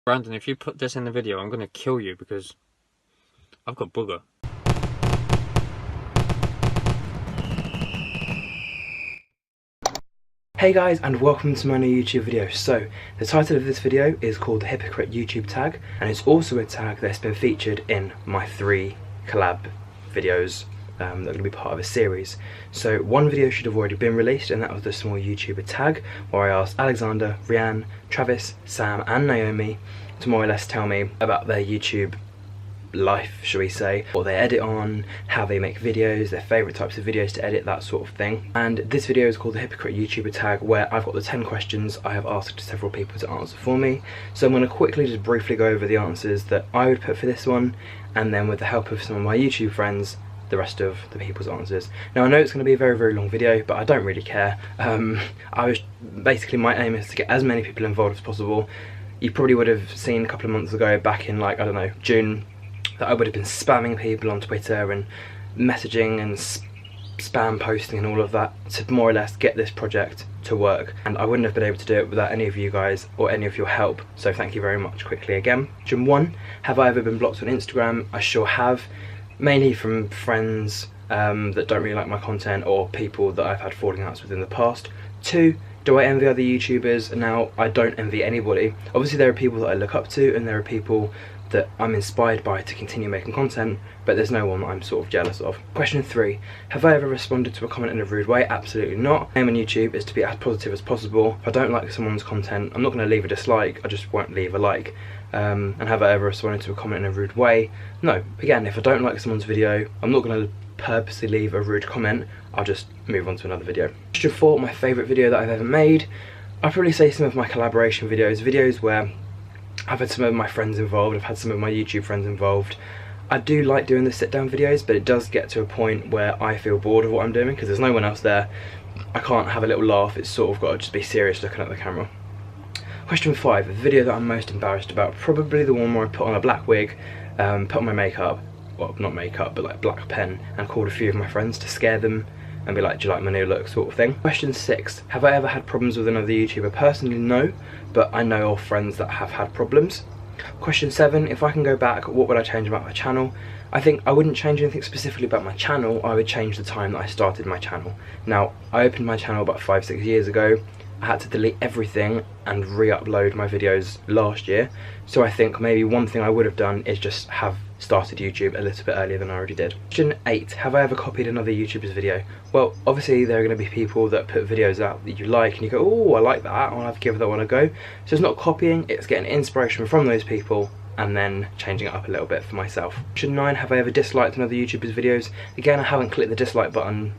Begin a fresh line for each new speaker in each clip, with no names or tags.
Brandon, if you put this in the video, I'm gonna kill you because I've got booger.
Hey guys, and welcome to my new YouTube video. So, the title of this video is called the Hypocrite YouTube Tag, and it's also a tag that's been featured in my 3 collab videos that are going to be part of a series. So, one video should have already been released, and that was the small YouTuber tag, where I asked Alexander, Rianne, Travis, Sam and Naomi to more or less tell me about their YouTube life, shall we say, what they edit on, how they make videos, their favourite types of videos to edit, that sort of thing. And this video is called the Hypocrite YouTuber Tag, where I've got the 10 questions I have asked several people to answer for me. So I'm going to quickly just briefly go over the answers that I would put for this one, and then with the help of some of my YouTube friends, the rest of the people's answers. Now I know it's going to be a very long video, but I don't really care. Basically my aim is to get as many people involved as possible. You probably would have seen a couple of months ago, back in like, I don't know, June, that I would have been spamming people on Twitter and messaging and spam posting and all of that to more or less get this project to work, and I wouldn't have been able to do it without any of you guys or any of your help, so thank you very much. Quickly again, question 1, have I ever been blocked on Instagram? I sure have, mainly from friends that don't really like my content or people that I've had falling outs with in the past. 2, do I envy other YouTubers? Now, I don't envy anybody. Obviously there are people that I look up to and there are people that I'm inspired by to continue making content, but there's no one that I'm sort of jealous of. Question 3, have I ever responded to a comment in a rude way? Absolutely not. My aim on YouTube is to be as positive as possible. If I don't like someone's content, I'm not going to leave a dislike, I just won't leave a like. And have I ever responded to a comment in a rude way? No. Again, if I don't like someone's video, I'm not going to purposely leave a rude comment, I'll just move on to another video. Question 4, my favourite video that I've ever made. I'd probably say some of my collaboration videos where I've had some of my friends involved, I've had some of my YouTube friends involved. I do like doing the sit down videos, but it does get to a point where I feel bored of what I'm doing because there's no one else there. I can't have a little laugh, it's sort of got to just be serious looking at the camera. Question 5, the video that I'm most embarrassed about, probably the one where I put on a black wig, put on my makeup, well not makeup but like black pen, and called a few of my friends to scare them and be like, do you like my new look, sort of thing. Question 6, have I ever had problems with another YouTuber? Personally, no, but I know of friends that have had problems. Question 7, if I can go back, what would I change about my channel? I think I wouldn't change anything specifically about my channel, I would change the time that I started my channel. Now, I opened my channel about 5-6 years ago. I had to delete everything and re-upload my videos last year, so I think maybe one thing I would have done is just have started YouTube a little bit earlier than I already did. Question 8, have I ever copied another YouTuber's video? Well, obviously there are going to be people that put videos out that you like and you go, oh, I like that, I'll have to give that one a go. So it's not copying, it's getting inspiration from those people and then changing it up a little bit for myself. Question 9, have I ever disliked another YouTuber's videos? Again, I haven't clicked the dislike button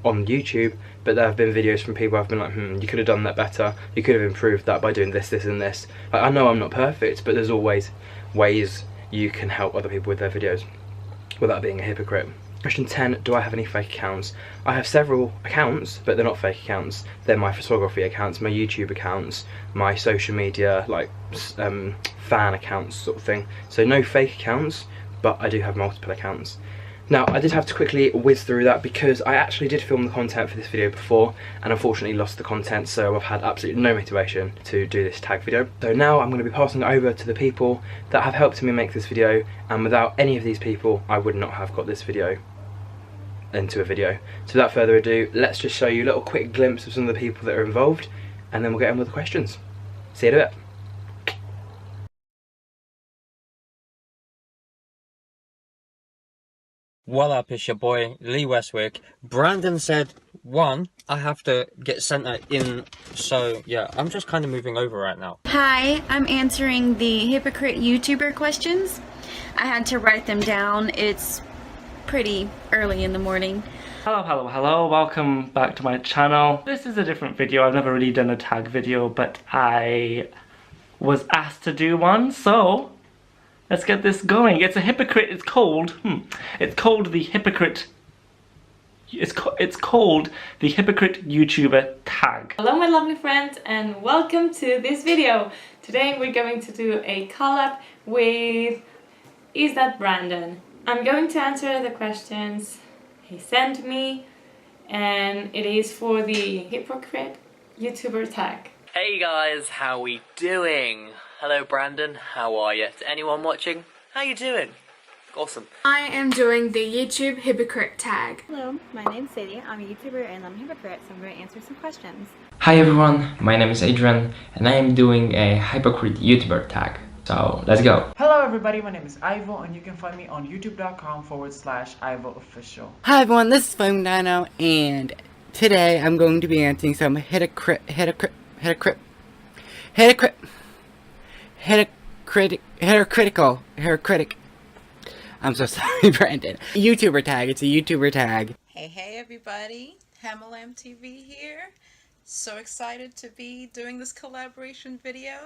on YouTube, but there have been videos from people I've been like, you could have done that better, you could have improved that by doing this, this and this. Like, I know I'm not perfect, but there's always ways you can help other people with their videos without being a hypocrite. Question 10, do I have any fake accounts? I have several accounts, but they're not fake accounts. They're my photography accounts, my YouTube accounts, my social media, like fan accounts sort of thing. So no fake accounts, but I do have multiple accounts. Now, I did have to quickly whiz through that because I actually did film the content for this video before and unfortunately lost the content, so I've had absolutely no motivation to do this tag video. So now I'm going to be passing it over to the people that have helped me make this video, and without any of these people I would not have got this video into a video. So without further ado, let's just show you a little quick glimpse of some of the people that are involved and then we'll get on with the questions. See you in a bit.
What up, it's your boy Lee Westwick. Brandon said 1, I have to get sent in, so yeah, I'm just kind of moving over right now.
Hi, I'm answering the Hypocrite YouTuber questions. I had to write them down, it's pretty early in the morning.
Hello, welcome back to my channel. This is a different video, I've never really done a tag video, but I was asked to do one, so let's get this going. It's a hypocrite, it's called the Hypocrite, it's called the Hypocrite YouTuber Tag.
Hello my lovely friends and welcome to this video. Today we're going to do a collab with Is That Brandon. I'm going to answer the questions he sent me and it is for the Hypocrite YouTuber Tag.
Hey guys, how we doing? Hello Brandon, how are you? To anyone watching, how you doing? Awesome.
I am doing the YouTube Hypocrite Tag.
Hello, my name's Sadie. I'm a YouTuber and I'm a hypocrite, so I'm going to answer some questions.
Hi everyone, my name is Adrian and I am doing a Hypocrite Youtuber Tag. So let's go.
Hello everybody, my name is Ivo and you can find me on youtube.com/IvoOfficial.
Hi everyone, this is Flame Dino and today I'm going to be answering some hypocritical. I'm so sorry, Brandon. YouTuber tag, it's a YouTuber tag.
Hey everybody, Hamalam TV here. So excited to be doing this collaboration video.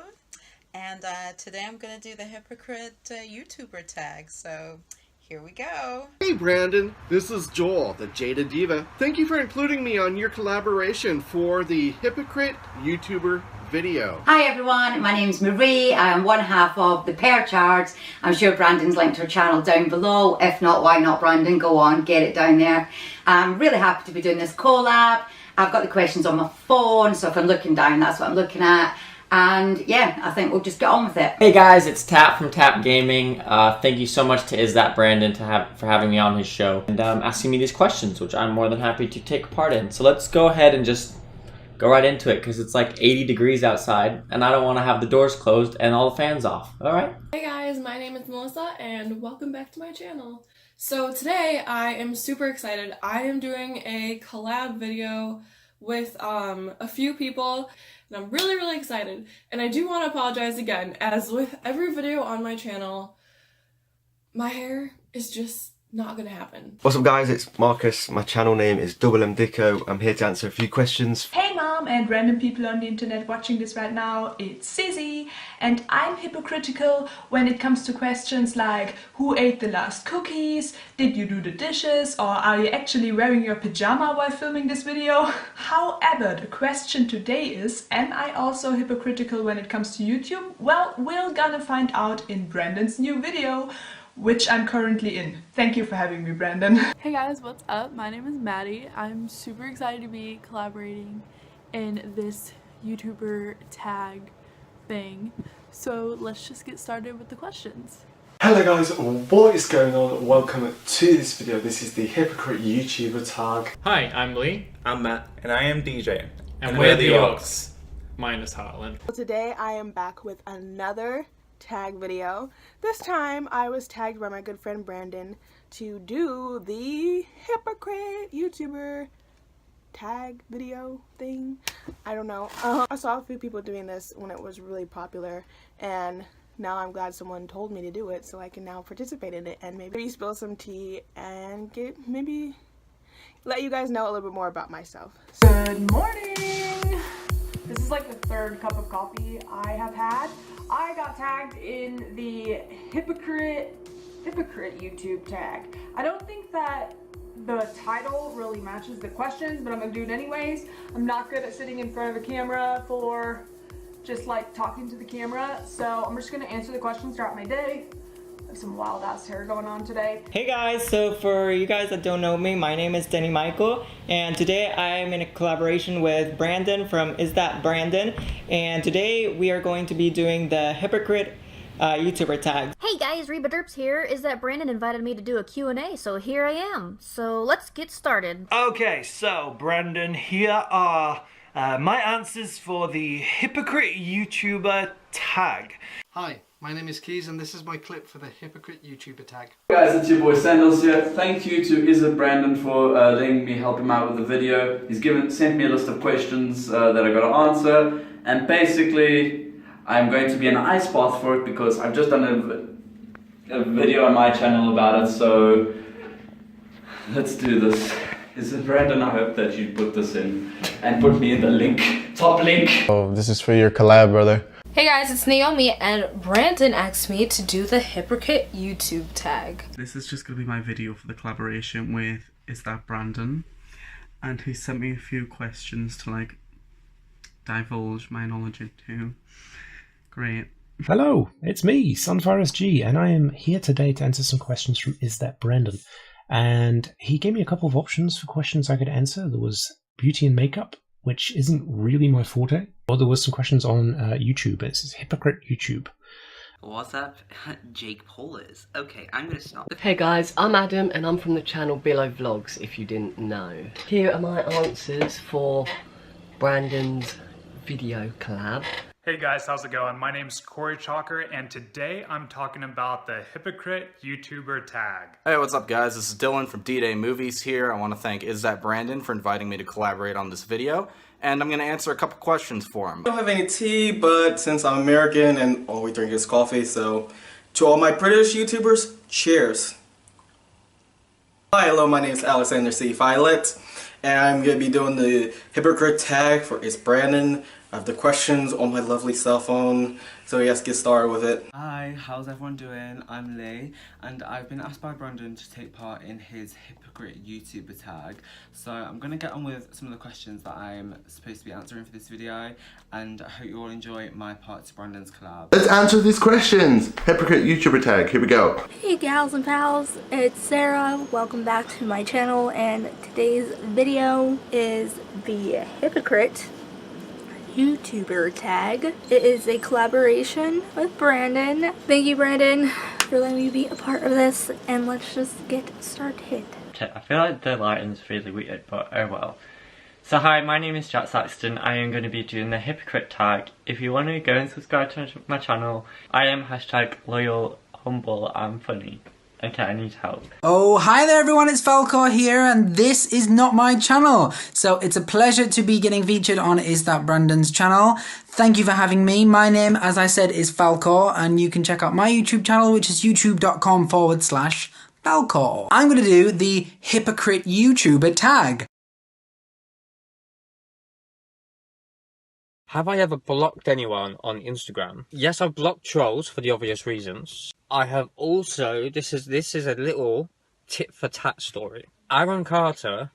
And today I'm going to do the Hypocrite YouTuber tag, so here we go.
Hey Brandon, this is Joel, the Jada Diva. Thank you for including me on your collaboration for the Hypocrite YouTuber video.
Hi everyone, my name's Marie. I am one half of the Pear Charts. I'm sure Brandon's linked her channel down below. If not, why not, Brandon? Go on, get it down there. I'm really happy to be doing this collab. I've got the questions on my phone, so if I'm looking down, that's what I'm looking at. And yeah, I think we'll just get on with it.
Hey guys, it's Tap from Tap Gaming. Thank you so much to Is That Brandon for having me on his show and asking me these questions, which I'm more than happy to take part in. So let's go ahead and just go right into it because it's like 80 degrees outside and I don't want to have the doors closed and all the fans off. Alright?
Hey guys, my name is Melissa and welcome back to my channel. So today I am super excited. I am doing a collab video with a few people and I'm really excited. And I do want to apologize again, as with every video on my channel, my hair is just not gonna happen.
What's up guys, it's Marcus. My channel name is Double M Dicko. I'm here to answer a few questions.
Hey mom and random people on the internet watching this right now, it's Sissy and I'm hypocritical when it comes to questions like who ate the last cookies, did you do the dishes, or are you actually wearing your pajama while filming this video? However, the question today is, am I also hypocritical when it comes to YouTube? Well, we're gonna find out in Brandon's new video, which I'm currently in. Thank you for having me, Brandon.
Hey guys, what's up? My name is Maddie. I'm super excited to be collaborating in this YouTuber tag thing. So let's just get started with the questions.
Hello guys, what is going on? Welcome to this video. This is the Hypocrite YouTuber Tag.
Hi, I'm Lee.
I'm Matt. And I am DJ.
And we're the Ox. Minus Heartland.
Today I am back with another tag video. This time I was tagged by my good friend Brandon to do the Hypocrite YouTuber tag video thing. I don't know. I saw a few people doing this when it was really popular and now I'm glad someone told me to do it so I can now participate in it and maybe spill some tea and maybe let you guys know a little bit more about myself.
Good morning! This is like the third cup of coffee I have had. I got tagged in the Hypocrite YouTube tag. I don't think that the title really matches the questions, but I'm gonna do it anyways. I'm not good at sitting in front of a camera for just like talking to the camera, so I'm just gonna answer the questions throughout my day. I have some wild ass hair going on today.
Hey guys, so for you guys that don't know me, my name is Denny Michael, and today I'm in a collaboration with Brandon from Is That Brandon, and today we are going to be doing the Hypocrite YouTuber tag.
Hey guys, Reba Derps here. Is That Brandon invited me to do a Q&A, so here I am. So let's get started.
Okay, so Brandon, here are my answers for the Hypocrite YouTuber tag.
Hi, my name is Keys and this is my clip for the Hypocrite YouTuber tag.
Hey guys, it's your boy Sandals here. Thank you to Is It Brandon for letting me help him out with the video. He's sent me a list of questions that I gotta answer, and basically I'm going to be an ice bath for it because I've just done a video on my channel about it, so let's do this. Is it Brandon? I hope that you put this in and put me in the link, top link.
Oh, this is for your collab, brother.
Hey guys, it's Naomi and Brandon asked me to do the Hypocrite YouTube tag.
This is just going to be my video for the collaboration with Is That Brandon, and he sent me a few questions to like divulge my knowledge into. Great.
Hello, it's me, Sunfire SG, and I am here today to answer some questions from Is That Brandon. And he gave me a couple of options for questions I could answer. There was beauty and makeup, which isn't really my forte, Well, there was some questions on YouTube. It's Hypocrite YouTube.
What's up? Jake Paulers. Okay, I'm gonna stop.
Hey guys, I'm Adam and I'm from the channel Below Vlogs, if you didn't know. Here are my answers for Brandon's video collab.
Hey guys, how's it going? My name's Corey Chalker and today I'm talking about the Hypocrite Youtuber Tag.
Hey, what's up guys? This is Dylan from D-Day Movies here. I want to thank Is That Brandon for inviting me to collaborate on this video, and I'm going to answer a couple questions for him.
I don't have any tea, but since I'm American and all we drink is coffee, so to all my British YouTubers, cheers. Hi, hello, my name is Alexander C. Violet, and I'm going to be doing the Hypocrite Tag for Is Brandon. I have the questions on my lovely cell phone, so let's get started with it.
Hi, how's everyone doing? I'm Lee, and I've been asked by Brandon to take part in his Hypocrite YouTuber Tag. So I'm going to get on with some of the questions that I'm supposed to be answering for this video, and I hope you all enjoy my part to Brandon's collab.
Let's answer these questions. Hypocrite YouTuber Tag, here we go.
Hey gals and pals, it's Sarah. Welcome back to my channel, and today's video is the Hypocrite YouTuber Tag. It is a collaboration with Brandon. Thank you, Brandon, for letting me be a part of this, and let's just get started.
Okay, I feel like the lighting's really weird, but oh well. So hi, my name is Jack Saxton. I am going to be doing the Hypocrite Tag. If you want to go and subscribe to my channel, I am #loyal, humble and funny. Okay, I need help.
Oh, hi there everyone, it's Falcor here, and this is not my channel. So it's a pleasure to be getting featured on Is That Brandon's channel. Thank you for having me. My name, as I said, is Falcor, and you can check out my YouTube channel, which is youtube.com/Falcor. I'm going to do the Hypocrite YouTuber Tag.
Have I ever blocked anyone on Instagram? Yes, I've blocked trolls for the obvious reasons. I have also, this is a little tit for tat story. Aaron Carter,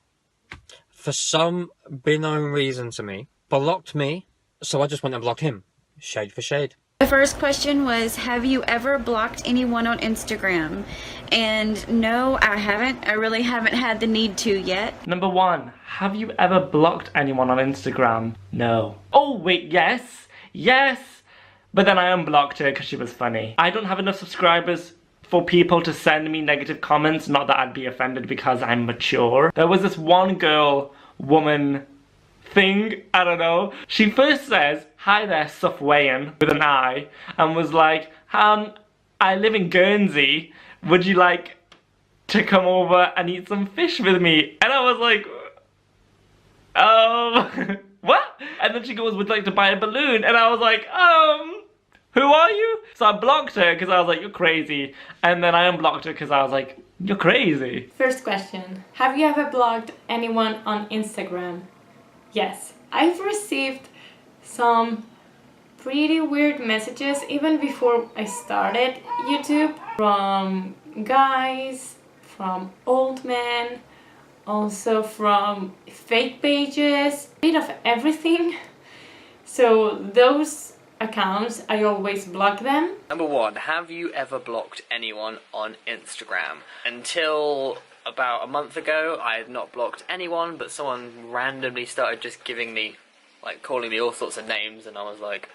for some unknown reason to me, blocked me, so I just went and blocked him. Shade for shade.
The first question was, have you ever blocked anyone on Instagram? And no, I haven't. I really haven't had the need to yet.
Number 1, have you ever blocked anyone on Instagram? No. Oh wait, yes! Yes! But then I unblocked her because she was funny. I don't have enough subscribers for people to send me negative comments, not that I'd be offended because I'm mature. There was this one girl, woman, thing, I don't know. She first says, hi there, Sufwayan, with an I, and was like, I live in Guernsey, would you like to come over and eat some fish with me? And I was like, what? And then she goes, would you like to buy a balloon? And I was like, who are you? So I blocked her because I was like, you're crazy. And then I unblocked her because I was like, you're crazy.
First question, have you ever blocked anyone on Instagram? Yes, I've received some pretty weird messages even before I started YouTube, from guys, from old men, also from fake pages, a bit of everything. So those accounts, I always block them.
Number 1, have you ever blocked anyone on Instagram? Until about a month ago, I had not blocked anyone, but someone randomly started just giving me, like, calling me all sorts of names, and I was like,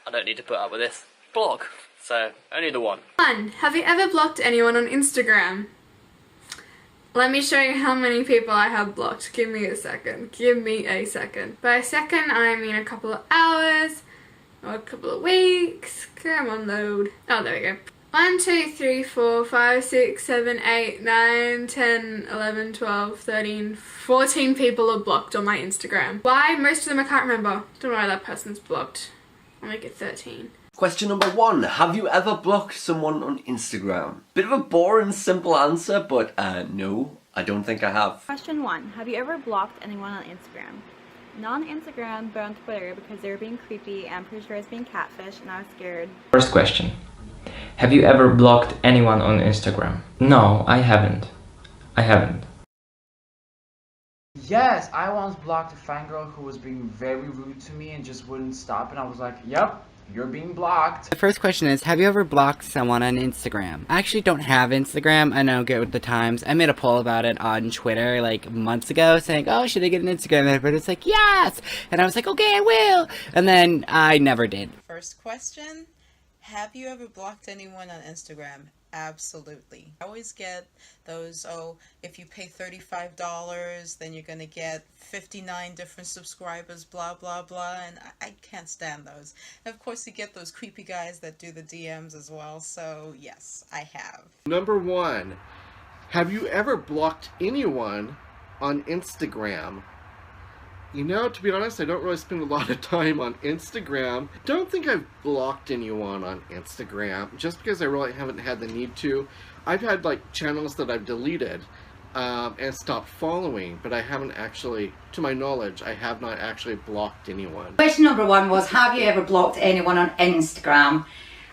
I don't need to put up with this. Block. So, only the 1.
1. Have you ever blocked anyone on Instagram? Let me show you how many people I have blocked. Give me a second. Give me a second. By a second, I mean a couple of hours, or a couple of weeks. Come on, load. Oh, there we go. 1, 2, 3, 4, 5, 6, 7, 8, 9, 10, 11, 12, 13, 14 people are blocked on my Instagram. Why? Most of them I can't remember. Don't know why that person's blocked. I'll make it 13.
Question number 1. Have you ever blocked someone on Instagram? Bit of a boring, simple answer, but no, I don't think I have.
Question 1. Have you ever blocked anyone on Instagram? Not on Instagram, but on Twitter, because they were being creepy and I'm pretty sure I was being catfished and I was scared.
First question. Have you ever blocked anyone on Instagram? No, I haven't. I haven't.
Yes, I once blocked a fangirl who was being very rude to me and just wouldn't stop, and I was like, yep,
You're being blocked.
The first question is, have you ever blocked someone on Instagram? I actually don't have Instagram. I know, get with the times. I made a poll about it on Twitter like months ago saying, oh, should I get an Instagram? And everybody's like, yes! And I was like, okay, I will! And then I never did.
First question, have you ever blocked anyone on Instagram? Absolutely. I always get those, oh, if you pay $35, then you're going to get 59 different subscribers, blah, blah, blah, and I can't stand those. And of course, you get those creepy guys that do the DMs as well, so yes, I have.
Number 1, have you ever blocked anyone on Instagram? You know, to be honest, I don't really spend a lot of time on Instagram. Don't think I've blocked anyone on Instagram, just because I really haven't had the need to. I've had, like, channels that I've deleted and stopped following, but I haven't actually, to my knowledge, I have not actually blocked anyone.
Question number 1 was, have you ever blocked anyone on Instagram?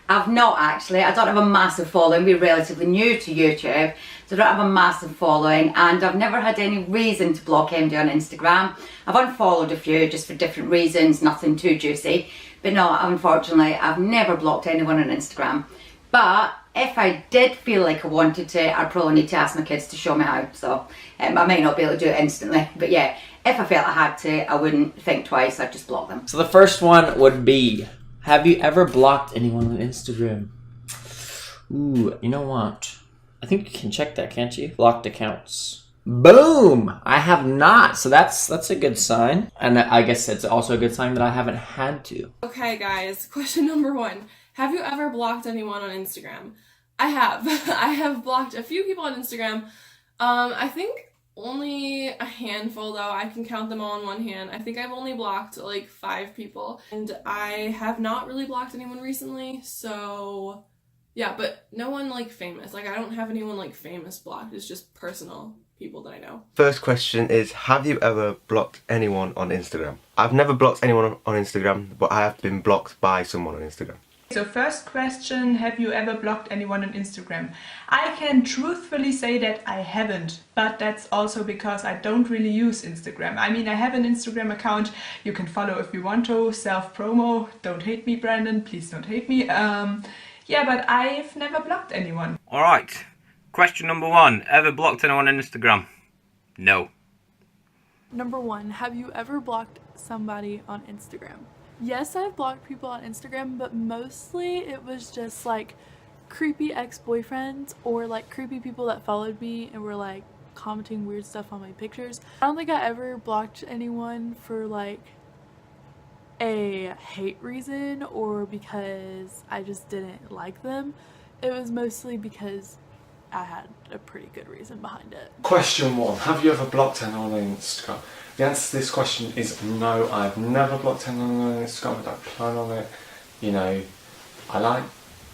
I've not actually. I don't have a massive following. We're relatively new to YouTube, so I don't have a massive following, and I've never had any reason to block anybody on Instagram. I've unfollowed a few just for different reasons, nothing too juicy. But no, unfortunately, I've never blocked anyone on Instagram. But if I did feel like I wanted to, I'd probably need to ask my kids to show me how. So I may not be able to do it instantly. But yeah, if I felt I had to, I wouldn't think twice. I'd just block them.
So the first one would be, have you ever blocked anyone on Instagram? Ooh, you know what? I think you can check that, can't you? Blocked accounts. Boom! I have not, so that's a good sign. And I guess it's also a good sign that I haven't had to.
Okay guys, question number 1. Have you ever blocked anyone on Instagram? I have. I have blocked a few people on Instagram. I think only a handful though. I can count them all on one hand. I think I've only blocked like 5 people. And I have not really blocked anyone recently, so yeah, but no one like famous. Like I don't have anyone like famous blocked. It's just personal people that I know.
First question is, have you ever blocked anyone on Instagram? I've never blocked anyone on Instagram, but I have been blocked by someone on Instagram.
So first question, have you ever blocked anyone on Instagram? I can truthfully say that I haven't, but that's also because I don't really use Instagram. I mean, I have an Instagram account you can follow if you want to, self-promo, don't hate me Brandon, please don't hate me. Yeah, but I've never blocked anyone.
Alright, question number 1, ever blocked anyone on Instagram? No.
Number 1, have you ever blocked somebody on Instagram? Yes, I've blocked people on Instagram, but mostly it was just like creepy ex-boyfriends or like creepy people that followed me and were like commenting weird stuff on my pictures. I don't think I ever blocked anyone for like a hate reason or because I just didn't like them. It was mostly because I had a pretty good reason behind it.
Question 1, have you ever blocked anyone on Instagram? The answer to this question is no, I've never blocked anyone on Instagram. I don't plan on it. You know, I like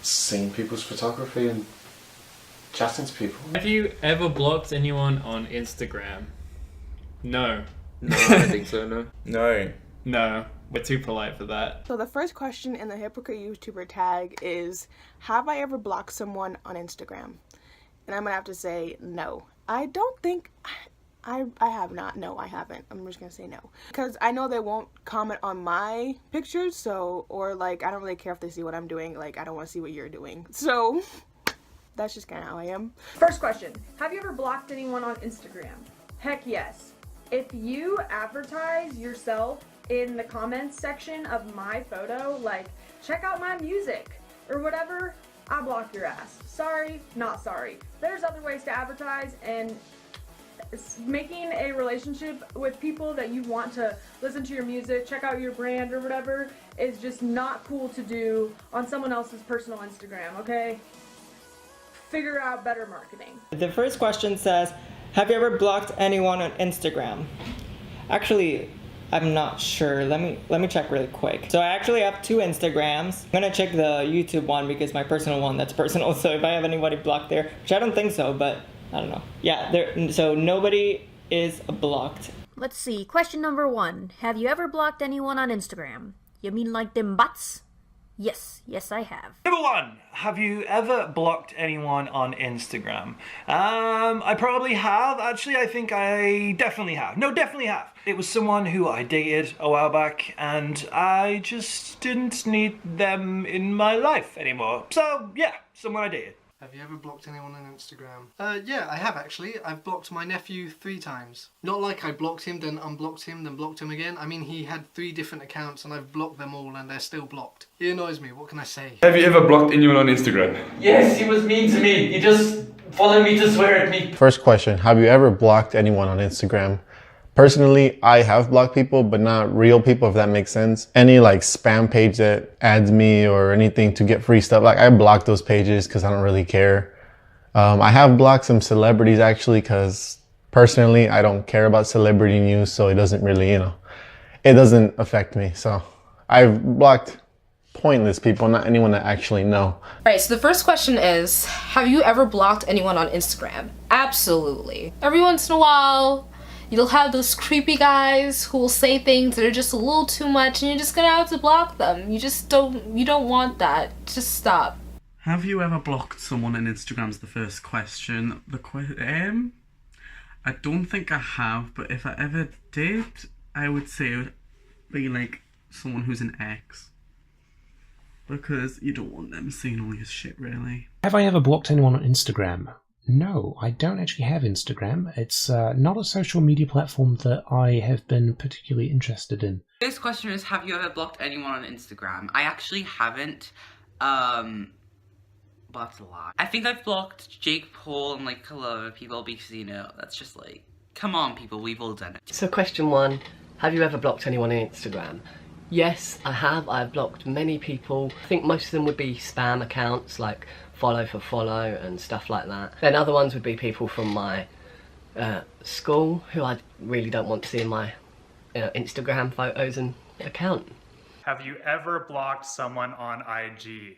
seeing people's photography and chatting to people.
Have you ever blocked anyone on Instagram? No.
No, I don't think so, no.
No.
No, we're too polite for that.
So the first question in the Hypocrite YouTuber tag is, have I ever blocked someone on Instagram? And I'm gonna have to say no. I don't think I have not. No, I haven't. I'm just gonna say no. Because I know they won't comment on my pictures, so, or like, I don't really care if they see what I'm doing. Like, I don't want to see what you're doing. So, that's just kind of how I am.
First question, have you ever blocked anyone on Instagram? Heck yes. If you advertise yourself in the comments section of my photo, like, check out my music, or whatever, I block your ass. Sorry, not sorry. There's other ways to advertise, and making a relationship with people that you want to listen to your music, check out your brand or whatever, is just not cool to do on someone else's personal Instagram, okay? Figure out better marketing.
The first question says, have you ever blocked anyone on Instagram? Actually, I'm not sure. Let me check really quick. So I actually have 2 Instagrams. I'm gonna check the YouTube one because my personal one, that's personal. So if I have anybody blocked there, which I don't think so, but I don't know. Yeah, so nobody is blocked.
Let's see, question number 1. Have you ever blocked anyone on Instagram? You mean like them bots?
Yes, I have.
Number 1, have you ever blocked anyone on Instagram? I probably have. Actually, I think I definitely have. No, definitely have. It was someone who I dated a while back, and I just didn't need them in my life anymore. So, yeah, someone I dated.
Have you ever blocked anyone on Instagram? Yeah, I have actually. I've blocked my nephew 3 times. Not like I blocked him, then unblocked him, then blocked him again. I mean, he had 3 different accounts and I've blocked them all and they're still blocked. He annoys me, what can I say?
Have you ever blocked anyone on Instagram?
Yes, he was mean to me. He just followed me to swear at me.
First question, have you ever blocked anyone on Instagram? Personally, I have blocked people, but not real people, if that makes sense. Any like spam page that adds me or anything to get free stuff, like I block those pages because I don't really care. I have blocked some celebrities actually because personally, I don't care about celebrity news, so it doesn't really, it doesn't affect me. So I've blocked pointless people, not anyone that actually know.
Alright, so the first question is, have you ever blocked anyone on Instagram? Absolutely. Every once in a while, you'll have those creepy guys who will say things that are just a little too much and you're just gonna have to block them. You don't want that. Just stop.
Have you ever blocked someone on Instagram is the first question. I don't think I have, but if I ever did, I would say it would be like someone who's an ex. Because you don't want them seeing all your shit, really.
Have I ever blocked anyone on Instagram? No, I don't actually have Instagram. It's not a social media platform that I have been particularly interested in.
This question is, have you ever blocked anyone on Instagram? I actually haven't. But that's a lie. I think I've blocked Jake Paul and like a lot of other people because, that's just like, come on people, we've all done it.
So question 1, have you ever blocked anyone on Instagram? Yes, I have. I've blocked many people. I think most of them would be spam accounts like follow for follow and stuff like that. Then other ones would be people from my school who I really don't want to see in my Instagram photos and account.
Have you ever blocked someone on IG?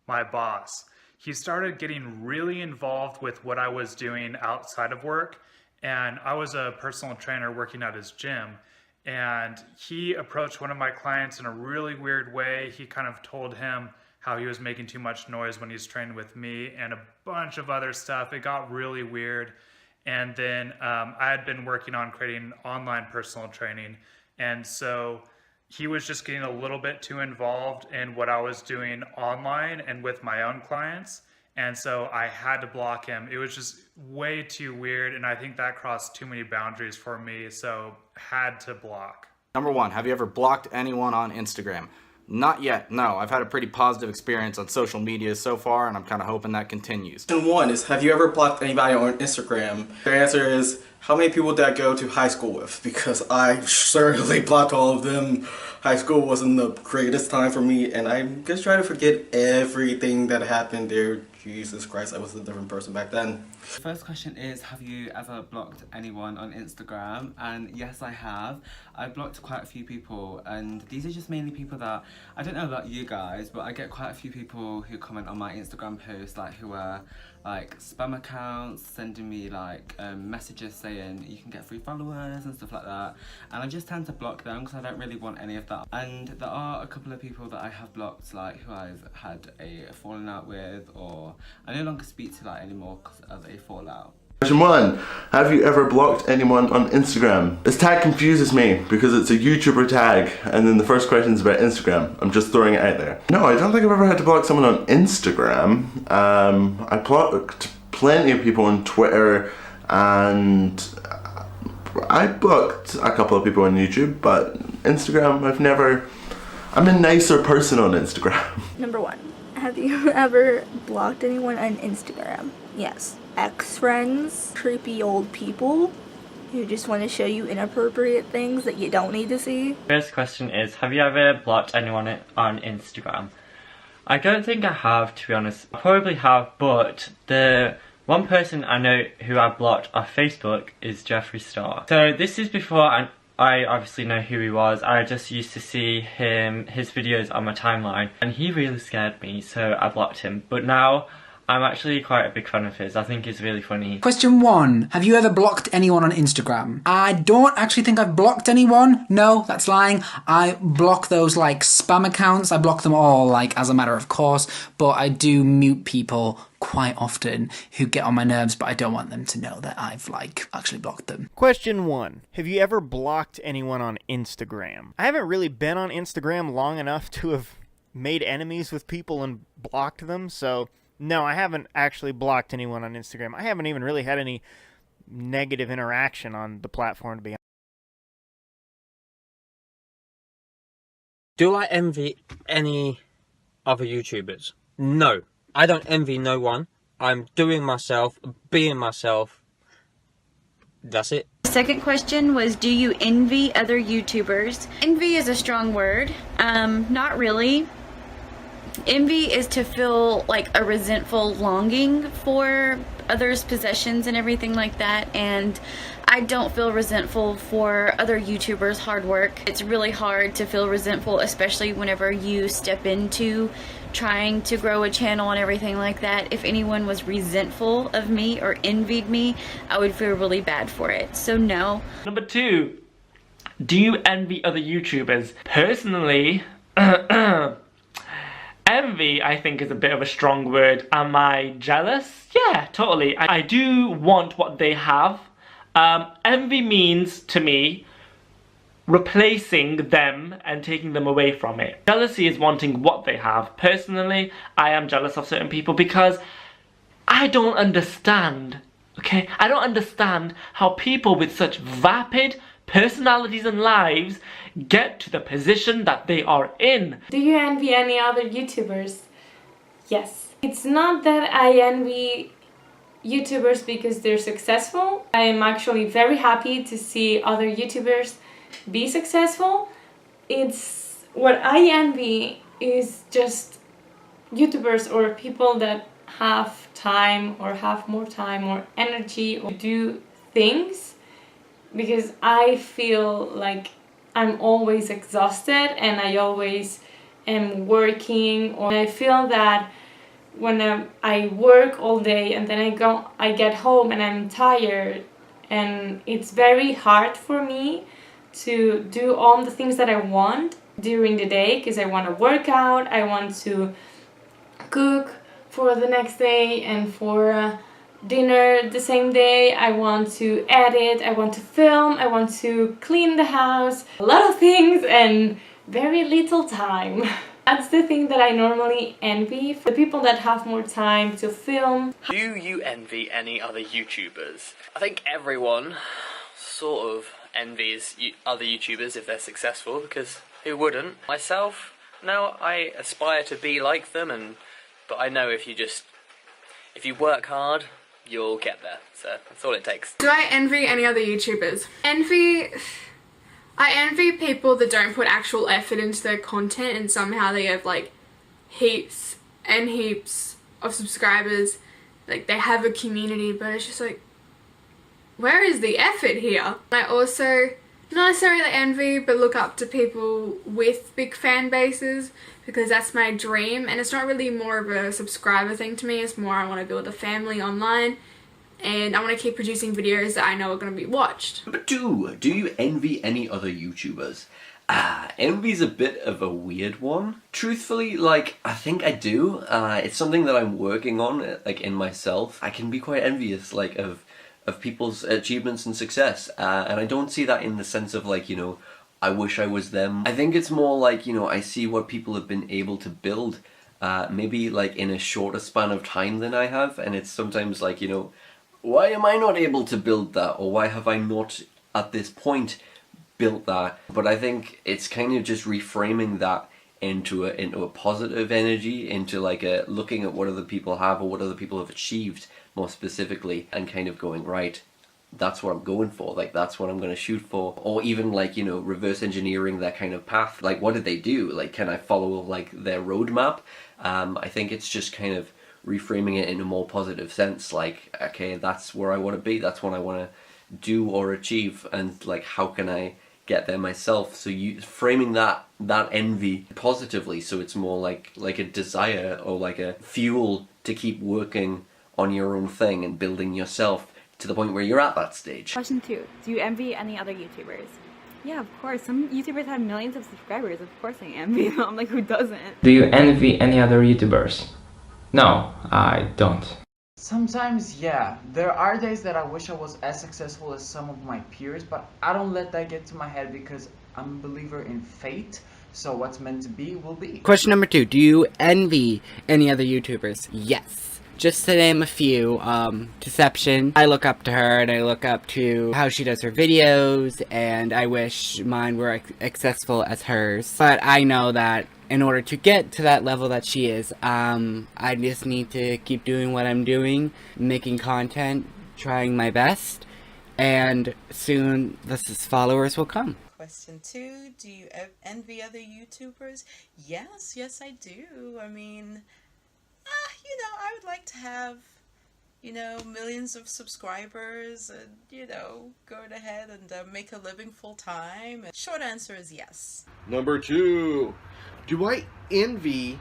My boss. He started getting really involved with what I was doing outside of work, and I was a personal trainer working at his gym. And he approached one of my clients in a really weird way. He kind of told him how he was making too much noise when he's training with me and a bunch of other stuff. It got really weird. And then I had been working on creating online personal training. And so he was just getting a little bit too involved in what I was doing online and with my own clients. And so I had to block him. It was just way too weird, and I think that crossed too many boundaries for me, so had to block.
Number 1, have you ever blocked anyone on Instagram? Not yet, no. I've had a pretty positive experience on social media so far, and I'm kind of hoping that continues.
Question 1 is, have you ever blocked anybody on Instagram? The answer is, how many people did I go to high school with? Because I certainly blocked all of them. High school wasn't the greatest time for me, and I'm just trying to forget everything that happened there. Jesus Christ, I was a different person back then.
The first question is, have you ever blocked anyone on Instagram? And yes, I have. I blocked quite a few people, and these are just mainly people that, I don't know about you guys, but I get quite a few people who comment on my Instagram posts, like who are like spam accounts, sending me like messages saying you can get free followers and stuff like that, and I just tend to block them because I don't really want any of that. And there are a couple of people that I have blocked, like who I've had a falling out with, or I no longer speak to like anymore because of a fallout.
Question 1, have you ever blocked anyone on Instagram? This tag confuses me because it's a YouTuber tag and then the first question is about Instagram. I'm just throwing it out there. No, I don't think I've ever had to block someone on Instagram. I blocked plenty of people on Twitter, and I blocked a couple of people on YouTube, but Instagram, I'm a nicer person on Instagram.
Number 1, have you ever blocked anyone on Instagram? Yes. Ex-friends, creepy old people who just want to show you inappropriate things that you don't need to see.
First question is, have you ever blocked anyone on Instagram? I don't think I have, to be honest. I probably have, but the one person I know who I blocked off Facebook is Jeffree Star. So this is before I obviously know who he was. I just used to see his videos on my timeline, and he really scared me, so I blocked him. But now I'm actually quite a big fan of his. I think he's really funny.
Question 1. Have you ever blocked anyone on Instagram? I don't actually think I've blocked anyone. No, that's lying. I block those like spam accounts. I block them all like as a matter of course, but I do mute people quite often who get on my nerves, but I don't want them to know that I've like actually blocked them.
Question 1. Have you ever blocked anyone on Instagram? I haven't really been on Instagram long enough to have made enemies with people and blocked them, so no, I haven't actually blocked anyone on Instagram. I haven't even really had any negative interaction on the platform, to be honest.
Do I envy any other YouTubers? No. I don't envy no one. I'm doing myself, being myself. That's it.
The second question was, do you envy other YouTubers? Envy is a strong word. Not really. Envy is to feel like a resentful longing for others' possessions and everything like that, and I don't feel resentful for other YouTubers' hard work. It's really hard to feel resentful, especially whenever you step into trying to grow a channel and everything like that. If anyone was resentful of me or envied me, I would feel really bad for it. So no.
Number 2, do you envy other YouTubers? Personally, envy, I think, is a bit of a strong word. Am I jealous? Yeah, totally. I do want what they have. Envy means, to me, replacing them and taking them away from it. Jealousy is wanting what they have. Personally, I am jealous of certain people because I don't understand, okay? I don't understand how people with such vapid personalities and lives get to the position that they are in.
Do you envy any other YouTubers? Yes. It's not that I envy YouTubers because they're successful. I am actually very happy to see other YouTubers be successful. It's what I envy is just YouTubers or people that have time or have more time or energy or do things, because I feel like I'm always exhausted and I always am working, or I feel that when I work all day and then I get home and I'm tired, and it's very hard for me to do all the things that I want during the day, because I want to work out, I want to cook for the next day and for dinner the same day, I want to edit, I want to film, I want to clean the house, a lot of things and very little time. That's the thing that I normally envy, the people that have more time to film.
Do you envy any other YouTubers? I think everyone sort of envies other YouTubers if they're successful, because who wouldn't? Myself, no, I aspire to be like them, but I know if you work hard, you'll get there, so that's all it takes.
Do I envy any other YouTubers? I envy people that don't put actual effort into their content and somehow they have like heaps and heaps of subscribers, like they have a community, but it's just like, where is the effort here? I also not necessarily envy but look up to people with big fan bases, because that's my dream, and it's not really more of a subscriber thing to me, it's more I want to build a family online and I want to keep producing videos that I know are going to be watched.
Number 2, do you envy any other YouTubers? Envy's a bit of a weird one. Truthfully, like, I think I do. It's something that I'm working on, like, in myself. I can be quite envious, like, of people's achievements and success, and I don't see that in the sense of, like, you know, I wish I was them. I think it's more like, you know, I see what people have been able to build, maybe, like, in a shorter span of time than I have, and it's sometimes like, you know, why am I not able to build that, or why have I not, at this point, built that? But I think it's kind of just reframing that into a positive energy, into like a looking at what other people have or what other people have achieved more specifically, and kind of going, right, that's what I'm going for, like that's what I'm going to shoot for. Or even like, you know, reverse engineering that kind of path, like what did they do, like can I follow like their roadmap? I think it's just kind of reframing it in a more positive sense, like, okay, that's where I want to be, that's what I want to do or achieve, and like how can I get there myself. So you framing that envy positively, so it's more like a desire or like a fuel to keep working on your own thing and building yourself to the point where you're at that stage.
Question 2. Do you envy any other YouTubers? Yeah, of course. Some YouTubers have millions of subscribers. Of course I envy them. Like, who doesn't?
Do you envy any other YouTubers? No, I don't.
Sometimes, yeah. There are days that I wish I was as successful as some of my peers, but I don't let that get to my head because I'm a believer in fate. So what's meant to be will be.
Question number 2. Do you envy any other YouTubers? Yes. Just to name a few, Deception. I look up to her and I look up to how she does her videos, and I wish mine were as successful as hers. But I know that in order to get to that level that she is, I just need to keep doing what I'm doing, making content, trying my best, and soon the followers will come.
Question 2, do you envy other YouTubers? Yes, I do. I mean, you know, I would like to have, you know, millions of subscribers and, you know, go ahead and make a living full time. Short answer is yes.
Number 2, do I envy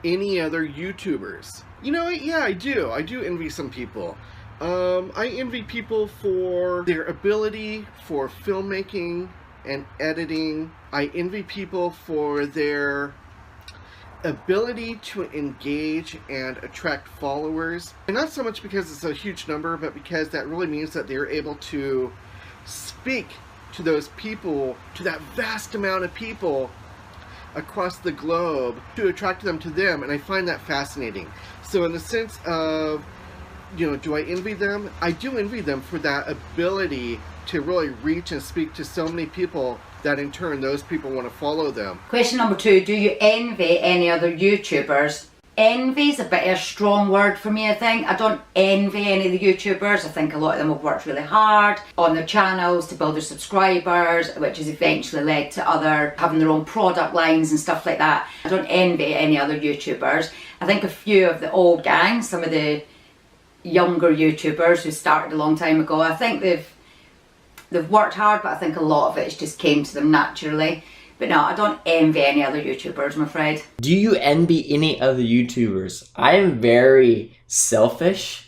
any other YouTubers? You know, yeah, I do. I do envy some people. I envy people for their ability for filmmaking and editing. I envy people for their ability to engage and attract followers. And not so much because it's a huge number, but because that really means that they're able to speak to those people, to that vast amount of people across the globe, to attract them to them, and I find that fascinating. So in the sense of, you know, do I envy them? I do envy them for that ability to really reach and speak to so many people that in turn those people want to follow them.
Question number 2, do you envy any other YouTubers? Envy is a bit of a strong word for me, I think. I don't envy any of the YouTubers. I think a lot of them have worked really hard on their channels to build their subscribers, which has eventually led to having their own product lines and stuff like that. I don't envy any other YouTubers. I think a few of the old gangs, some of the younger YouTubers who started a long time ago, I think they've worked hard, but I think a lot of it just came to them naturally. But no, I don't envy any other YouTubers, I'm afraid.
Do you envy any other YouTubers? I am very selfish,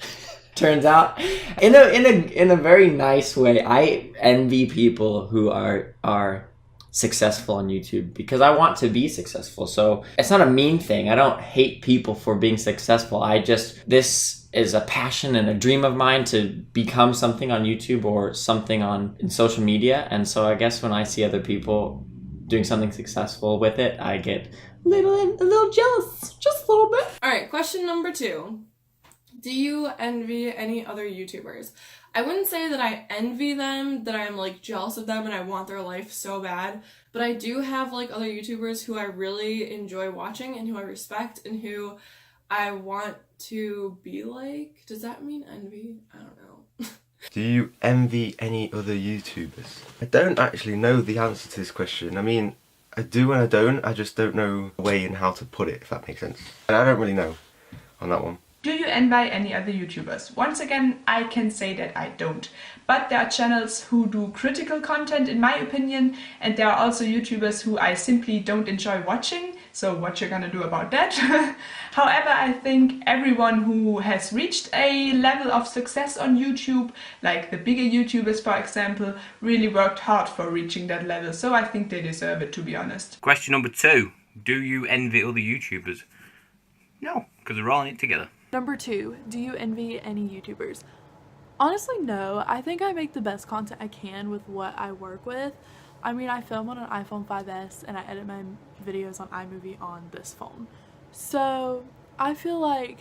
turns out. In a very nice way. I envy people who are successful on YouTube because I want to be successful. So it's not a mean thing. I don't hate people for being successful. This is a passion and a dream of mine to become something on YouTube or something in social media. And so I guess when I see other people doing something successful with it, I get a little jealous, just a little bit.
Alright, question number 2. Do you envy any other YouTubers? I wouldn't say that I envy them, that I'm like jealous of them and I want their life so bad, but I do have like other YouTubers who I really enjoy watching and who I respect and who I want to be like. Does that mean envy? I don't know.
Do you envy any other YouTubers? I don't actually know the answer to this question. I mean, I do and I don't. I just don't know the way and how to put it, if that makes sense. And I don't really know on that one.
Do you envy any other YouTubers? Once again, I can say that I don't. But there are channels who do critical content, in my opinion, and there are also YouTubers who I simply don't enjoy watching. So what you're gonna do about that? However, I think everyone who has reached a level of success on YouTube, like the bigger YouTubers for example, really worked hard for reaching that level. So I think they deserve it, to be honest.
Question number 2. Do you envy other YouTubers? No, because we're all in it together.
Number 2, do you envy any YouTubers? Honestly, no. I think I make the best content I can with what I work with. I mean, I film on an iPhone 5S and I edit my videos on iMovie on this phone. So I feel like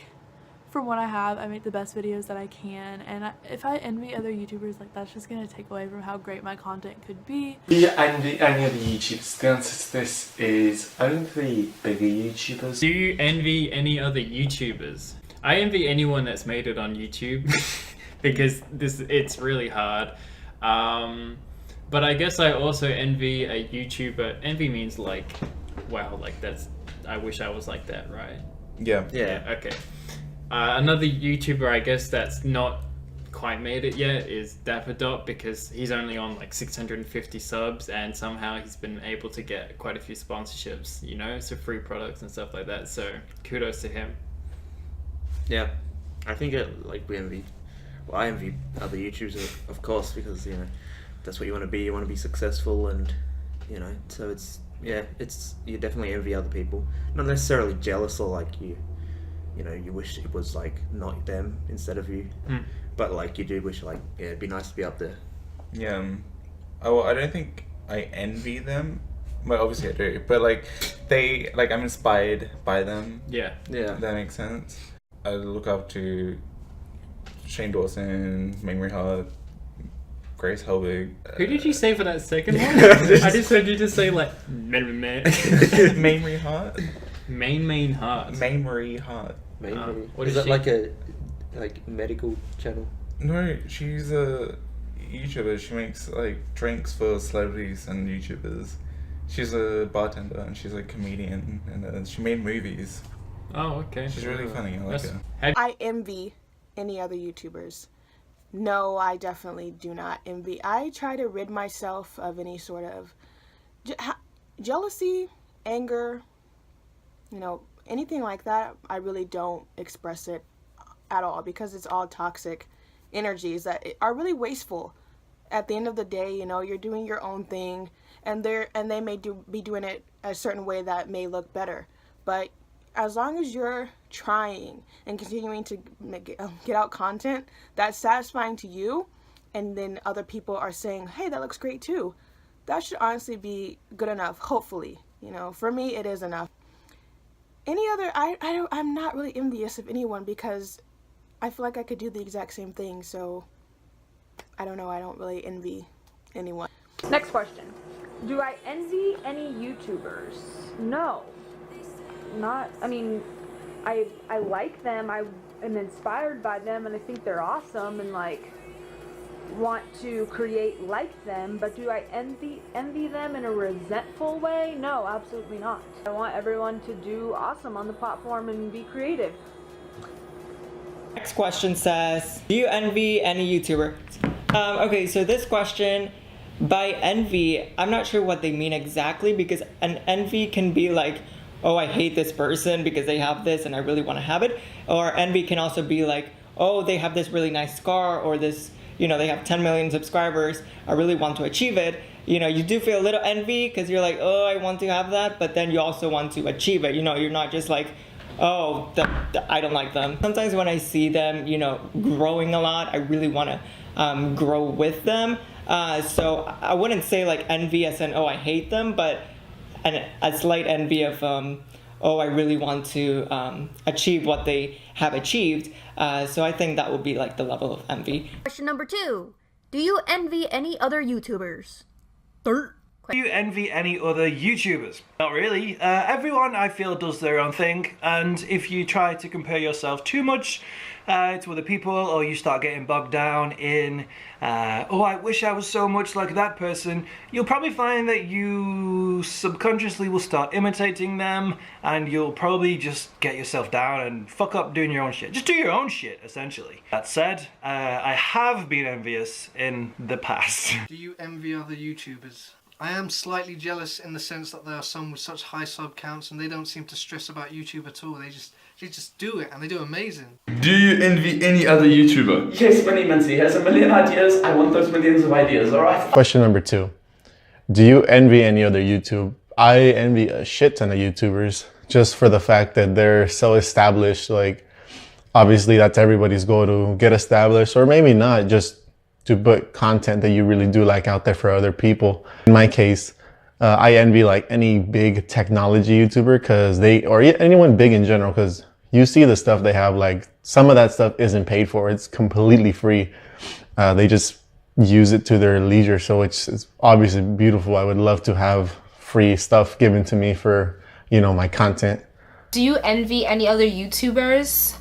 from what I have, I make the best videos that I can, and if I envy other YouTubers, like, that's just gonna take away from how great my content could be.
Do you envy any other YouTubers? The answer to this is only bigger YouTubers.
Do you envy any other YouTubers? I envy anyone that's made it on YouTube because it's really hard. But I guess I also envy a YouTuber. Envy means like, wow, like I wish I was like that, right?
Yeah.
Okay. Another YouTuber, I guess, that's not quite made it yet is Dapperdot, because he's only on like 650 subs and somehow he's been able to get quite a few sponsorships, you know, so free products and stuff like that. So kudos to him.
Yeah, I think like we envy. Well, I envy other YouTubers, of course, because you know that's what you want to be. You want to be successful, and you know, so it's you definitely envy other people. Not necessarily jealous or like you know, you wish it was like not them instead of you, but like you do wish like it'd be nice to be up there.
Yeah. Oh, I don't think I envy them. Well, obviously I do, but like I'm inspired by them.
Yeah.
If that makes sense. I look up to Shane Dawson, Mamrie Hart, Grace Helbig.
Who did you say for that second one? I just heard you just say like
Mamrie Hart.
Main Hart.
Mamrie Hart.
What
is
is
that
she?
like medical channel?
No, she's a YouTuber. She makes like drinks for celebrities and YouTubers. She's a bartender and she's a comedian, and she made movies.
Oh, okay.
She's really funny. I like her.
I envy any other YouTubers. No, I definitely do not envy. I try to rid myself of any sort of jealousy, anger, you know, anything like that. I really don't express it at all because it's all toxic energies that are really wasteful. At the end of the day, you know, you're doing your own thing, and they may be doing it a certain way that may look better, but as long as you're trying and continuing to get out content that's satisfying to you, and then other people are saying, hey, that looks great too, that should honestly be good enough. Hopefully, you know, for me it is enough. Any other, I'm not really envious of anyone because I feel like I could do the exact same thing, so I don't know, I don't really envy anyone.
Next question. Do I envy any YouTubers? No. Not, I mean, I like them, I am inspired by them, and I think they're awesome, and like want to create like them, but do I envy them in a resentful way? No, absolutely not. I want everyone to do awesome on the platform and be creative.
Next question says, do you envy any YouTuber? Okay, so this question, by envy, I'm not sure what they mean exactly, because an envy can be like, oh, I hate this person because they have this and I really want to have it. Or envy can also be like, oh, they have this really nice car, or this, you know, they have 10 million subscribers, I really want to achieve it. You know, you do feel a little envy because you're like, oh, I want to have that, but then you also want to achieve it. You know, you're not just like, oh, I don't like them. Sometimes when I see them, you know, growing a lot, I really want to grow with them. So I wouldn't say like envy as in, oh, I hate them, but a slight envy of, oh, I really want to achieve what they have achieved. So I think that would be like the level of envy.
Question number 2. Do you envy any other YouTubers?
Do you envy any other YouTubers? Not really. Everyone, I feel, does their own thing, and if you try to compare yourself too much to other people, or you start getting bogged down in, oh, I wish I was so much like that person, you'll probably find that you subconsciously will start imitating them, and you'll probably just get yourself down and fuck up doing your own shit. Just do your own shit, essentially. That said, I have been envious in the past.
Do you envy other YouTubers? I am slightly jealous in the sense that there are some with such high sub counts and they don't seem to stress about YouTube at all. They just do it and they do amazing.
Do you envy any other YouTuber?
Yes, Benny Mincy. He has a million ideas. I want those millions of ideas, alright?
Question number 2. Do you envy any other YouTube? I envy a shit ton of YouTubers just for the fact that they're so established. Like, obviously that's everybody's goal, to get established, or maybe not, just to put content that you really do like out there for other people. In my case, I envy like any big technology YouTuber, because or anyone big in general, because you see the stuff they have, like some of that stuff isn't paid for, it's completely free. They just use it to their leisure, so it's obviously beautiful. I would love to have free stuff given to me for, you know, my content.
Do you envy any other YouTubers?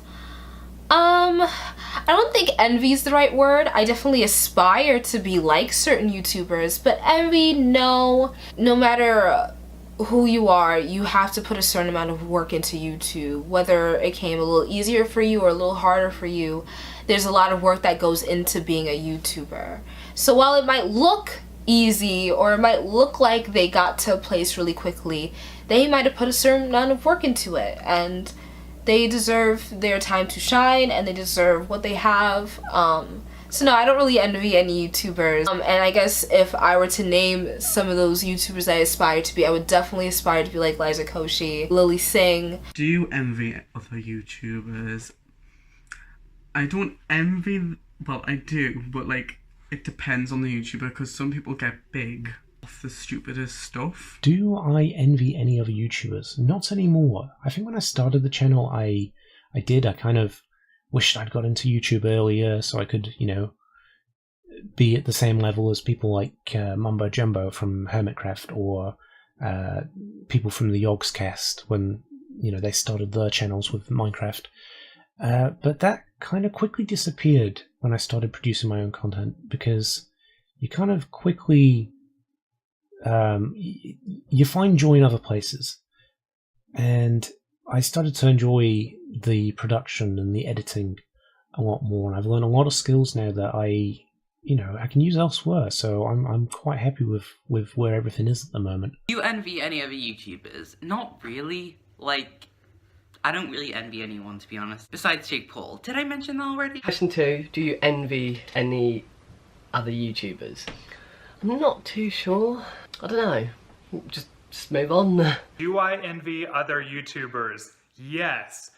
I don't think envy is the right word. I definitely aspire to be like certain YouTubers, but envy, no. No matter who you are, you have to put a certain amount of work into YouTube. Whether it came a little easier for you or a little harder for you, there's a lot of work that goes into being a YouTuber. So while it might look easy or it might look like they got to a place really quickly, they might have put a certain amount of work into it, and they deserve their time to shine, and they deserve what they have. So no, I don't really envy any YouTubers. And I guess if I were to name some of those YouTubers I aspire to be, I would definitely aspire to be like Liza Koshy, Lily Singh.
Do you envy other YouTubers? I don't envy, well, I do, but like, it depends on the YouTuber, because some people get big off the stupidest stuff.
Do I envy any other YouTubers? Not anymore. I think when I started the channel, I kind of wished I'd got into YouTube earlier so I could, you know, be at the same level as people like Mumbo Jumbo from Hermitcraft, or people from the Yogscast when, you know, they started their channels with Minecraft. But that kind of quickly disappeared when I started producing my own content, because you kind of quickly you find joy in other places, and I started to enjoy the production and the editing a lot more, and I've learned a lot of skills now that I can use elsewhere. So I'm quite happy with where everything is at the moment.
Do you envy any other YouTubers? Not really. Like, I don't really envy anyone, to be honest. Besides Jake Paul. Did I mention that already?
Question 2, do you envy any other YouTubers? I'm not too sure. I don't know. Just move on.
Do I envy other YouTubers? Yes.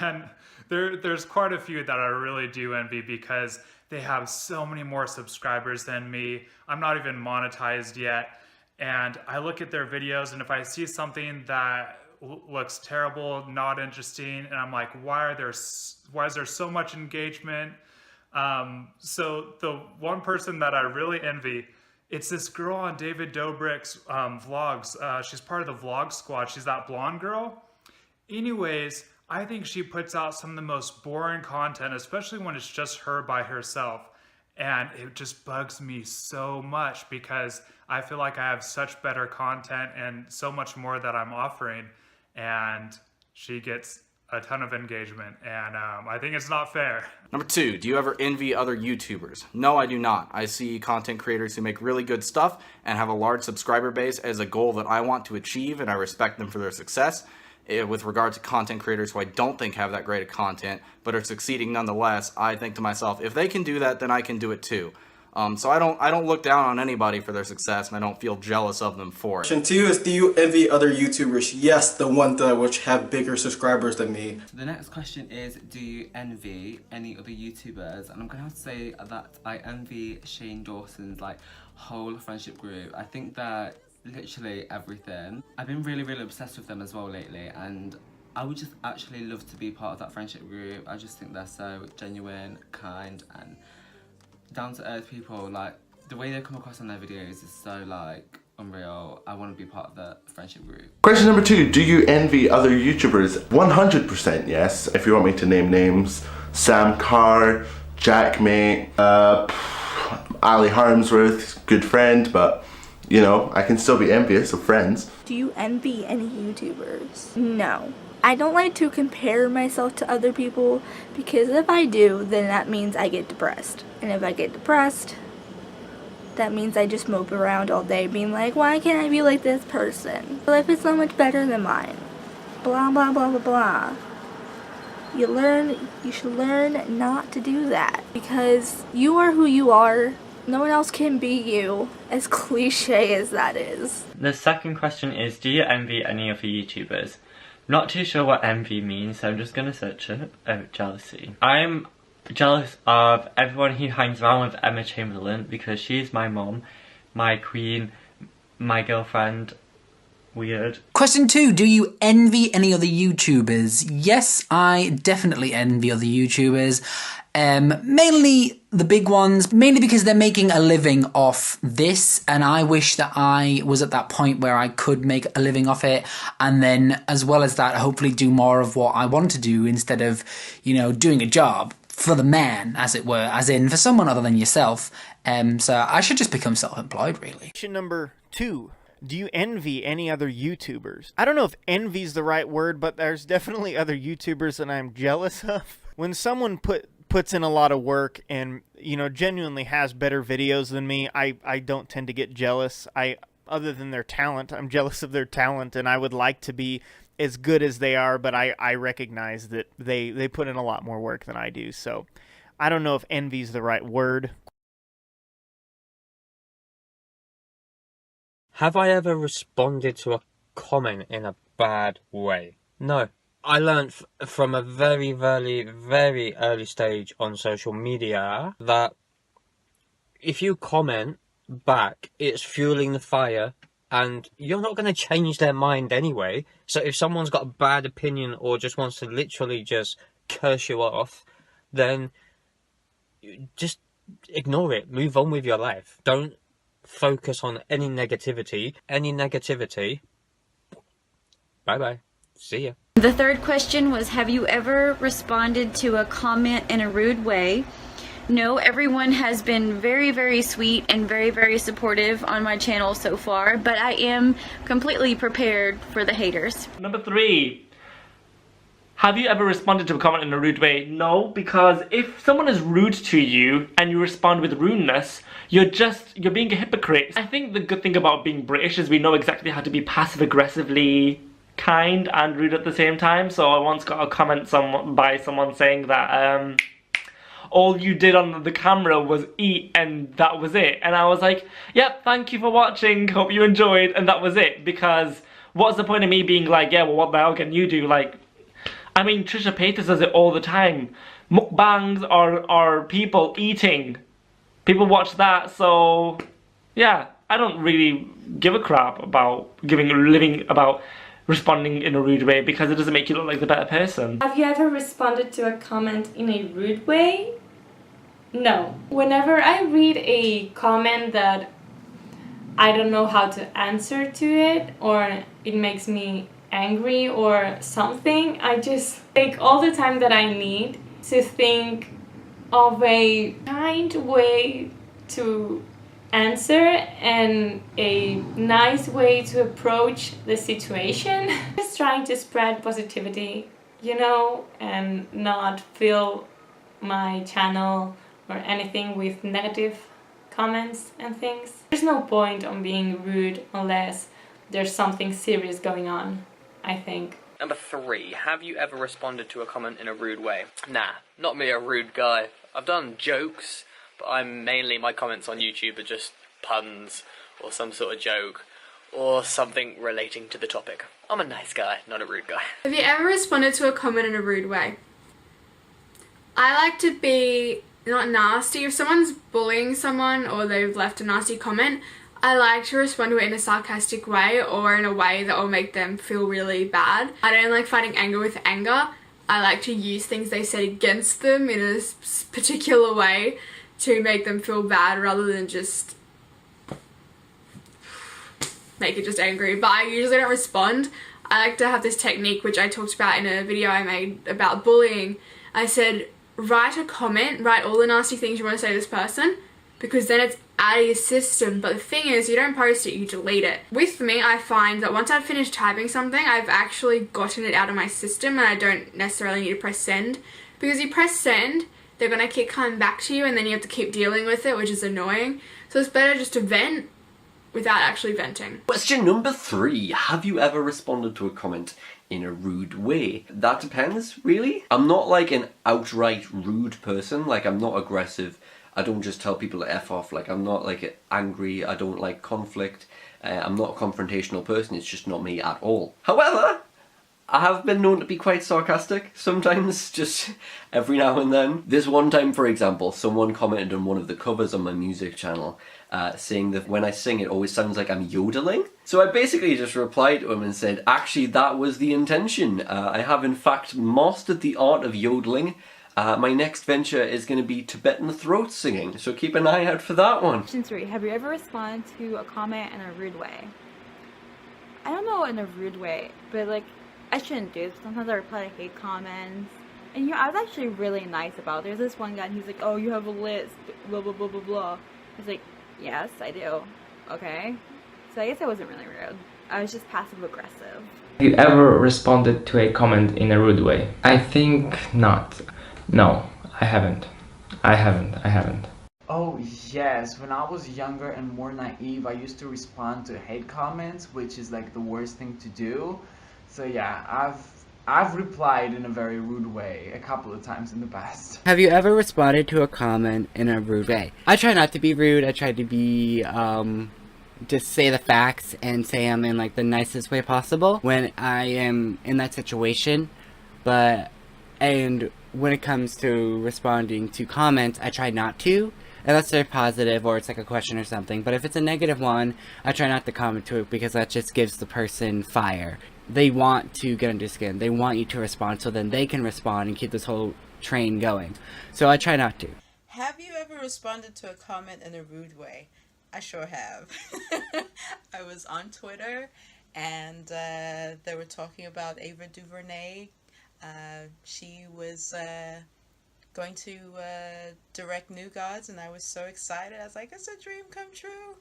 And there's quite a few that I really do envy, because they have so many more subscribers than me. I'm not even monetized yet. And I look at their videos, and if I see something that looks terrible, not interesting, and I'm like, why is there so much engagement? So the one person that I really envy, it's this girl on David Dobrik's vlogs. She's part of the vlog squad. She's that blonde girl. Anyways, I think she puts out some of the most boring content, especially when it's just her by herself. And it just bugs me so much, because I feel like I have such better content and so much more that I'm offering, and she gets a ton of engagement, and I think it's not fair.
Number 2, do you ever envy other YouTubers? No, I do not. I see content creators who make really good stuff and have a large subscriber base as a goal that I want to achieve, and I respect them for their success. With regard to content creators who I don't think have that great of content, but are succeeding nonetheless, I think to myself, if they can do that, then I can do it too. So I don't look down on anybody for their success, and I don't feel jealous of them for it.
Question 2 is, do you envy other YouTubers? Yes, the ones that which have bigger subscribers than me.
So the next question is, do you envy any other YouTubers? And I'm gonna have to say that I envy Shane Dawson's whole friendship group. I think that literally everything. I've been really obsessed with them as well lately, and I would just actually love to be part of that friendship group. I just think they're so genuine, kind, and down-to-earth people. Like, the way they come across in their videos is so unreal. I want to be part of the friendship group.
Question number 2, do you envy other YouTubers? 100% yes. If you want me to name names, Sam Carr, Jackmate, Ali Harmsworth, good friend, but you know, I can still be envious of friends.
Do you envy any YouTubers? No. I don't like to compare myself to other people, because if I do, then that means I get depressed. And if I get depressed, that means I just mope around all day being like, why can't I be like this person? Life is so much better than mine. Blah, blah, blah, blah, blah. You should learn not to do that, because you are who you are. No one else can be you, as cliche as that is.
The second question is, do you envy any other YouTubers? Not too sure what envy means, so I'm just gonna search it. Jealousy. I'm jealous of everyone who hangs around with Emma Chamberlain, because she's my mom, my queen, my girlfriend. Weird.
Question 2, do you envy any other YouTubers? Yes, I definitely envy other YouTubers. Mainly the big ones, mainly because they're making a living off this, and I wish that I was at that point where I could make a living off it, and then as well as that, hopefully do more of what I want to do instead of, you know, doing a job for the man, as it were, as in for someone other than yourself. So I should just become self-employed, really.
Question number 2. Do you envy any other YouTubers? I don't know if envy's the right word, but there's definitely other YouTubers that I'm jealous of. When someone puts puts in a lot of work and, you know, genuinely has better videos than me, I don't tend to get jealous. Other than their talent, I'm jealous of their talent, and I would like to be as good as they are, but I recognize that they put in a lot more work than I do. So I don't know if envy is the right word.
Have I ever responded to a comment in a bad way? No. I learned from a very, very, very early stage on social media that if you comment back, it's fueling the fire, and you're not going to change their mind anyway. So if someone's got a bad opinion or just wants to literally just curse you off, then just ignore it. Move on with your life. Don't focus on any negativity. Bye-bye. See ya.
The third question was, have you ever responded to a comment in a rude way? No, everyone has been very, very sweet and very, very supportive on my channel so far, but I am completely prepared for the haters.
Number 3. Have you ever responded to a comment in a rude way? No, because if someone is rude to you and you respond with rudeness, you're being a hypocrite. I think the good thing about being British is we know exactly how to be passive-aggressively kind and rude at the same time. So I once got a comment by someone saying that all you did on the camera was eat and that was it. And I was like, yep, thank you for watching, hope you enjoyed, and that was it. Because what's the point of me being like, yeah, well, what the hell can you do? Like, I mean, Trisha Paytas does it all the time. Mukbangs are people eating. People watch that, so yeah, I don't really give a crap about responding in a rude way, because it doesn't make you look like the better person.
Have you ever responded to a comment in a rude way? No. Whenever I read a comment that I don't know how to answer to it, or it makes me angry or something, I just take all the time that I need to think of a kind way to answer and a nice way to approach the situation. Just trying to spread positivity, you know, and not fill my channel or anything with negative comments and things. There's no point on being rude unless there's something serious going on, I think.
Number 3, have you ever responded to a comment in a rude way? Nah, not me, a rude guy. I've done jokes, but my comments on YouTube are just puns or some sort of joke or something relating to the topic. I'm a nice guy, not a rude guy.
Have you ever responded to a comment in a rude way? I like to be not nasty. If someone's bullying someone or they've left a nasty comment, I like to respond to it in a sarcastic way or in a way that will make them feel really bad. I don't like fighting anger with anger. I like to use things they said against them in a particular way to make them feel bad rather than just make it just angry. But I usually don't respond. I like to have this technique which I talked about in a video I made about bullying. I said, write a comment, write all the nasty things you want to say to this person, because then it's out of your system. But the thing is, you don't post it, you delete it. With me, I find that once I've finished typing something, I've actually gotten it out of my system and I don't necessarily need to press send. Because you press send, they're going to keep coming back to you and then you have to keep dealing with it, which is annoying. So it's better just to vent without actually venting.
Question number 3. Have you ever responded to a comment in a rude way? That depends, really. I'm not like an outright rude person. Like, I'm not aggressive. I don't just tell people to F off. Like, I'm not like angry. I don't like conflict. I'm not a confrontational person. It's just not me at all. However, I have been known to be quite sarcastic sometimes, just every now and then. This one time, for example, someone commented on one of the covers on my music channel saying that when I sing it always sounds like I'm yodeling. So I basically just replied to him and said, actually that was the intention. I have in fact mastered the art of yodeling. My next venture is going to be Tibetan throat singing, so keep an eye out for that one.
Question 3. Have you ever responded to a comment in a rude way? I don't know in a rude way, but like, I shouldn't do. Sometimes I reply to hate comments. And you know, I was actually really nice about it. There's this one guy and he's like, oh, you have a list, blah blah blah blah blah. I was like, yes, I do. Okay. So I guess I wasn't really rude. I was just passive aggressive.
Have you ever responded to a comment in a rude way? I think not.
No, I haven't. I haven't.
Oh yes, when I was younger and more naive, I used to respond to hate comments, which is like the worst thing to do. So yeah, I've replied in a very rude way a couple of times in the past.
Have you ever responded to a comment in a rude way? I try not to be rude. I try to be just say the facts and say them in like the nicest way possible when I am in that situation. And when it comes to responding to comments, I try not to, unless they're positive or it's like a question or something. But if it's a negative one, I try not to comment to it because that just gives the person fire. They want to get under skin. They want you to respond so then they can respond and keep this whole train going. So I try not to.
Have you ever responded to a comment in a rude way? I sure have. I was on Twitter and they were talking about Ava DuVernay. She was going to direct New Gods, and I was so excited. I was like, it's a dream come true.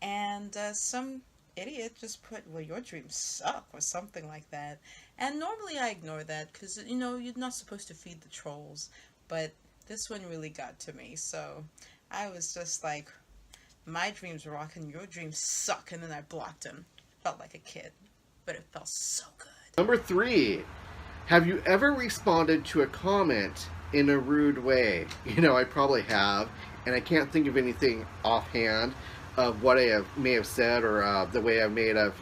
And some idiot just put, well, your dreams suck, or something like that. And normally I ignore that because, you know, you're not supposed to feed the trolls. But this one really got to me. So I was just like, my dreams rock and your dreams suck. And then I blocked him. Felt like a kid, but it felt so good.
Number 3. Have you ever responded to a comment in a rude way? You know, I probably have, and I can't think of anything offhand of what I may have said or the way I may have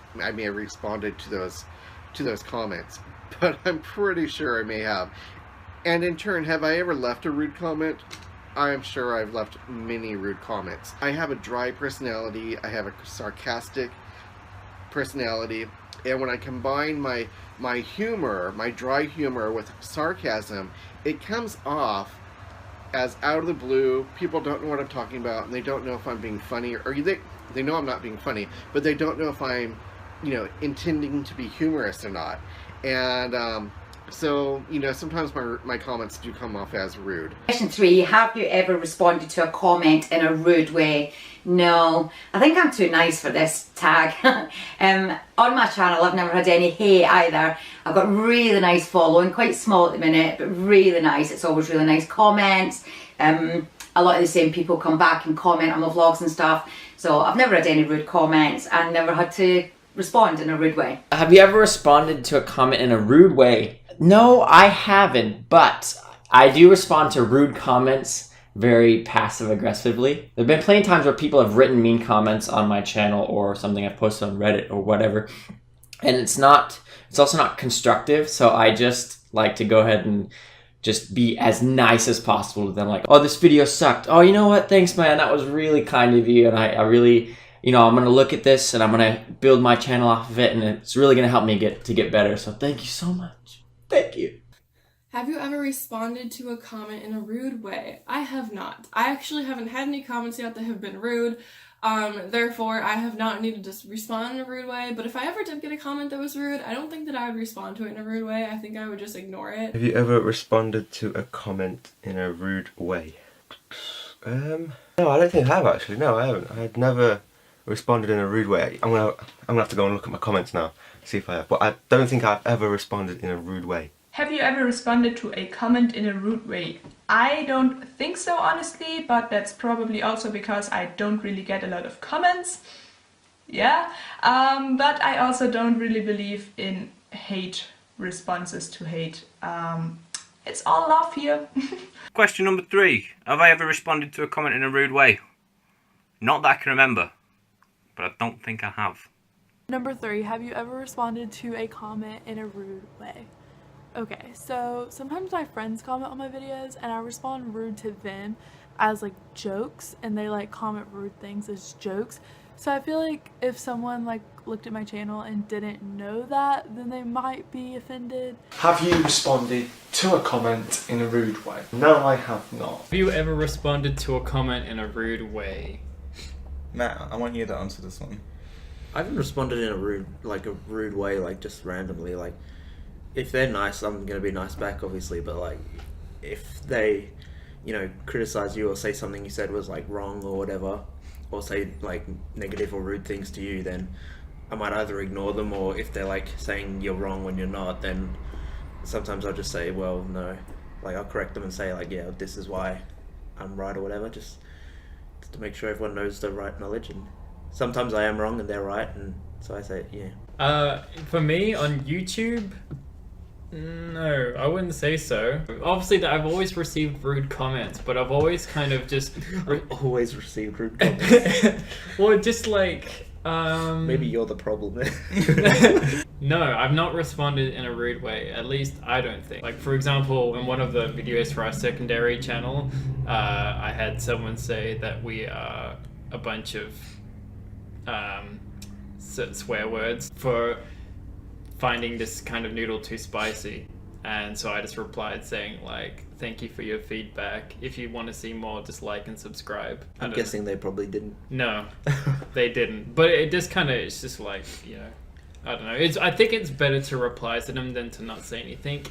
responded to those comments. But I'm pretty sure I may have. And in turn, have I ever left a rude comment? I'm sure I've left many rude comments. I have a dry personality. I have a sarcastic personality. And when I combine my humor, my dry humor with sarcasm, it comes off as out of the blue. People don't know what I'm talking about, and they don't know if I'm being funny, or they know I'm not being funny, but they don't know if I'm, you know, intending to be humorous or not. And so, you know, sometimes my comments do come off as rude.
Question 3, have you ever responded to a comment in a rude way? No, I think I'm too nice for this tag. On my channel I've never had any hate either. I've got really nice following, quite small at the minute, but really nice. It's always really nice comments. A lot of the same people come back and comment on my vlogs and stuff. So I've never had any rude comments and never had to respond in a rude way.
Have you ever responded to a comment in a rude way? No, I haven't, but I do respond to rude comments very passive-aggressively. There have been plenty of times where people have written mean comments on my channel or something I've posted on Reddit or whatever, and it's also not constructive, so I just like to go ahead and just be as nice as possible to them, like, oh, this video sucked. Oh, you know what? Thanks, man. That was really kind of you, and I really, you know, I'm going to look at this and I'm going to build my channel off of it, and it's really going to help me get better, so thank you so much. Thank you.
Have you ever responded to a comment in a rude way? I have not. I actually haven't had any comments yet that have been rude. Therefore, I have not needed to respond in a rude way. But if I ever did get a comment that was rude, I don't think that I would respond to it in a rude way. I think I would just ignore it.
Have you ever responded to a comment in a rude way? No, I don't think I have actually. No, I haven't. I've never responded in a rude way. I'm gonna have to go and look at my comments now, see if I have. But I don't think I've ever responded in a rude way.
Have you ever responded to a comment in a rude way? I don't think so, honestly, but that's probably also because I don't really get a lot of comments. Yeah, but I also don't really believe in hate responses to hate. It's all love here.
Question number 3. Have I ever responded to a comment in a rude way? Not that I can remember, but I don't think I have.
Number 3, have you ever responded to a comment in a rude way? Okay, so sometimes my friends comment on my videos and I respond rude to them as like jokes, and they like comment rude things as jokes. So I feel like if someone like looked at my channel and didn't know that, then they might be offended.
Have you responded to a comment in a rude way? No, I have not.
Have you ever responded to a comment in a rude way?
Matt, I want you to answer this one.
I haven't responded in a rude way, like just randomly. Like, if they're nice, I'm gonna be nice back, obviously. But like, if they, you know, criticize you or say something you said was like wrong or whatever, or say like negative or rude things to you, then I might either ignore them, or if they're like saying you're wrong when you're not, then sometimes I'll just say, well, no, Like, I'll correct them and say, like, yeah, this is why I'm right or whatever, just to make sure everyone knows the right knowledge. And sometimes I am wrong and they're right, and so I say, yeah.
For me, on YouTube, no, I wouldn't say so. Obviously, that I've always received rude comments, but I've always kind of just...
always received rude comments.
Well, just like...
Maybe you're the problem.
No, I've not responded in a rude way, at least I don't think. Like, for example, in one of the videos for our secondary channel, I had someone say that we are a bunch of swear words for finding this kind of noodle too spicy. And so I just replied saying, like, thank you for your feedback. If you want to see more, just like and subscribe.
I'm guessing they probably didn't.
No, they didn't. But it just kind of, it's just like, you know, I don't know. I think it's better to reply to them than to not say anything.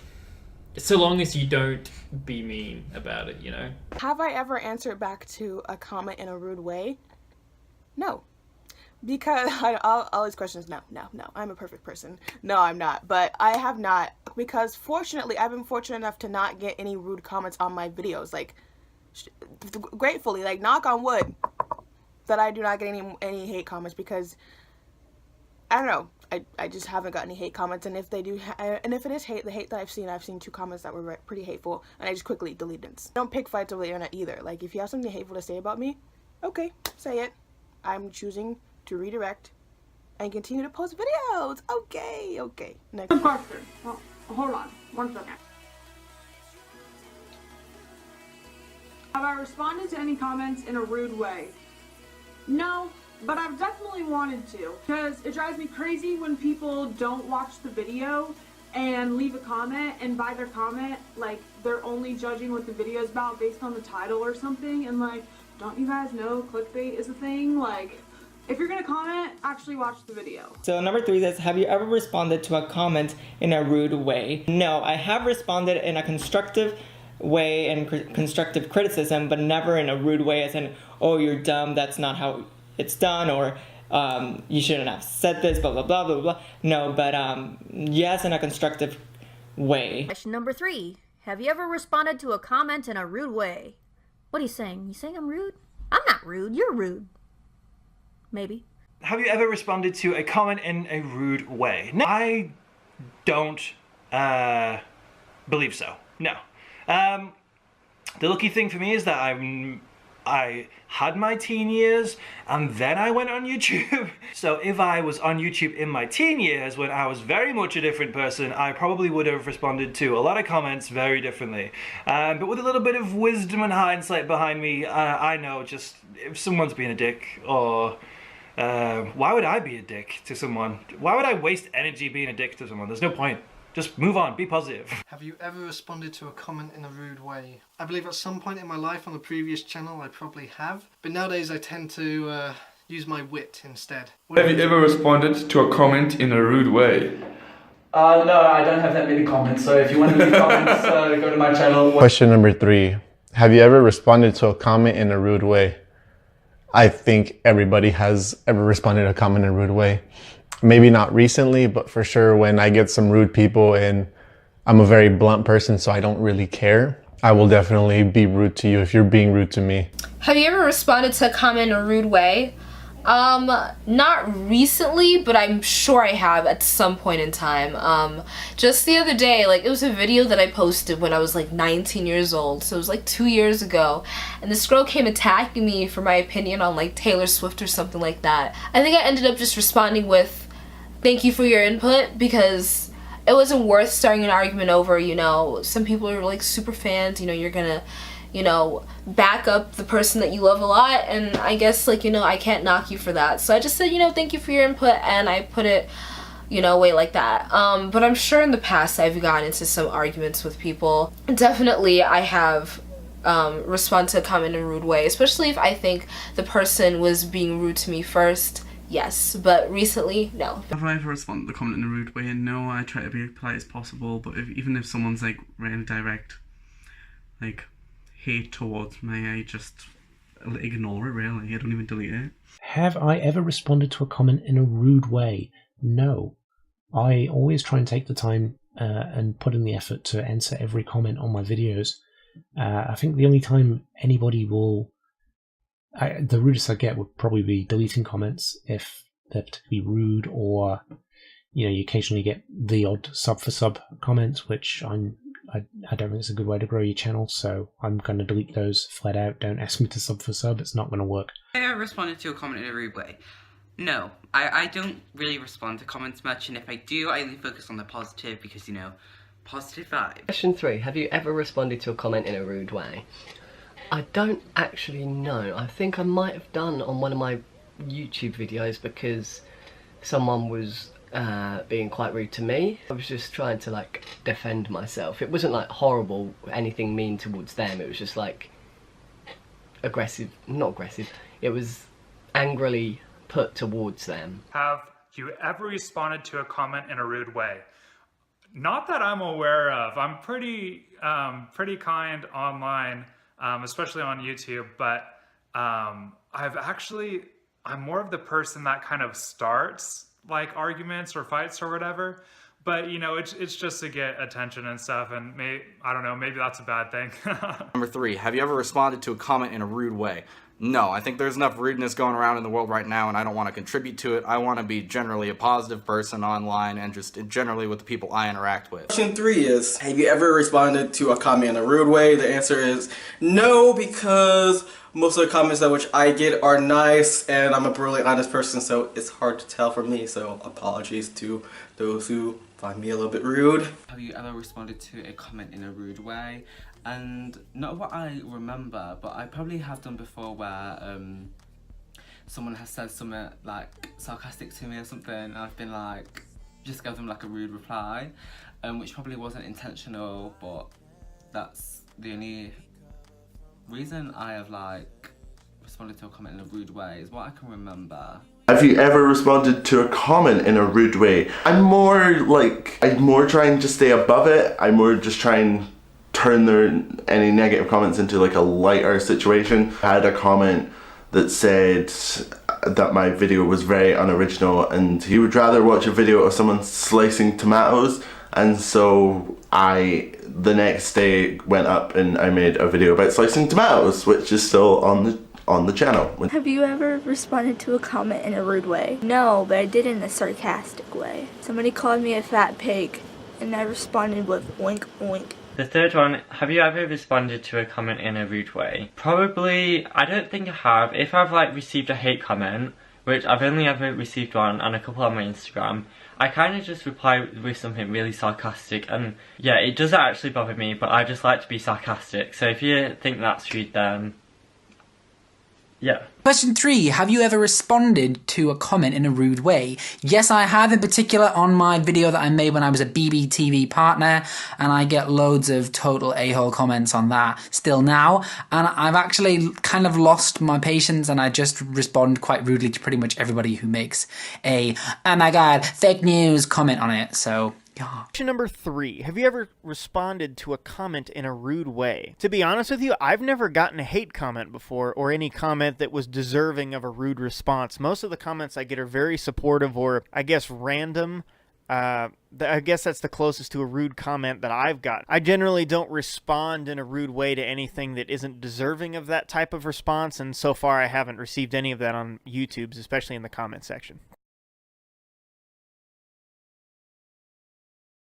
So long as you don't be mean about it, you know?
Have I ever answered back to a comment in a rude way? No. Because all these questions, no, I'm a perfect person. No, I'm not. But I have not, because fortunately, I've been fortunate enough to not get any rude comments on my videos. Like, gratefully, like, knock on wood, that I do not get any hate comments, because, I don't know, I just haven't got any hate comments. And if they do, and if it is hate, the hate that I've seen 2 comments that were pretty hateful, and I just quickly delete them. Don't pick fights over the internet either. Like, if you have something hateful to say about me, okay, say it. I'm choosing to redirect and continue to post videos. Okay. Next question. Oh, hold on, 1 second.
Have I responded to any comments in a rude way? No, but I've definitely wanted to, because it drives me crazy when people don't watch the video and leave a comment, and by their comment, like, they're only judging what the video is about based on the title or something, and like, don't you guys know clickbait is a thing? Like, if you're gonna comment, actually watch the video.
So number 3 says, have you ever responded to a comment in a rude way? No, I have responded in a constructive way and constructive criticism, but never in a rude way as in, oh, you're dumb, that's not how it's done, or you shouldn't have said this, blah, blah, blah, blah, blah. No, but yes, in a constructive way.
Question number 3. Have you ever responded to a comment in a rude way? What are you saying? You saying I'm rude? I'm not rude, you're rude. Maybe.
Have you ever responded to a comment in a rude way? No, I don't believe so. No. The lucky thing for me is that I had my teen years and then I went on YouTube. So if I was on YouTube in my teen years when I was very much a different person, I probably would have responded to a lot of comments very differently. But with a little bit of wisdom and hindsight behind me, I know just if someone's being a dick, or why would I be a dick to someone? Why would I waste energy being a dick to someone? There's no point. Just move on, be positive.
Have you ever responded to a comment in a rude way? I believe at some point in my life on the previous channel I probably have, but nowadays I tend to use my wit instead.
Have you ever responded to a comment in a rude way?
No, I don't have that many comments, so if you want to leave comments, go to my channel.
Question number 3. Have you ever responded to a comment in a rude way? I think everybody has ever responded to a comment in a rude way. Maybe not recently, but for sure when I get some rude people, and I'm a very blunt person, so I don't really care, I will definitely be rude to you if you're being rude to me.
Have you ever responded to a comment in a rude way? Not recently, but I'm sure I have at some point in time. Just the other day, like, it was a video that I posted when I was like 19 years old, so it was like 2 years ago, and this girl came attacking me for my opinion on like Taylor Swift or something like that. I think I ended up just responding with, thank you for your input, because it wasn't worth starting an argument over, you know, some people are like super fans, you know, you're gonna, you know, back up the person that you love a lot, and I guess, like, you know, I can't knock you for that. So I just said, you know, thank you for your input, and I put it, you know, way like that. But I'm sure in the past I've gotten into some arguments with people. Definitely I have responded to a comment in a rude way, especially if I think the person was being rude to me first. Yes, but recently, no.
Have I ever responded to a comment in a rude way? And no, I try to be as polite as possible, but even if someone's like really direct, like, hate towards me, I just ignore it, really. I don't even delete it.
Have I ever responded to a comment in a rude way? No. I always try and take the time
and put in the effort to answer every comment on my videos. I think the only time anybody will... the rudest I get would probably be deleting comments if they're particularly rude, or you occasionally get the odd sub for sub comments, which I don't think it's a good way to grow your channel, so I'm going to delete those flat out. Don't ask me to sub for sub, it's not going to work.
I responded to a comment in a rude way. No, I don't really respond to comments much, and if I do, I only focus on the positive because, positive vibes.
Question 3. Have you ever responded to a comment in a rude way? I don't actually know. I think I might have done on one of my YouTube videos because someone was being quite rude to me. I was just trying to defend myself. It wasn't horrible, anything mean towards them. It was just aggressive, not aggressive. It was angrily put towards them.
Have you ever responded to a comment in a rude way? Not that I'm aware of. I'm pretty kind online, especially on YouTube, but I'm more of the person that kind of starts arguments or fights or whatever, but it's just to get attention and stuff, and I don't know, maybe that's a bad thing.
Number 3, have you ever responded to a comment in a rude way? No, I think there's enough rudeness going around in the world right now, and I don't want to contribute to it. I want to be generally a positive person online and just generally with the people I interact with.
Question 3 is, have you ever responded to a comment in a rude way? The answer is no, because most of the comments that which I get are nice, and I'm a brutally honest person, so it's hard to tell for me, so apologies to those who find me a little bit rude.
Have you ever responded to a comment in a rude way? And not what I remember, but I probably have done before where someone has said something sarcastic to me or something, and I've been just give them a rude reply, which probably wasn't intentional, but that's the only reason I have responded to a comment in a rude way is what I can remember.
Have you ever responded to a comment in a rude way? I'm more trying to stay above it. I'm more just trying turn any negative comments into a lighter situation. I had a comment that said that my video was very unoriginal and he would rather watch a video of someone slicing tomatoes, and so the next day went up and I made a video about slicing tomatoes, which is still on the channel.
Have you ever responded to a comment in a rude way? No, but I did in a sarcastic way. Somebody called me a fat pig and I responded with oink oink.
The third one, have you ever responded to a comment in a rude way? Probably, I don't think I have. If I've received a hate comment, which I've only ever received one and a couple on my Instagram, I kind of just reply with something really sarcastic, and yeah, it doesn't actually bother me, but I just like to be sarcastic, so if you think that's rude, then yeah.
Question 3, have you ever responded to a comment in a rude way? Yes, I have, in particular on my video that I made when I was a BBTV partner, and I get loads of total a-hole comments on that still now, and I've actually kind of lost my patience, and I just respond quite rudely to pretty much everybody who makes a, oh my god, fake news comment on it, so...
Question number 3. Have you ever responded to a comment in a rude way? To be honest with you, I've never gotten a hate comment before, or any comment that was deserving of a rude response. Most of the comments I get are very supportive, or I guess random. I guess that's the closest to a rude comment that I've got. I generally don't respond in a rude way to anything that isn't deserving of that type of response, and so far I haven't received any of that on YouTube's, especially in the comment section.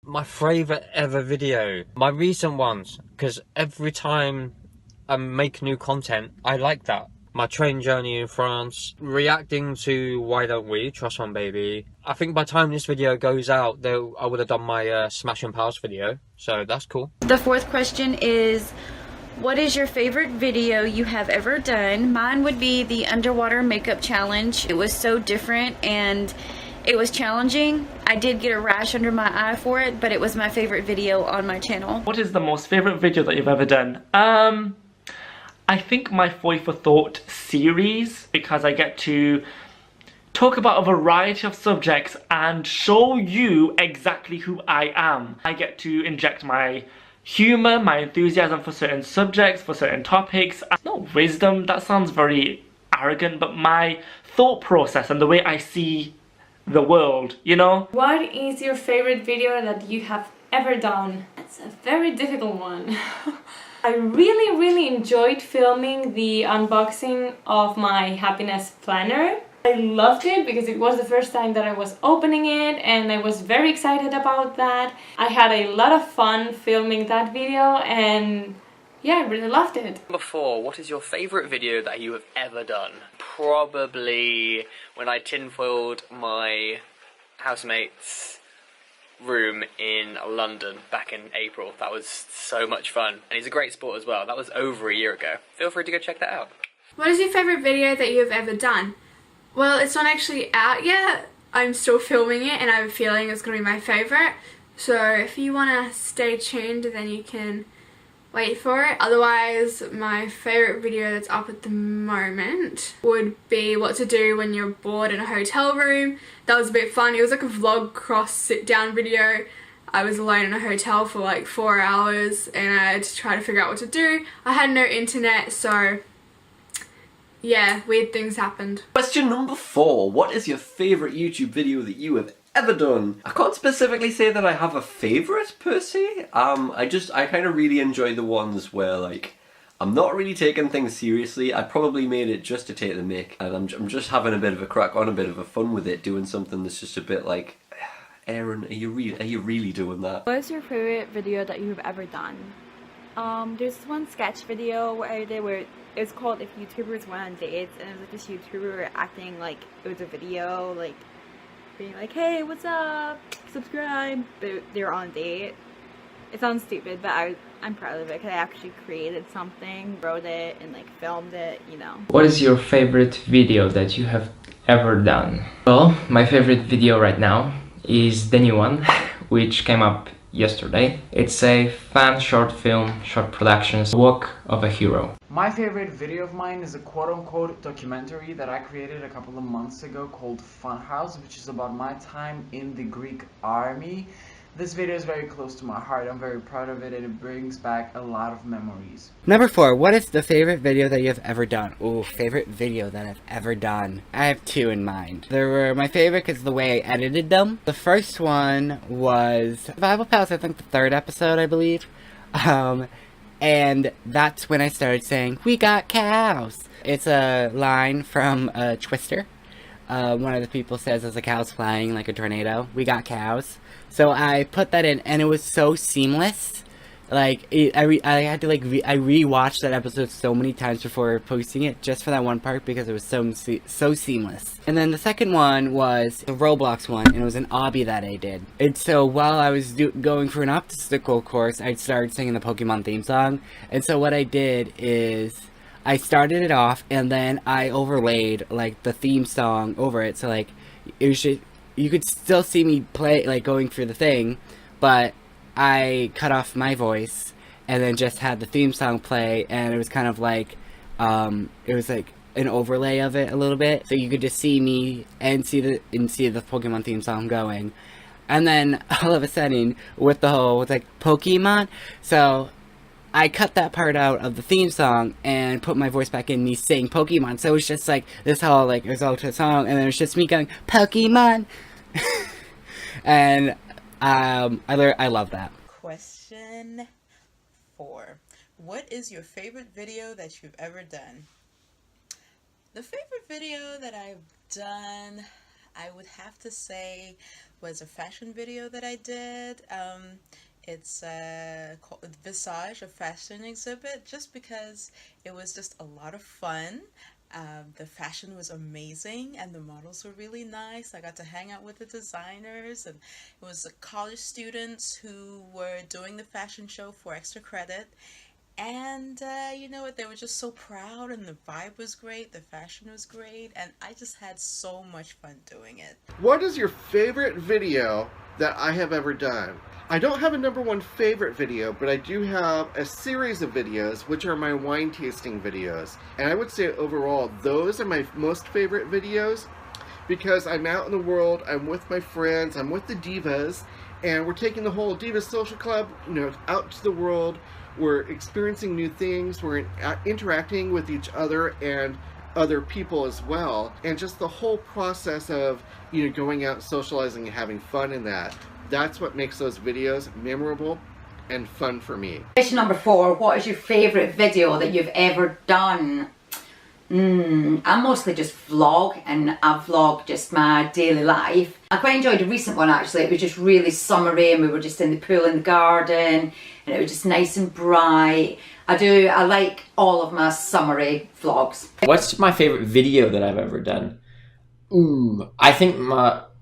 My favourite ever video. My recent ones, because every time I make new content, I like that. My train journey in France, reacting to Why Don't We, Trust Fund Baby. I think by the time this video goes out, I would have done my Smash and Pass video, so that's cool.
The 4th question is, what is your favorite video you have ever done? Mine would be the underwater makeup challenge. It was so different and it was challenging. I did get a rash under my eye for it, but it was my favorite video on my channel.
What is the most favorite video that you've ever done? I think my Foy for Thought series, because I get to talk about a variety of subjects and show you exactly who I am. I get to inject my humor, my enthusiasm for certain subjects, for certain topics. Not wisdom, that sounds very arrogant, but my thought process and the way I see the world, you know?
What is your favorite video that you have
ever done? It's a very difficult one. I really enjoyed filming the unboxing of my happiness planner. I loved it because it was the first time that I was opening it and I was very excited about that. I had a lot of fun filming that video and yeah, I really loved it.
Number 4, what is your favourite video that you have ever done? Probably when I tinfoiled my housemate's room in London back in April. That was so much fun. And he's a great sport as well. That was over a year ago. Feel free to go check that out.
What is your favourite video that you have ever done? Well, it's not actually out yet. I'm still filming it and I have a feeling it's going to be my favourite. So if you want to stay tuned, then you can wait for it. Otherwise, my favourite video that's up at the moment would be what to do when you're bored in a hotel room. That was a bit fun. It was like a vlog cross sit down video. I was alone in a hotel for like 4 hours and I had to try to figure out what to do. I had no internet, so yeah, weird things happened.
Question number 4. What is your favourite YouTube video that you have ever done? I can't specifically say that I have a favourite per se. I kind of really enjoy the ones where like I'm not really taking things seriously. I probably made it just to take the mick and I'm just having a bit of a crack on, a bit of a fun with it, doing something that's just a bit like, Aaron, are you really doing that?
What is your favourite video that you have ever done? There's one sketch video where I did where it's called If YouTubers Went on Dates, and it was like this YouTuber acting like it was a video, like being like, hey, what's up, subscribe, but they're on a date. It sounds stupid, but I'm proud of it because I actually created something, wrote it, and like filmed it, you know.
What is your favorite video that you have ever done? Well, my favorite video right now is the new one, which came up yesterday. It's a fan short film, short productions, Walk of a Hero.
My favorite video of mine is a quote-unquote documentary that I created a couple of months ago called Funhouse, which is about my time in the Greek army. This video is very close to my heart. I'm very proud of it and it brings back a lot of memories.
Number 4, what is the favorite video that you have ever done? Ooh, favorite video that I've ever done. I have 2 in mind. My favorite is the way I edited them. The first one was Survival Pals, I think the 3rd episode, I believe. And that's when I started saying, we got cows. It's a line from Twister. One of the people says as a cow's flying like a tornado, we got cows. So I put that in and it was so seamless. Like, I had to like, I rewatched that episode so many times before posting it just for that one part because it was so seamless. And then the second one was the Roblox one, and it was an obby that I did. And so while I was going for an obstacle course, I started singing the Pokemon theme song. And so what I did is I started it off and then I overlaid like the theme song over it. So like, it was just, you could still see me play, like going through the thing, but I cut off my voice and then just had the theme song play, and it was kind of like, it was like an overlay of it a little bit, so you could just see me and see the Pokemon theme song going. And then all of a sudden, with like Pokemon, so I cut that part out of the theme song and put my voice back in, me saying Pokemon. So it was just like this whole like it was all to a song, and then it was just me going Pokemon. And I love that.
Question 4. What is your favorite video that you've ever done? The favorite video that I've done, I would have to say, was a fashion video that I did. It's called Visage, a fashion exhibit, just because it was just a lot of fun. The fashion was amazing and the models were really nice. I got to hang out with the designers, and it was college students who were doing the fashion show for extra credit. And you know what, they were just so proud, and the vibe was great, the fashion was great, and I just had so much fun doing it.
What is your favorite video that I have ever done? I don't have a number 1 favorite video, but I do have a series of videos, which are my wine tasting videos. And I would say overall, those are my most favorite videos because I'm out in the world, I'm with my friends, I'm with the divas, and we're taking the whole Divas Social Club, you know, out to the world. We're experiencing new things, we're interacting with each other and other people as well. And just the whole process of, you know, going out, socializing, and having fun in that. That's what makes those videos memorable and fun for me.
Question number 4, what is your favourite video that you've ever done? I mostly just vlog, and I vlog just my daily life. I quite enjoyed a recent one actually. It was just really summery and we were just in the pool in the garden and it was just nice and bright. I like all of my summery vlogs.
What's my favourite video that I've ever done? I think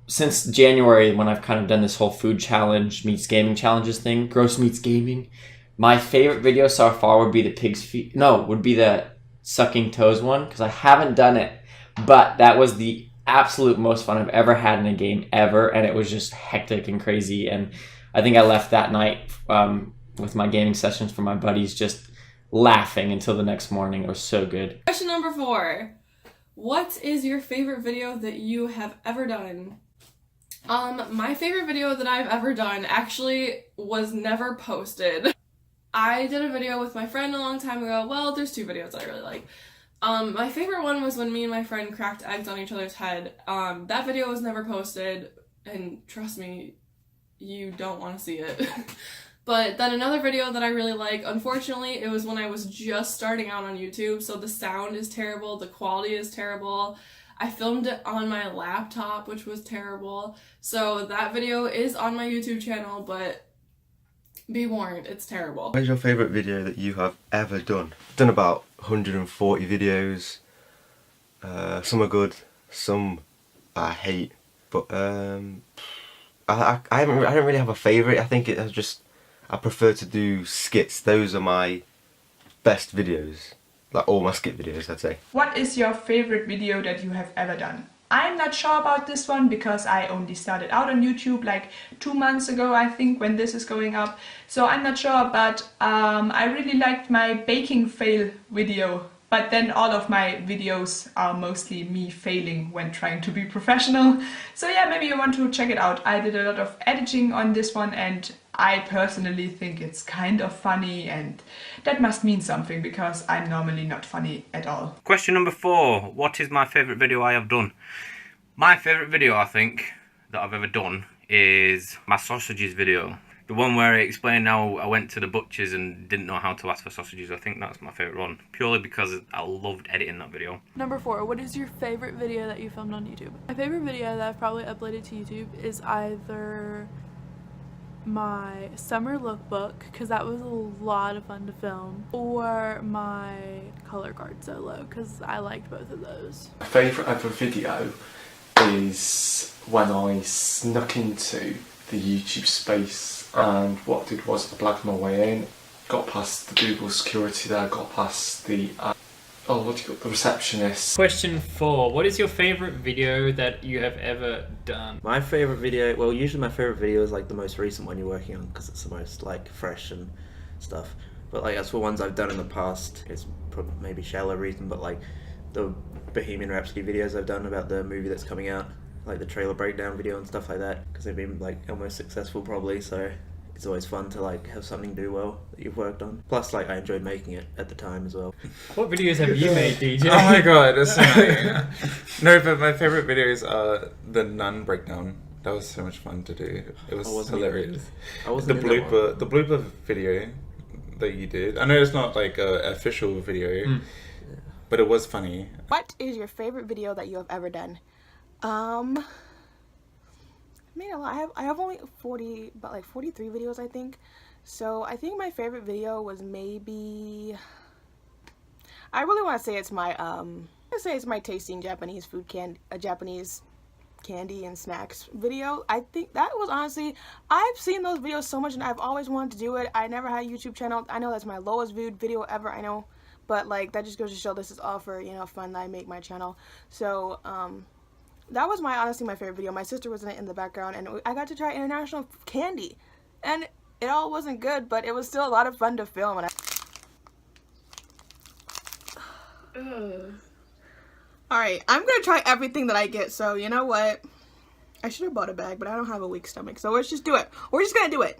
since January, when I've kind of done this whole food challenge meets gaming challenges thing, gross meets gaming, my favourite video so far would be the pig's feet. No, would be the sucking toes one, because I haven't done it, but that was the absolute most fun I've ever had in a game ever, and it was just hectic and crazy. And I think I left that night with my gaming sessions for my buddies just laughing until the next morning. It was so good.
Question number 4. What is your favorite video that you have ever done? My favorite video that I've ever done actually was never posted. I did a video with my friend a long time ago. Well, there's 2 videos I really like. My favorite one was when me and my friend cracked eggs on each other's head. That video was never posted, and trust me, you don't want to see it. But then another video that I really like, unfortunately, it was when I was just starting out on YouTube, so the sound is terrible, the quality is terrible. I filmed it on my laptop, which was terrible. So that video is on my YouTube channel, but be warned, it's terrible.
What is your favourite video that you have ever done? I've done about 140 videos. Some are good, some I hate, but I don't really have a favourite. I think I prefer to do skits. Those are my best videos, like all my skit videos, I'd say.
What is your favourite video that you have ever done? I'm not sure about this one because I only started out on YouTube like 2 months ago, I think, when this is going up. So I'm not sure, but I really liked my baking fail video. But then all of my videos are mostly me failing when trying to be professional. So yeah, maybe you want to check it out. I did a lot of editing on this one and I personally think it's kind of funny, and that must mean something because I'm normally not funny at all.
Question number 4. What is my favourite video I have done? My favourite video, I think, that I've ever done is my sausages video. The one where I explained how I went to the butcher's and didn't know how to ask for sausages. I think that's my favourite one, purely because I loved editing that video.
Number 4, what is your favourite video that you filmed on YouTube? My favourite video that I've probably uploaded to YouTube is either my summer lookbook, because that was a lot of fun to film, or my color guard solo, because I liked both of those.
My favourite ever video is when I snuck into the YouTube space, and what I did was I blagged my way in, got past the Google security there, got past the the receptionist.
Question 4. What is your favourite video that you have ever done?
My favourite video, well, usually my favourite video is like the most recent one you're working on because it's the most like fresh and stuff. But like as for ones I've done in the past, it's probably maybe shallow reason, but like the Bohemian Rhapsody videos I've done about the movie that's coming out, like the trailer breakdown video and stuff like that, because they've been like almost successful probably, so it's always fun to like have something do well that you've worked on. Plus like I enjoyed making it at the time as well.
What videos have you made, DJ?
Oh my god, that's amazing. No, but my favourite video is the nun breakdown. That was so much fun to do. It was hilarious. The blooper video that you did. I know it's not like an official video, but it was funny.
What is your favourite video that you have ever done? I made a lot. I have only 43 videos, I think. So I think my favorite video was maybe, I really want to say it's my tasting Japanese food Japanese candy and snacks video. I think that was honestly, I've seen those videos so much and I've always wanted to do it. I never had a YouTube channel. I know that's my lowest viewed video ever, I know, but like that just goes to show this is all for, you know, fun that I make my channel. So that was honestly my favorite video. My sister was in it in the background, and I got to try international candy, and it all wasn't good, but it was still a lot of fun to film. And Alright, I'm gonna try everything that I get, so you know what? I should have bought a bag, but I don't have a weak stomach, so let's just do it. We're just gonna do it.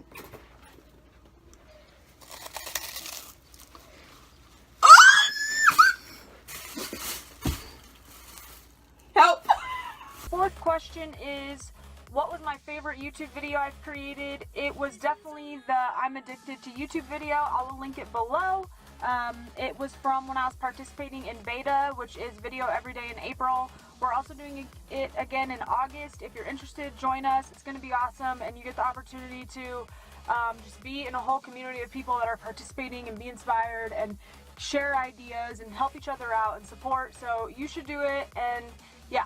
Fourth question is,
What was my favorite YouTube video I've created? It was definitely the I'm addicted to YouTube video. I'll link it below. It was from when I was participating in beta, which is video every day in April. We're also doing it again in August. If you're interested, join us. It's going to be awesome, and you get the opportunity to just be in a whole community of people that are participating and be inspired and share ideas and help each other out and support. So you should do it. And yeah,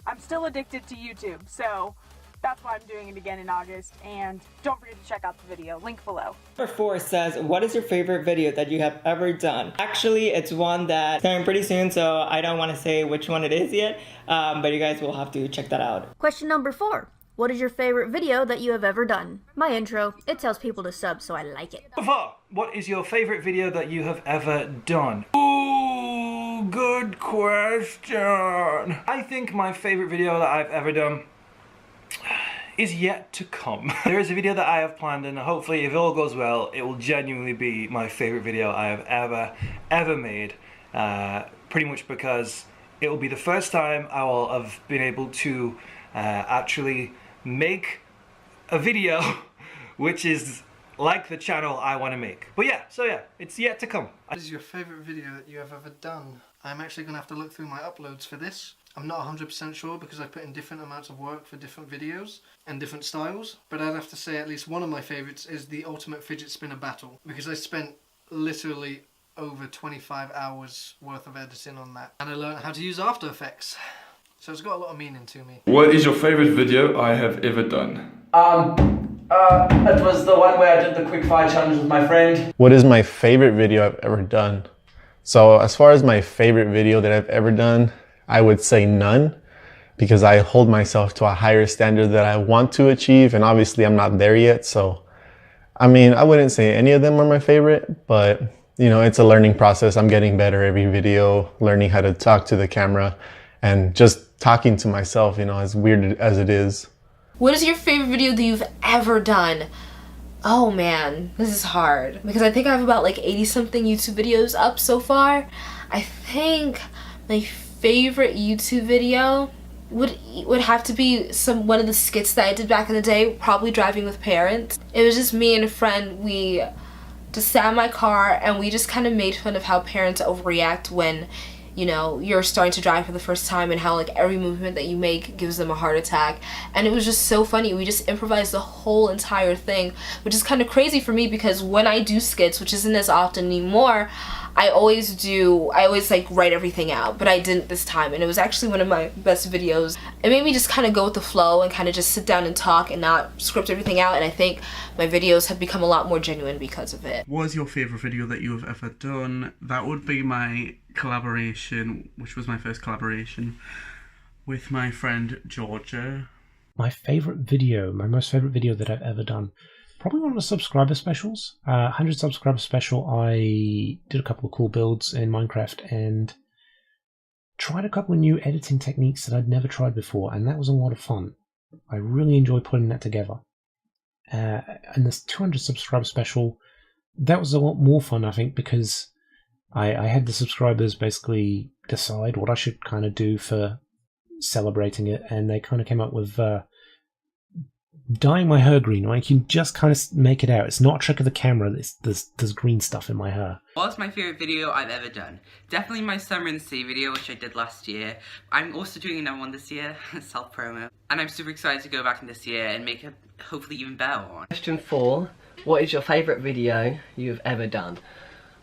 I'm still addicted to YouTube, so that's why I'm doing it again in August. And don't forget to check out the video, link below.
Number 4 says, what is your favorite video that you have ever done? Actually, it's one that's coming pretty soon, so I don't want to say which one it is yet, but you guys will have to check that out.
Question number 4. What is your favorite video that you have ever done? My intro, it tells people to sub, so I like it.
What is your favorite video that you have ever done? Ooh, good question. I think my favorite video that I've ever done is yet to come. There is a video that I have planned, and hopefully if all goes well, it will genuinely be my favorite video I have ever made. Pretty much because it will be the first time I will have been able to actually make a video which is like the channel I want to make. But yeah, so yeah, it's yet to come.
What is your favorite video that you have ever done? I'm actually going to have to look through my uploads for this. I'm not 100% sure because I put in different amounts of work for different videos and different styles, but I'd have to say at least one of my favourites is the Ultimate Fidget Spinner Battle, because I spent literally over 25 hours worth of editing on that, and I learned how to use After Effects, so it's got a lot of meaning to me.
What is your favourite video I have ever done?
It was the one where I did the quick fire challenge with my friend.
What is my favorite video I've ever done? So as far as my favorite video that I've ever done, I would say none, because I hold myself to a higher standard that I want to achieve, and obviously I'm not there yet. So, I mean, I wouldn't say any of them are my favorite, but you know, it's a learning process. I'm getting better every video, learning how to talk to the camera and just talking to myself, you know, as weird as it is.
What is your favorite video that you've ever done? Oh man, this is hard because I think I have about like 80 something YouTube videos up so far. I think my favorite YouTube video would have to be one of the skits that I did back in the day, probably Driving with Parents. It was just me and a friend. We just sat in my car and we just kind of made fun of how parents overreact when, you know, you're starting to drive for the first time, and how like every movement that you make gives them a heart attack. And it was just so funny. We just improvised the whole entire thing, which is kind of crazy for me because when I do skits, which isn't as often anymore, I always like write everything out, but I didn't this time, and it was actually one of my best videos. It made me just kind of go with the flow and kind of just sit down and talk and not script everything out, and I think my videos have become a lot more genuine because of it.
What is your favourite video that you have ever done? That would be my collaboration, which was my first collaboration with my friend Georgia.
My favourite video, my most favourite video that I've ever done, probably one of the subscriber specials. 100 subscriber special. I did a couple of cool builds in Minecraft and tried a couple of new editing techniques that I'd never tried before, and that was a lot of fun. I really enjoyed putting that together. And this 200 subscriber special, that was a lot more fun, I think, because I had the subscribers basically decide what I should kind of do for celebrating it, and they kind of came up with dyeing my hair green. I can just kind of make it out. It's not a trick of the camera. There's green stuff in my hair.
What's my favourite video I've ever done? Definitely my Summer in the Sea video, which I did last year. I'm also doing another one this year, self-promo. And I'm super excited to go back in this year and make a hopefully even better one.
Question 4. What is your favourite video you've ever done?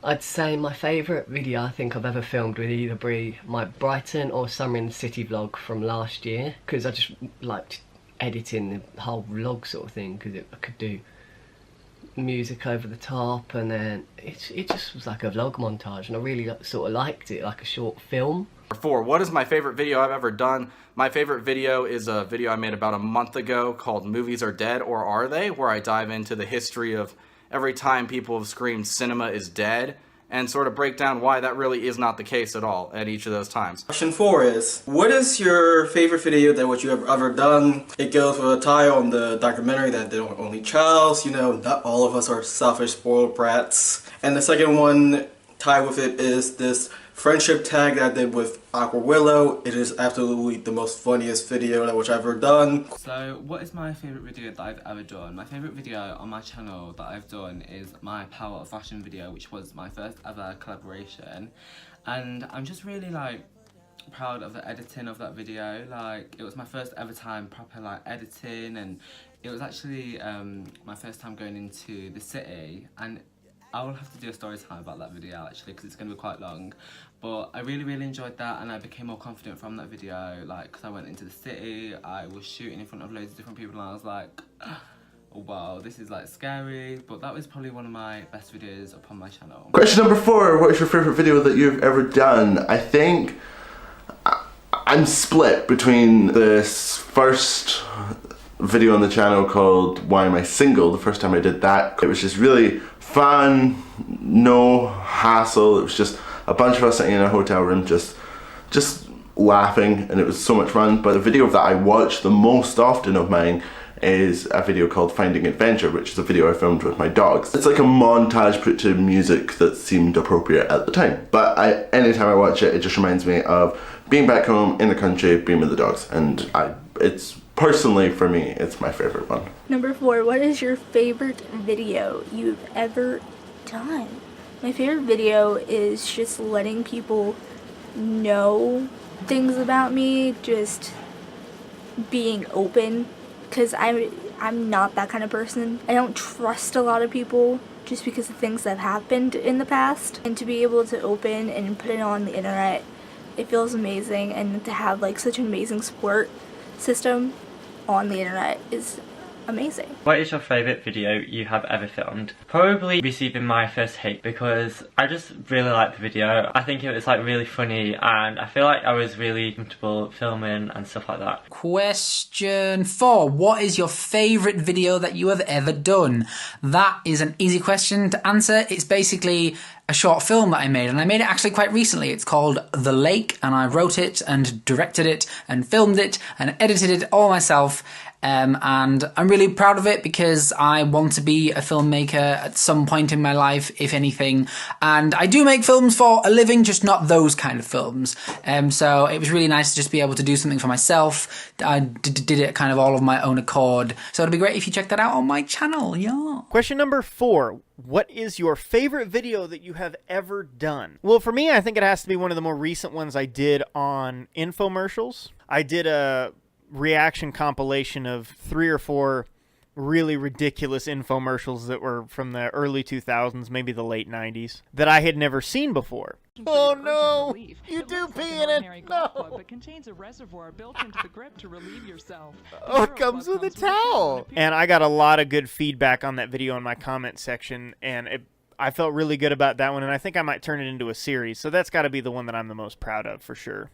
I'd say my favourite video I think I've ever filmed would either be my Brighton or Summer in the City vlog from last year, because I just liked editing the whole vlog sort of thing, because I could do music over the top, and then it just was like a vlog montage, and I really sort of liked it, like a short film.
4. What is my favorite video I've ever done? My favorite video is a video I made about a month ago called Movies Are Dead or Are They?, where I dive into the history of every time people have screamed cinema is dead, and sort of break down why that really is not the case at all at each of those times.
Question 4 is, what is your favorite video that what you have ever done? It goes with a tie on the documentary that they're only childs, you know, not all of us are selfish spoiled brats. And the second one tied with it is this friendship tag that I did with Aqua Willow. It is absolutely the most funniest video that which I've ever done.
So what is my favourite video that I've ever done? My favourite video on my channel that I've done is my Power of Fashion video, which was my first ever collaboration. And I'm just really like proud of the editing of that video. Like, it was my first ever time proper like editing, and it was actually my first time going into the city, and I will have to do a story time about that video actually, because it's going to be quite long. But I really enjoyed that, and I became more confident from that video, like, because I went into the city, I was shooting in front of loads of different people, and I was like, oh, wow, this is like scary. But that was probably one of my best videos upon my channel.
Question number 4, what is your favourite video that you've ever done? I think I'm split between this first video on the channel called Why Am I Single? The first time I did that, it was just really fun, no hassle. It was just a bunch of us sitting in a hotel room just laughing, and it was so much fun. But the video that I watch the most often of mine is a video called Finding Adventure, which is a video I filmed with my dogs. It's like a montage put to music that seemed appropriate at the time. But anytime I watch it, it just reminds me of being back home in the country, being with the dogs, and it's personally, for me, it's my favorite one.
Number 4, what is your favorite video you've ever done? My favorite video is just letting people know things about me, just being open, because I'm not that kind of person. I don't trust a lot of people just because of things that have happened in the past, and to be able to open and put it on the internet, it feels amazing, and to have like such an amazing support system on the internet is amazing.
What is your favourite video you have ever filmed? Probably receiving my first hate, because I just really liked the video. I think it was like really funny, and I feel like I was really comfortable filming and stuff like that.
Question 4. What is your favourite video that you have ever done? That is an easy question to answer. It's basically a short film that I made, and I made it actually quite recently. It's called The Lake, and I wrote it and directed it and filmed it and edited it all myself. And I'm really proud of it, because I want to be a filmmaker at some point in my life, if anything. And I do make films for a living, just not those kind of films. So it was really nice to just be able to do something for myself. I did it kind of all of my own accord. So it'd be great if you check that out on my channel, yeah.
Question number 4. What is your favorite video that you have ever done? Well, for me, I think it has to be one of the more recent ones I did on infomercials. I did a reaction compilation of 3 or 4 really ridiculous infomercials that were from the early 2000s, maybe the late 90s, that I had never seen before. Oh no! You do pee in it! No!
But contains a reservoir built into the grip to relieve yourself.
Oh, it comes with a towel! And I got a lot of good feedback on that video in my comment section, and I felt really good about that one, and I think I might turn it into a series, so that's got to be the one that I'm the most proud of, for sure.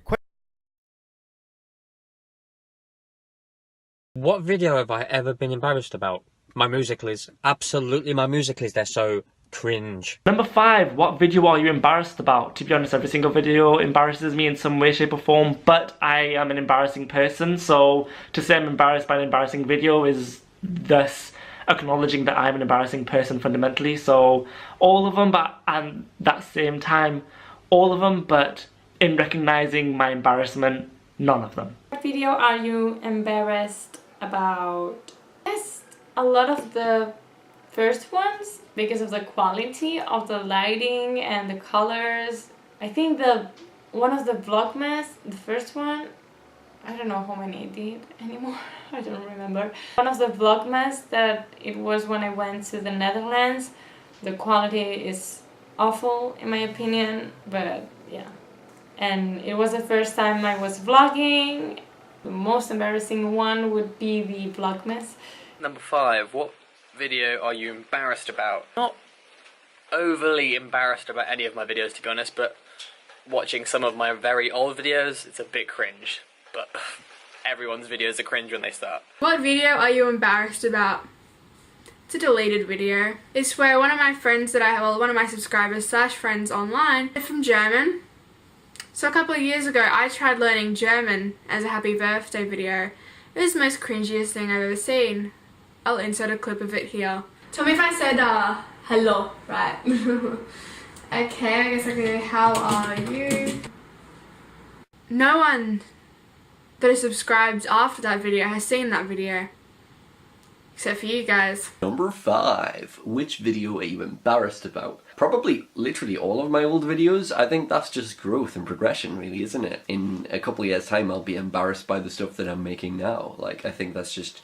What video have I ever been embarrassed about? My Musicallys. Absolutely my Musicallys. They're so cringe.
Number 5, what video are you embarrassed about? To be honest, every single video embarrasses me in some way, shape or form, but I am an embarrassing person, so to say I'm embarrassed by an embarrassing video is thus acknowledging that I'm an embarrassing person fundamentally. So all of them, but at that same time, all of them, but in recognizing my embarrassment, none of them.
What video are you embarrassed about? Yes, a lot of the first ones, because of the quality of the lighting and the colors. I think one of the Vlogmas, the first one, I don't know how many I did anymore, I don't remember. One of the Vlogmas that it was when I went to the Netherlands. The quality is awful in my opinion, but yeah. And it was the first time I was vlogging. The most embarrassing one would be the Vlogmas.
Number 5, what video are you embarrassed about? Not overly embarrassed about any of my videos, to be honest, but watching some of my very old videos, it's a bit cringe. But everyone's videos are cringe when they start.
What video are you embarrassed about? It's a deleted video. It's where one of my friends that I have, well, one of my subscribers / friends online, they're from German. So a couple of years ago, I tried learning German as a happy birthday video. It was the most cringiest thing I've ever seen. I'll insert a clip of it here. Tell me if I said hello, right? Okay, I guess I can go, how are you? No one that is subscribed after that video has seen that video. Except for you guys.
Number 5. Which video are you embarrassed about? Probably literally all of my old videos. I think that's just growth and progression really, isn't it? In a couple of years time I'll be embarrassed by the stuff that I'm making now. Like, I think that's just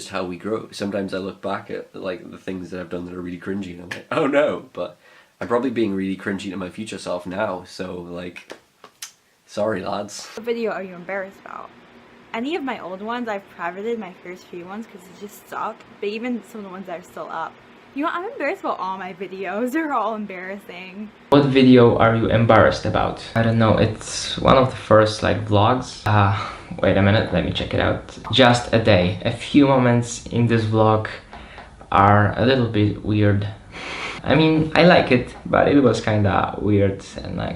how we grow. Sometimes I look back at like the things that I've done that are really cringy and I'm like, oh no, but I'm probably being really cringy to my future self now, so like, sorry lads.
What video are you embarrassed about? Any of my old ones, I've privated my first few ones because it just suck, but even some of the ones that are still up. You know, I'm embarrassed about all my videos. They're all embarrassing.
What video are you embarrassed about? I don't know, it's one of the first like vlogs. Wait a minute, let me check it out. Just a day. A few moments in this vlog are a little bit weird. I mean, I like it, but it was kinda weird and I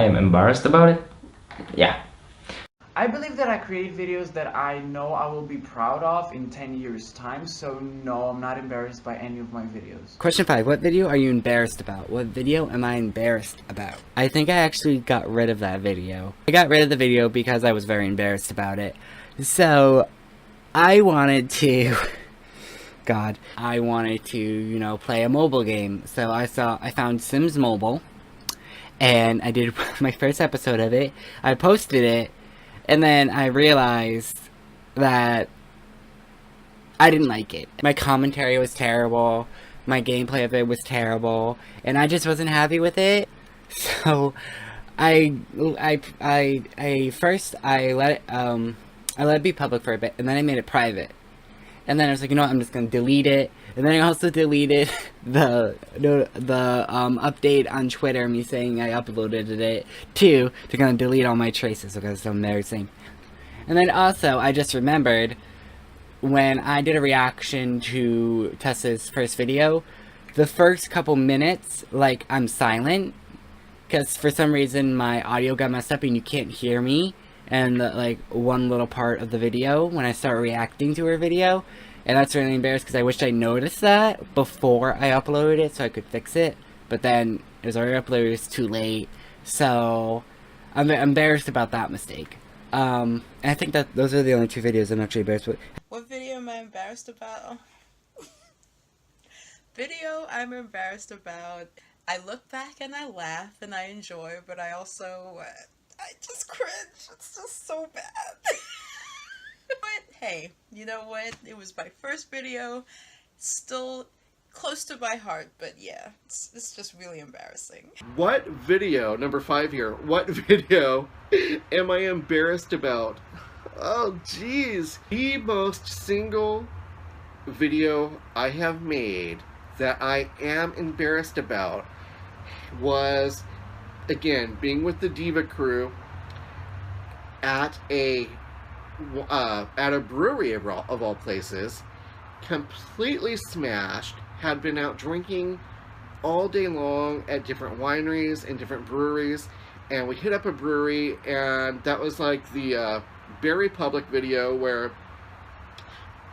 am embarrassed about it. Yeah.
I believe that I create videos that I know I will be proud of in 10 years time, so no, I'm not embarrassed by any of my videos.
Question 5. What video are you embarrassed about? What video am I embarrassed about? I think I actually got rid of that video. I got rid of the video because I was very embarrassed about it. So, I wanted to... God. I wanted to, you know, play a mobile game. So I found Sims Mobile, and I did my first episode of it. I posted it, and then I realized that I didn't like it. My commentary was terrible, my gameplay of it was terrible, and I just wasn't happy with it. So I let it be public for a bit, and then I made it private. And then I was like, you know what, I'm just gonna delete it. And then I also deleted the update on Twitter, me saying I uploaded it to kind of delete all my traces because it's so embarrassing. And then also, I just remembered when I did a reaction to Tessa's first video, the first couple minutes, like, I'm silent, because for some reason my audio got messed up and you can't hear me. And like one little part of the video when I start reacting to her video, and that's really embarrassed because I wish I noticed that before I uploaded it so I could fix it, but then it was already uploaded, it's too late, so I'm embarrassed about that mistake. And I think that those are the only 2 videos I'm actually embarrassed with.
What video am I embarrassed about? Video I'm embarrassed about. I look back and I laugh and I enjoy, but I also I just cringe. It's just so bad. But hey, you know what? It was my first video. Still close to my heart, but yeah, it's just really embarrassing.
What video, number 5 here, what video am I embarrassed about? Oh jeez. The most single video I have made that I am embarrassed about was, again, being with the Diva crew at a brewery of all places, completely smashed, had been out drinking all day long at different wineries and different breweries, and we hit up a brewery, and that was like the Berry Public video where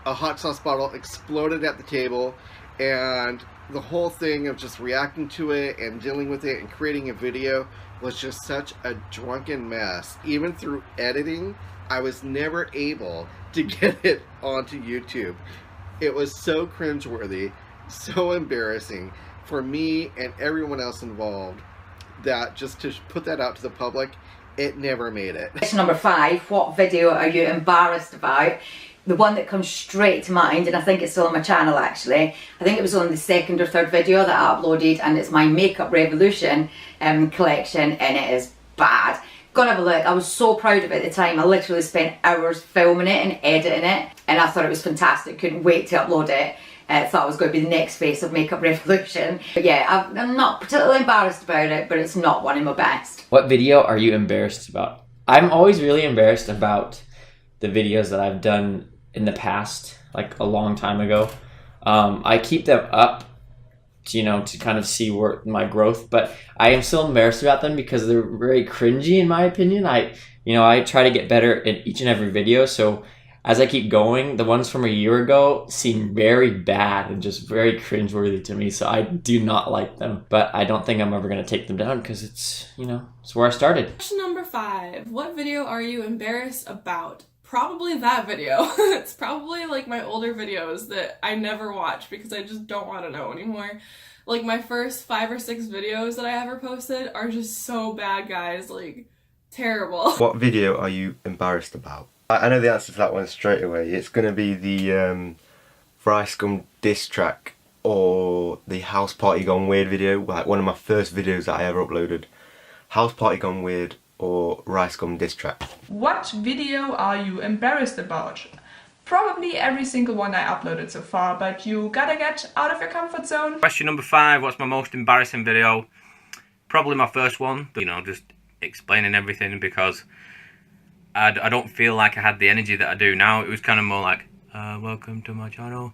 a hot sauce bottle exploded at the table, and the whole thing of just reacting to it and dealing with it and creating a video was just such a drunken mess. Even through editing, I was never able to get it onto YouTube. It was so cringeworthy, so embarrassing for me and everyone else involved that just to put that out to the public, it never made it.
Question number 5, what video are you embarrassed about? The one that comes straight to mind, and I think it's still on my channel actually, I think it was on the 2nd or 3rd video that I uploaded, and it's my Makeup Revolution collection, and it is bad. Go and have a look. I was so proud of it at the time. I literally spent hours filming it and editing it, and I thought it was fantastic. Couldn't wait to upload it. Thought it was going to be the next phase of Makeup Revolution. But yeah, I'm not particularly embarrassed about it, but it's not one of my best.
What video are you embarrassed about? I'm always really embarrassed about the videos that I've done in the past, like a long time ago. I keep them up, you know, to kind of see where my growth, but I am still embarrassed about them because they're very cringy in my opinion. I try to get better in each and every video, so as I keep going, the ones from a year ago seem very bad and just very cringeworthy to me. So I do not like them, but I don't think I'm ever going to take them down because it's, you know, it's where I started.
Question number 5. What video are you embarrassed about? Probably that video. It's probably like my older videos that I never watch because I just don't want to know anymore. Like my first 5 or 6 videos that I ever posted are just so bad, guys. Like, terrible.
What video are you embarrassed about? I know the answer to that one straight away. It's going to be the Rice Gum diss track or the House Party Gone Weird video, like one of my first videos that I ever uploaded. House Party Gone Weird or Rice Gum diss track.
What video are you embarrassed about? Probably every single one I uploaded so far, but you gotta get out of your comfort zone.
Question number 5, what's my most embarrassing video? Probably my first one, you know, just explaining everything because I don't feel like I had the energy that I do now. It was kind of more like, welcome to my channel,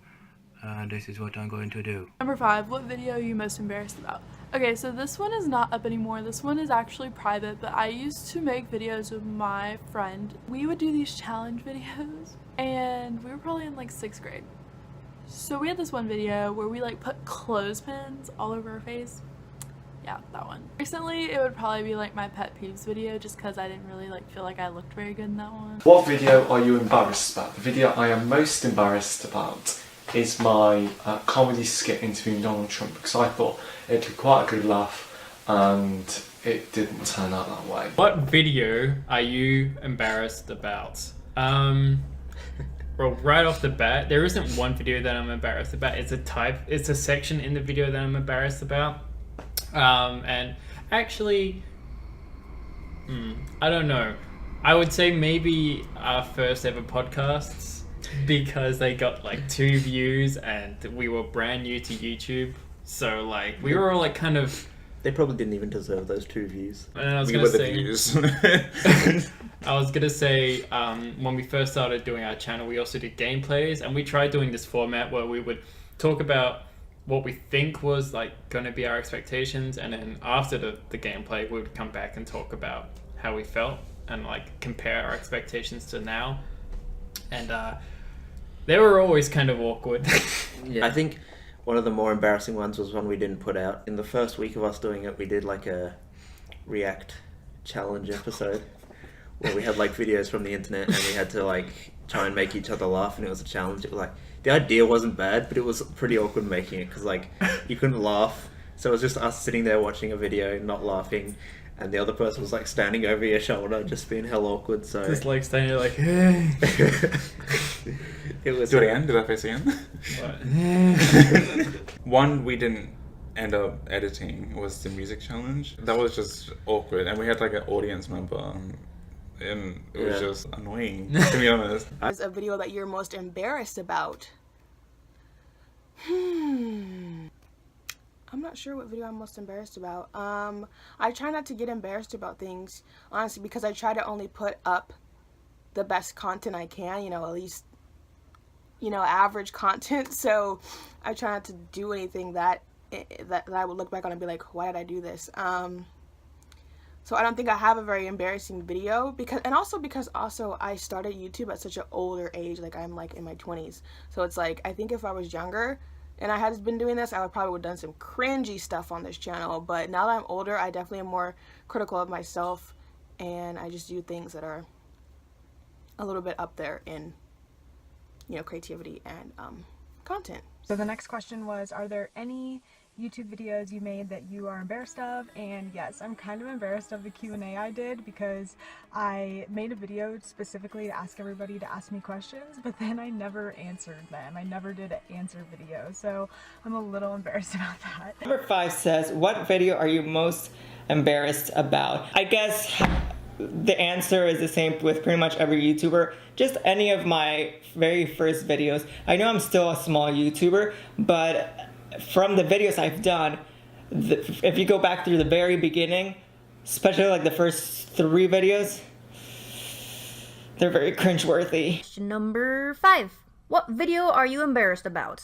this is what I'm going to do.
Number 5, what video are you most embarrassed about? Okay, so this one is not up anymore. This one is actually private, but I used to make videos with my friend. We would do these challenge videos, and we were probably in like 6th grade. So we had this one video where we like put clothespins all over our face. Yeah, that one. Recently, it would probably be like my pet peeves video just because I didn't really like feel like I looked very good in that one.
What video are you embarrassed about? The video I am most embarrassed about is my comedy skit interviewing Donald Trump because I thought it took quite a good laugh and it didn't turn out that way.
What video are you embarrassed about? Well, right off the bat, there isn't one video that I'm embarrassed about. It's a section in the video that I'm embarrassed about. And actually, I don't know. I would say maybe our first ever podcasts because they got like 2 views and we were brand new to YouTube. So like we were all like kind of.
They probably didn't even deserve those 2 views.
And I was
We
gonna
were the
say,
views.
I was gonna say, when we first started doing our channel, we also did gameplays, and we tried doing this format where we would talk about what we think was like going to be our expectations, and then after the gameplay, we would come back and talk about how we felt and like compare our expectations to now. And they were always kind of awkward.
Yeah. I think one of the more embarrassing ones was one we didn't put out. In the first week of us doing it, we did like a React challenge episode where we had like videos from the internet and we had to like try and make each other laugh, and it was a challenge. It was like, the idea wasn't bad, but it was pretty awkward making it because like you couldn't laugh. So it was just us sitting there watching a video, not laughing, and the other person was like standing over your shoulder, just being hell awkward. So
just like standing there like, hey.
It was.
Do it again. Do that face again. One we didn't end up editing was the music challenge. That was just awkward, and we had like an audience member, and it was just annoying, to be honest.
Is a video that you're most embarrassed about? I'm not sure what video I'm most embarrassed about. I try not to get embarrassed about things, honestly, because I try to only put up the best content I can, you know, at least, you know, average content. So I try not to do anything that I would look back on and be like, why did I do this? So I don't think I have a very embarrassing video because I started YouTube at such an older age. Like I'm like in my 20s. So it's like, I think if I was younger and I had been doing this, I would probably have done some cringy stuff on this channel. But now that I'm older, I definitely am more critical of myself, and I just do things that are a little bit up there in, you know, creativity and content.
So the next question was, are there any YouTube videos you made that you are embarrassed of? And yes, I'm kind of embarrassed of the Q&A I did because I made a video specifically to ask everybody to ask me questions, but then I never answered them. I never did an answer video, so I'm a little embarrassed about that.
Number 5 says, what video are you most embarrassed about? I guess the answer is the same with pretty much every YouTuber. Just any of my very first videos. I know I'm still a small YouTuber, but from the videos I've done, if you go back through the very beginning, especially like the first 3 videos, they're very cringeworthy.
Question number 5. What video are you embarrassed about?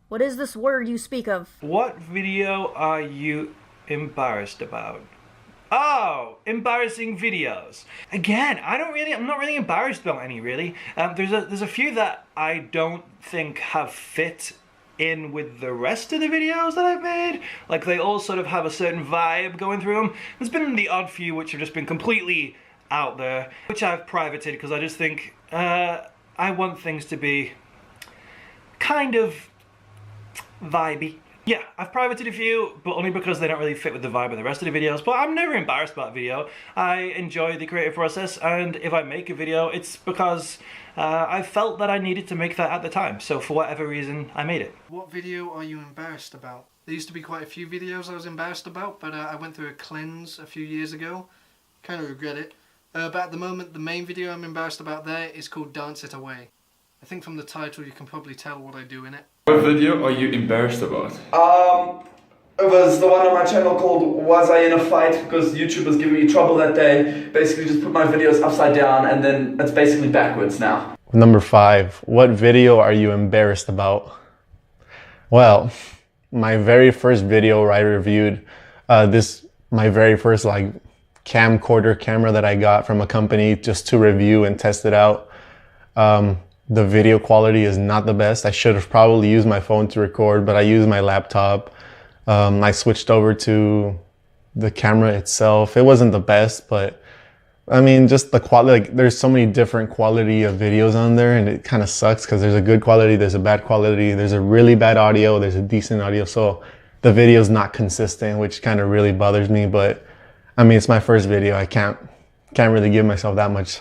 What is this word you speak of?
What video are you
embarrassed about? Oh, embarrassing videos. Again, I'm not really embarrassed about any, really. There's a few that I don't think have fit in with the rest of the videos that I've made. Like, they all sort of have a certain vibe going through them. There's been the odd few which have just been completely out there, which I've privated because I just think I want things to be kind of vibey. Yeah, I've privated a few, but only because they don't really fit with the vibe of the rest of the videos. But I'm never embarrassed about a video. I enjoy the creative process, and if I make a video, it's because I felt that I needed to make that at the time. So for whatever reason, I made it.
What video are you embarrassed about? There used to be quite a few videos I was embarrassed about, but I went through a cleanse a few years ago. Kind of regret it. But at the moment, the main video I'm embarrassed about there is called Dance It Away. I think from the title you can probably tell what I do in it.
What video are you embarrassed about?
It was the one on my channel called Was I in a Fight? Because YouTube was giving me trouble that day. Basically just put my videos upside down and then it's basically backwards now.
Number 5, what video are you embarrassed about? Well, my very first video where I reviewed my very first like camcorder camera that I got from a company just to review and test it out. The video quality is not the best. I should have probably used my phone to record, but I used my laptop. I switched over to the camera itself. It wasn't the best, but I mean, just the quality, like there's so many different quality of videos on there and it kind of sucks because there's a good quality, there's a bad quality, there's a really bad audio, there's a decent audio. So the video's not consistent, which kind of really bothers me, but I mean, it's my first video. I can't really give myself that much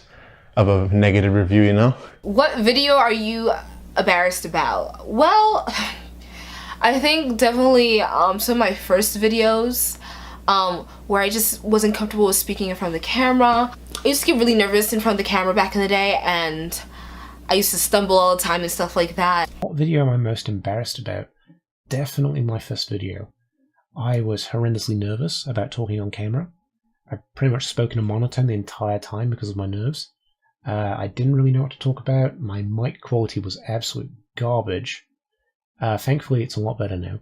of a negative review, you know?
What video are you embarrassed about? Well, I think definitely some of my first videos where I just wasn't comfortable with speaking in front of the camera. I used to get really nervous in front of the camera back in the day, and I used to stumble all the time and stuff like that.
What video am I most embarrassed about? Definitely my first video. I was horrendously nervous about talking on camera. I pretty much spoke in a monotone the entire time because of my nerves. I didn't really know what to talk about. My mic quality was absolute garbage. Thankfully, it's a lot better now.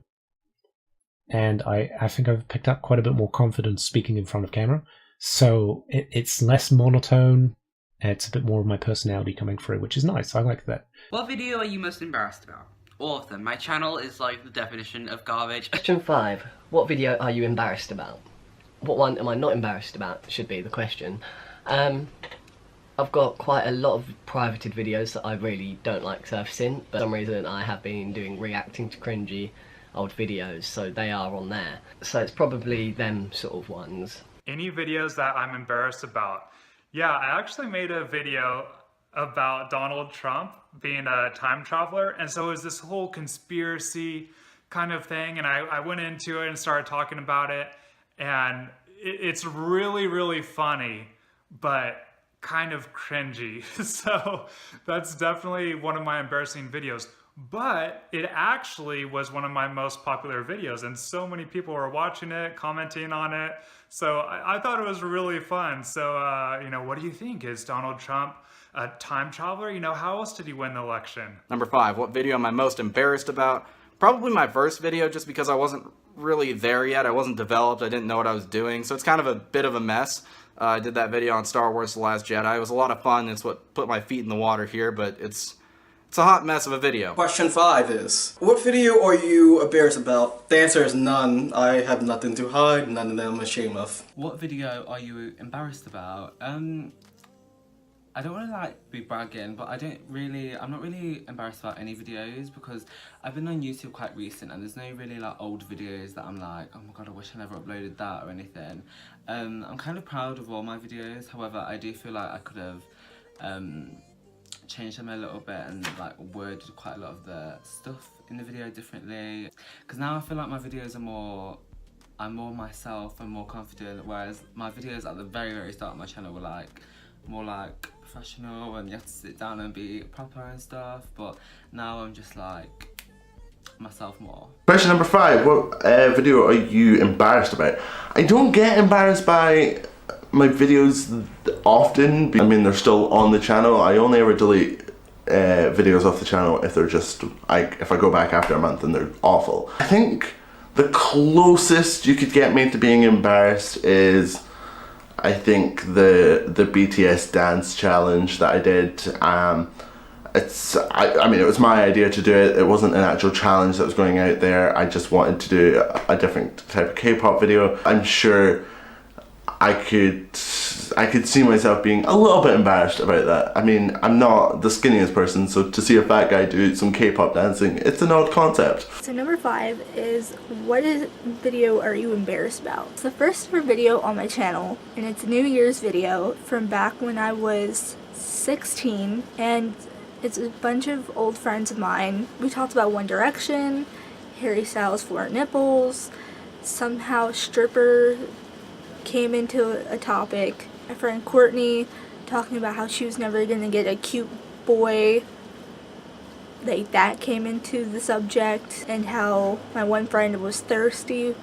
And I think I've picked up quite a bit more confidence speaking in front of camera. So it's less monotone. It's a bit more of my personality coming through, which is nice. I like that.
What video are you most embarrassed about? All of them. My channel is like the definition of garbage.
Question 5. What video are you embarrassed about? What one am I not embarrassed about should be the question. I've got quite a lot of privated videos that I really don't like surfacing, but for some reason I have been doing reacting to cringy old videos, so they are on there. So it's probably them sort of ones.
Any videos that I'm embarrassed about? Yeah, I actually made a video about Donald Trump being a time traveler, and so it was this whole conspiracy kind of thing, and I went into it and started talking about it, and it's really, really funny, but kind of cringy. So that's definitely one of my embarrassing videos, but it actually was one of my most popular videos and so many people were watching it, commenting on it. So I thought it was really fun. So, you know, what do you think? Is Donald Trump a time traveler? You know, how else did he win the election?
Number 5, what video am I most embarrassed about? Probably my first video, just because I wasn't really there yet. I wasn't developed. I didn't know what I was doing. So it's kind of a bit of a mess. I did that video on Star Wars The Last Jedi. It was a lot of fun. It's what put my feet in the water here, but it's a hot mess of a video.
Question 5 is, what video are you embarrassed about? The answer is none. I have nothing to hide, none of them I'm ashamed of.
What video are you embarrassed about? I don't want to like be bragging, but I'm not really embarrassed about any videos because I've been on YouTube quite recent and there's no really like old videos that I'm like, oh my god, I wish I never uploaded that or anything. I'm kind of proud of all my videos, however I do feel like I could have changed them a little bit and like worded quite a lot of the stuff in the video differently. Because now I feel like my videos are I'm more myself and more confident, whereas my videos at the very, very start of my channel were like more like professional and you have to sit down and be proper and stuff, but now I'm just like myself more.
Question number 5, what video are you embarrassed about? I don't get embarrassed by my videos often. I mean, they're still on the channel. I only ever delete videos off the channel if they're just, if I go back after a month and they're awful. I think
The closest you could get me to being embarrassed is, I think, the BTS dance challenge that I did. I mean, it was my idea to do it. It wasn't an actual challenge that was going out there. I just wanted to do a different type of K-pop video. I'm sure I could see myself being a little bit embarrassed about that. I mean, I'm not the skinniest person, so to see a fat guy do some K-pop dancing, it's an odd concept.
So number 5 is, what video are you embarrassed about? It's the first ever video on my channel, and it's a New Year's video from back when I was 16, and it's a bunch of old friends of mine. We talked about One Direction, Harry Styles' 4 nipples, somehow stripper came into a topic. My friend Courtney talking about how she was never gonna get a cute boy. Like, that came into the subject, and how my one friend was thirsty.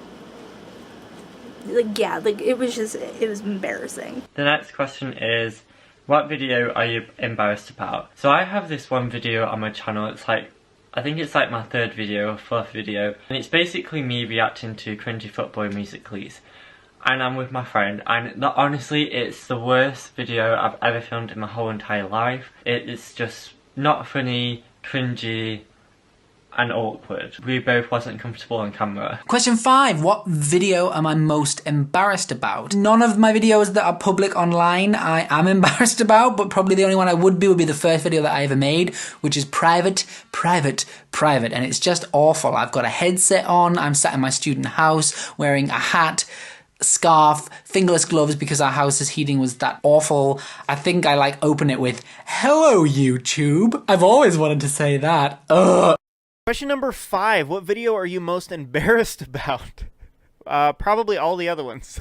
Like, yeah, like, it was embarrassing.
The next question is, what video are you embarrassed about? So I have this one video on my channel. It's like, I think it's like my 3rd video or 4th video, and it's basically me reacting to cringy footboy musicals. And I'm with my friend, and honestly, it's the worst video I've ever filmed in my whole entire life. It's just not funny, cringy, and awkward. We both wasn't comfortable on camera.
Question 5. What video am I most embarrassed about? None of my videos that are public online I am embarrassed about, but probably the only one I would be the first video that I ever made, which is private, and it's just awful. I've got a headset on, I'm sat in my student house wearing a hat, scarf, fingerless gloves because our house's heating was that awful. I think I open it with, "Hello YouTube." I've always wanted to say that. Ugh.
Question number 5. What video are you most embarrassed about? Probably all the other ones.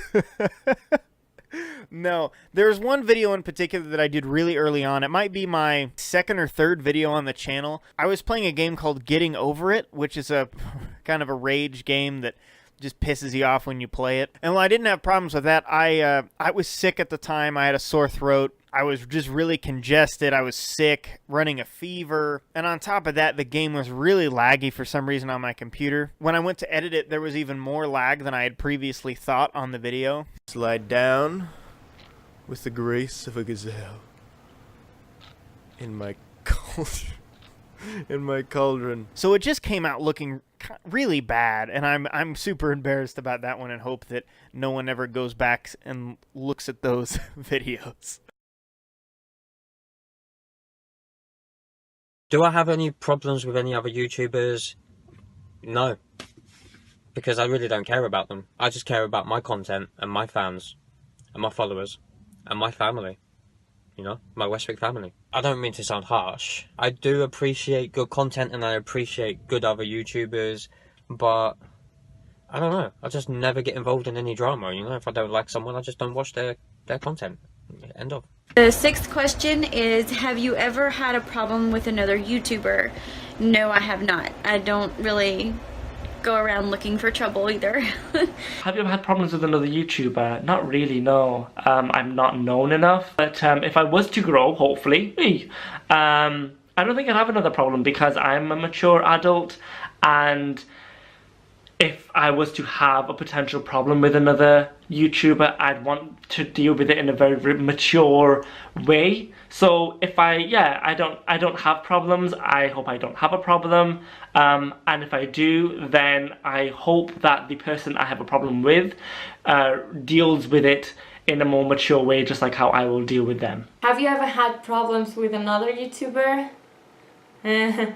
No, there's one video in particular that I did really early on. It might be my 2nd or 3rd video on the channel. I was playing a game called Getting Over It, which is a kind of a rage game that just pisses you off when you play it. And while I didn't have problems with that, I was sick at the time. I had a sore throat. I was just really congested. I was sick, running a fever. And on top of that, the game was really laggy for some reason on my computer. When I went to edit it, there was even more lag than I had previously thought on the video. Slide down with the grace of a gazelle in my cauldron. So it just came out looking really bad, and I'm super embarrassed about that one and hope that no one ever goes back and looks at those videos.
Do I have any problems with any other YouTubers? No. Because I really don't care about them. I just care about my content and my fans and my followers and my family. You know, my Westwick family. I don't mean to sound harsh. I do appreciate good content and I appreciate good other YouTubers, but I don't know. I just never get involved in any drama, you know? If I don't like someone, I just don't watch their content. End of.
The 6th question is, have you ever had a problem with another YouTuber? No, I have not. I don't really go around looking for trouble either.
Have you ever had problems with another YouTuber? Not really, no. I'm not known enough. But if I was to grow, hopefully, I don't think I'd have another problem because I'm a mature adult, and if I was to have a potential problem with another YouTuber, I'd want to deal with it in a very mature way. So if I don't have problems, I hope I don't have a problem. And if I do, then I hope that the person I have a problem with deals with it in a more mature way, just like how I will deal with them.
Have you ever had problems with another YouTuber? I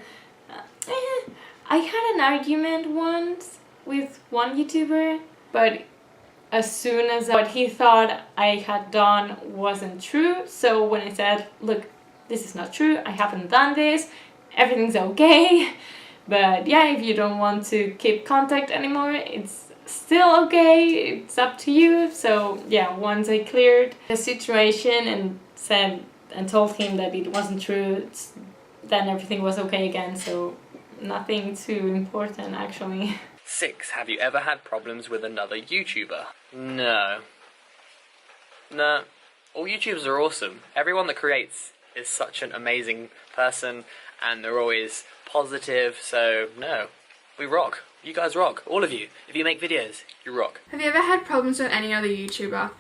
had an argument once with one YouTuber, but as soon as what he thought I had done wasn't true, so when I said, look, this is not true, I haven't done this, everything's okay, but yeah, if you don't want to keep contact anymore, it's still okay, it's up to you. So yeah, once I cleared the situation and said and told him that it wasn't true, then everything was okay again, so nothing too important actually.
6. Have you ever had problems with another YouTuber? No. No. All YouTubers are awesome. Everyone that creates is such an amazing person and they're always positive, so no. We rock. You guys rock. All of you. If you make videos, you rock.
Have you ever had problems with any other YouTuber?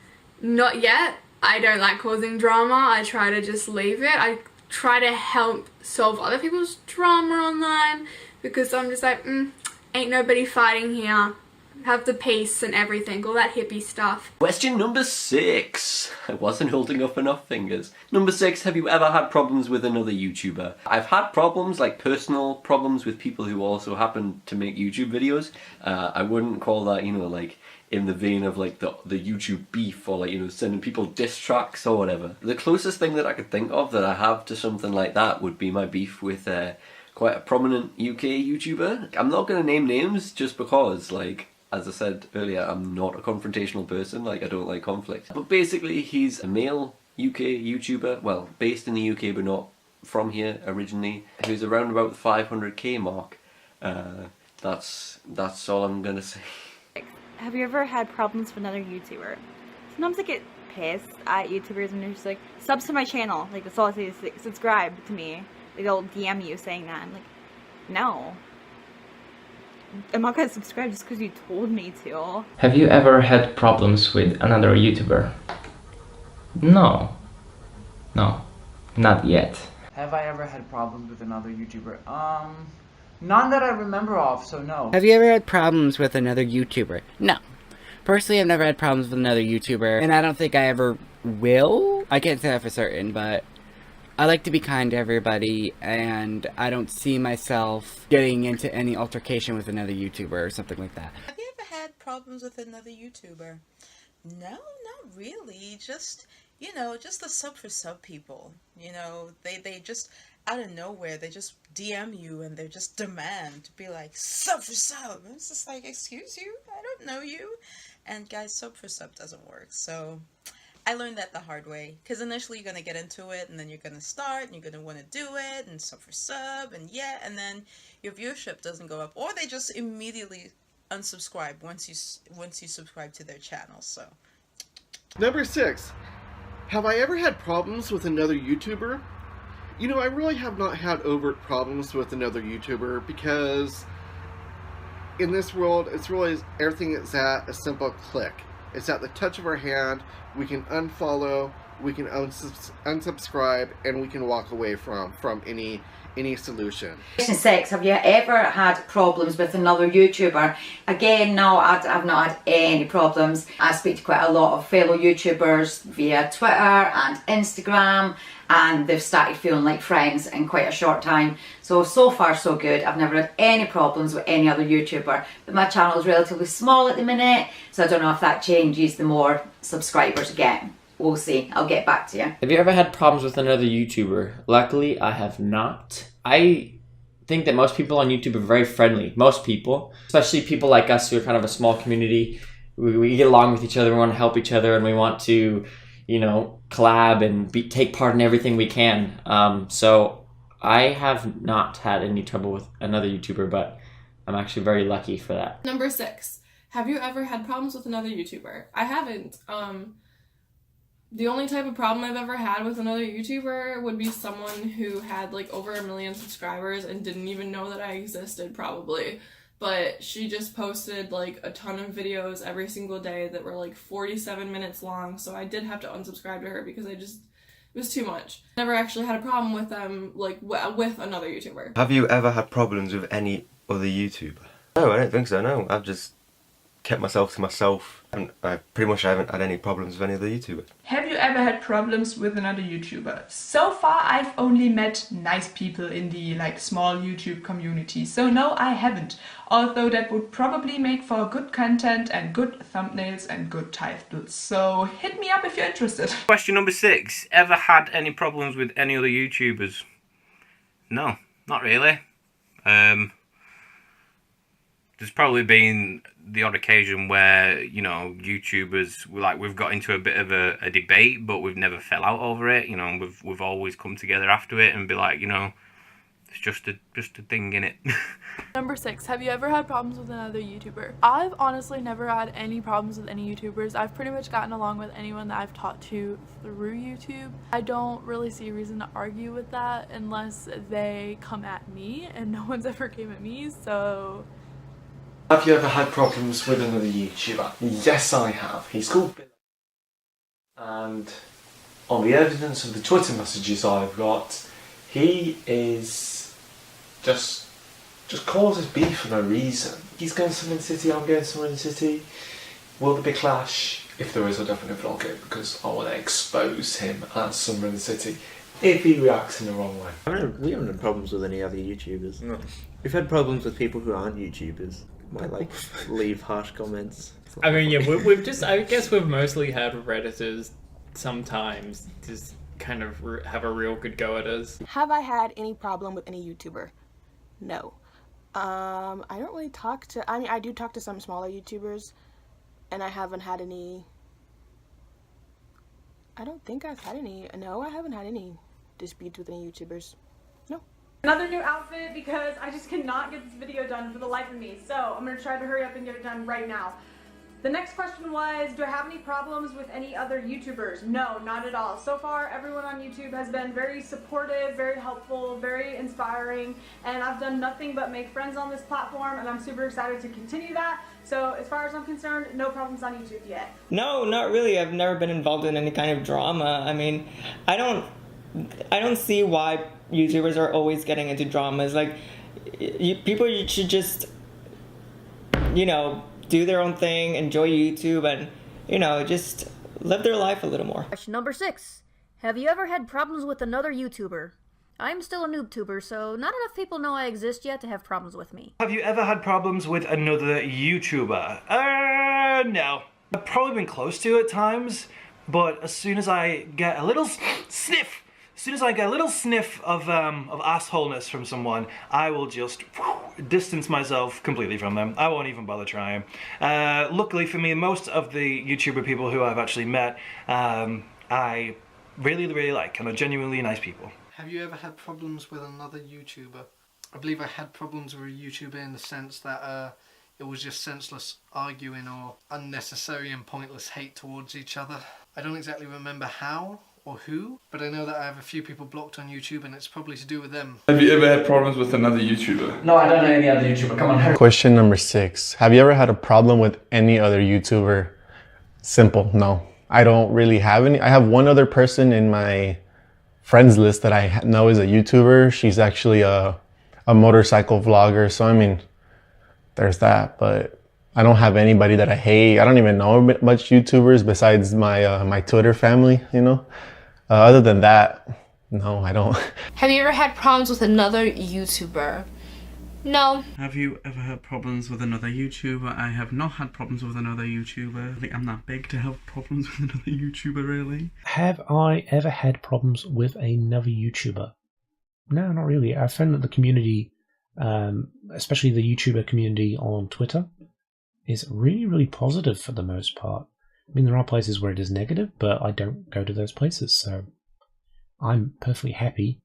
Not yet. I don't like causing drama. I try to just leave it. I try to help solve other people's drama online because I'm just like, ain't nobody fighting here. Have the peace and everything, all that hippie stuff.
Question number 6. I wasn't holding up enough fingers. Number 6, have you ever had problems with another YouTuber? I've had problems, like personal problems with people who also happen to make YouTube videos. I wouldn't call that, you know, like in the vein of like the YouTube beef or like, you know, sending people diss tracks or whatever. The closest thing that I could think of that I have to something like that would be my beef with quite a prominent UK YouTuber. I'm not going to name names just because, like, as I said earlier, I'm not a confrontational person, like I don't like conflict. But basically he's a male UK YouTuber, well, based in the UK but not from here originally, who's around about the 500k mark. That's all I'm gonna say.
Have you ever had problems with another YouTuber? Sometimes I get pissed at YouTubers and they're just like, subs to my channel, like that's all I say is like, subscribe to me. Like, they'll DM you saying that. I'm like, no. I'm not gonna subscribe just because you told me to.
Have you ever had problems with another YouTuber? No. No. Not yet.
Have I ever had problems with another YouTuber? None that I remember of, so no.
Have you ever had problems with another YouTuber? No. Personally, I've never had problems with another YouTuber, and I don't think I ever will. I can't say that for certain, but I like to be kind to everybody, and I don't see myself getting into any altercation with another YouTuber or something like that.
Have you ever had problems with another YouTuber? No, not really. Just, you know, just the sub for sub people. You know, they just, out of nowhere, they just DM you and they just demand to be like, sub for sub. And it's just like, excuse you? I don't know you. And guys, sub for sub doesn't work, so I learned that the hard way, because initially you're going to get into it, and then you're going to start, and you're going to want to do it, and sub for sub, and yeah, and then your viewership doesn't go up, or they just immediately unsubscribe once you subscribe to their channel, so.
Number 6, have I ever had problems with another YouTuber? You know, I really have not had overt problems with another YouTuber, because in this world, it's really everything is at a simple click. It's at the touch of our hand. We can unfollow, we can unsubscribe, and we can walk away from any solution.
Question 6, have you ever had problems with another YouTuber? Again, no, I've not had any problems. I speak to quite a lot of fellow YouTubers via Twitter and Instagram, and they've started feeling like friends in quite a short time. So far so good. I've never had any problems with any other YouTuber, but my channel is relatively small at the minute, so I don't know if that changes the more subscribers I get. We'll see. I'll get back to you.
Have you ever had problems with another YouTuber? Luckily, I have not. I think that most people on YouTube are very friendly. Most people, especially people like us who are kind of a small community, we get along with each other, we want to help each other, and we want to, you know, collab and take part in everything we can. So I have not had any trouble with another YouTuber, but I'm actually very lucky for that.
Number 6, have you ever had problems with another YouTuber? I haven't. The only type of problem I've ever had with another YouTuber would be someone who had like over 1 million subscribers and didn't even know that I existed, probably. But she just posted like a ton of videos every single day that were like 47 minutes long, so I did have to unsubscribe to her because it was too much. Never actually had a problem with them, like with another YouTuber.
Have you ever had problems with any other YouTuber? No, I don't think so, no. I've just kept myself to myself, and I haven't had any problems with any other YouTuber.
Have you ever had problems with another YouTuber? So far I've only met nice people in the small YouTube community, so no, I haven't. Although that would probably make for good content and good thumbnails and good titles, so hit me up if you're interested.
Question number 6, ever had any problems with any other YouTubers? No, not really. There's probably been the odd occasion where, you know, YouTubers, we've got into a bit of a debate, but we've never fell out over it. You know, we've always come together after it and be like, you know, it's just a thing, innit?
Number 6, have you ever had problems with another YouTuber? I've honestly never had any problems with any YouTubers. I've pretty much gotten along with anyone that I've talked to through YouTube. I don't really see a reason to argue with that unless they come at me, and no one's ever came at me, so
Have you ever had problems with another YouTuber? Yes, I have. He's called Bill. And on the evidence of the Twitter messages I've got, he is just causes beef for no reason. He's going to Summon City, I'm going to Summon City. Will there be a clash? If there is, I'll definitely vlog it because I want to expose him at Summon City if he reacts in the wrong way.
We haven't had problems with any other YouTubers. No. We've had problems with people who aren't YouTubers. Might like leave harsh comments.
I mean, yeah, we've just, I guess we've mostly had Redditors sometimes just kind of have a real good go at us.
Have I had any problem with any YouTuber? No. I don't really talk to, I mean, I do talk to some smaller YouTubers, and I haven't had any, I don't think I've had any, no, I haven't had any disputes with any YouTubers. No.
Another new outfit because I just cannot get this video done for the life of me. So I'm going to try to hurry up and get it done right now. The next question was, do I have any problems with any other YouTubers? No, not at all. So far, everyone on YouTube has been very supportive, very helpful, very inspiring, and I've done nothing but make friends on this platform, and I'm super excited to continue that. So as far as I'm concerned, no problems on YouTube yet.
No, not really. I've never been involved in any kind of drama. I mean, I don't see why YouTubers are always getting into dramas. Like, people should just, you know, do their own thing, enjoy YouTube, and, you know, just live their life a little more.
Question number 6. Have you ever had problems with another YouTuber? I'm still a noob-tuber, so not enough people know I exist yet to have problems with me.
Have you ever had problems with another YouTuber? No. I've probably been close to at times, but as soon as I get a little sniff of assholeness from someone, I will just distance myself completely from them. I won't even bother trying. Luckily for me, most of the YouTuber people who I've actually met, I really like, and are genuinely nice people.
Have you ever had problems with another YouTuber? I believe I had problems with a YouTuber in the sense that it was just senseless arguing or unnecessary and pointless hate towards each other. I don't exactly remember how or who, but I know that I have a few people blocked on YouTube and it's probably to do with them.
Have you ever had problems with another YouTuber?
No, I don't know any other YouTuber. Come on.
Question number 6. Have you ever had a problem with any other YouTuber? Simple, no. I don't really have any. I have one other person in my friends list that I know is a YouTuber. She's actually a motorcycle vlogger, so I mean, there's that, but I don't have anybody that I hate. I don't even know much YouTubers besides my my Twitter family, you know? Other than that, no, I don't.
Have you ever had problems with another YouTuber? No.
Have you ever had problems with another YouTuber? I have not had problems with another YouTuber. I think I'm that big to have problems with another YouTuber, really.
Have I ever had problems with another YouTuber? No, not really. I found that the community, especially the YouTuber community on Twitter, is really positive for the most part. I mean, there are places where it is negative, but I don't go to those places, so I'm perfectly happy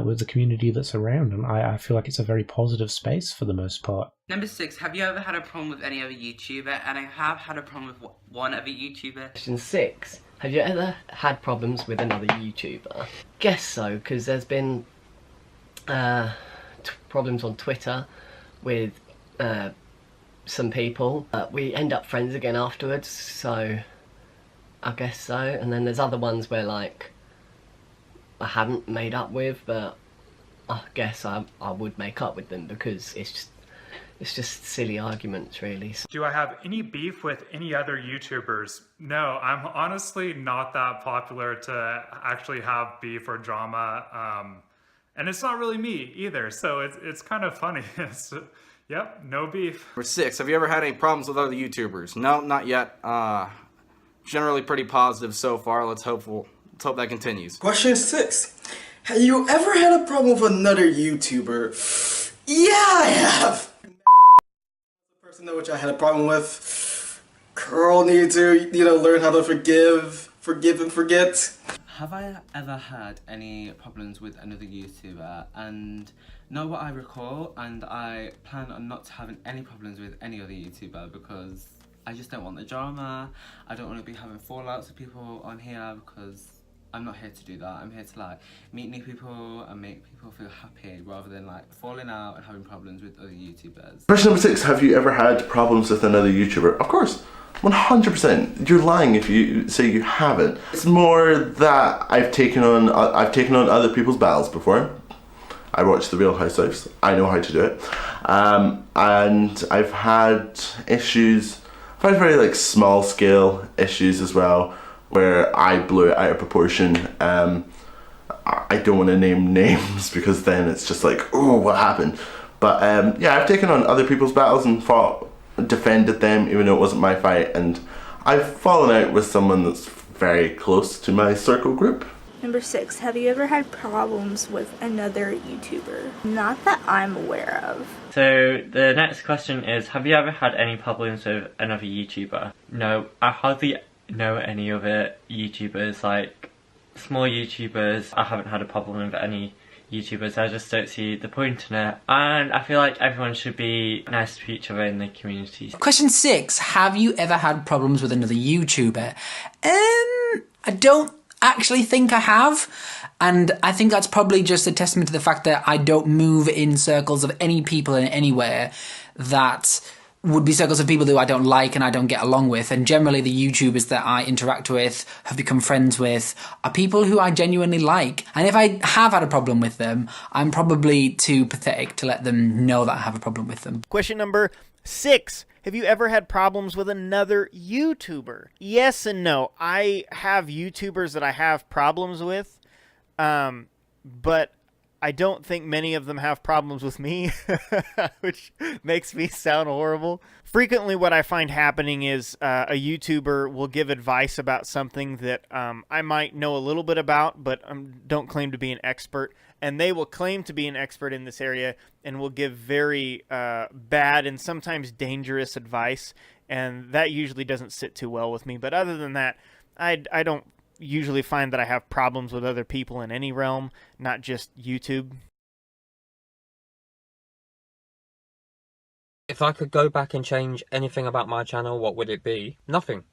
with the community that's around, and I feel like it's a very positive space for the most part.
Number 6, have you ever had a problem with any other YouTuber? And I have had a problem with one other YouTuber.
Question 6, have you ever had problems with another YouTuber? Guess so, because there's been problems on Twitter with some people. We end up friends again afterwards, so I guess so. And then there's other ones where, like, I haven't made up with, but I guess I would make up with them because it's just silly arguments, really.
Do I have any beef with any other YouTubers? No, I'm honestly not that popular to actually have beef or drama, and it's not really me either, so it's kind of funny. Yep, no beef.
Number 6, have you ever had any problems with other YouTubers? No, not yet. Generally pretty positive so far. Let's hope that continues.
Question 6, have you ever had a problem with another YouTuber? Yeah, I have! The person which I had a problem with. Girl needed to, learn how to forgive and forget.
Have I ever had any problems with another YouTuber? And not what I recall, and I plan on not having any problems with any other YouTuber because I just don't want the drama. I don't want to be having fallouts with people on here because I'm not here to do that. I'm here to like meet new people and make people feel happy rather than like falling out and having problems with other YouTubers.
Question number 6, have you ever had problems with another YouTuber? Of course, 100%. You're lying if you say you haven't. It's more that I've taken on other people's battles before. I watch The Real Housewives. I know how to do it. And I've had issues, very like small scale issues as well, where I blew it out of proportion. I don't want to name names because then it's just like, oh, what happened? But yeah, I've taken on other people's battles and defended them even though it wasn't my fight, and I've fallen out with someone that's very close to my circle group.
Number 6, have you ever had problems with another YouTuber? Not that I'm aware of.
So the next question is, have you ever had any problems with another YouTuber? No, I hardly know any other YouTubers, like small YouTubers. I haven't had a problem with any YouTubers. I just don't see the point in it, and I feel like everyone should be nice to each other in the community.
Question 6, have you ever had problems with another YouTuber? I don't actually think I have, and I think that's probably just a testament to the fact that I don't move in circles of any people in anywhere that would be circles of people who I don't like and I don't get along with, and generally the YouTubers that I interact with, have become friends with, are people who I genuinely like, and if I have had a problem with them, I'm probably too pathetic to let them know that I have a problem with them.
Question number 6. Have you ever had problems with another YouTuber? Yes and no. I have YouTubers that I have problems with, but I don't think many of them have problems with me, which makes me sound horrible. Frequently what I find happening is a YouTuber will give advice about something that I might know a little bit about, but don't claim to be an expert. And they will claim to be an expert in this area and will give very bad and sometimes dangerous advice. And that usually doesn't sit too well with me. But other than that, I don't usually find that I have problems with other people in any realm, not just YouTube.
If I could go back and change anything about my channel, what would it be? Nothing.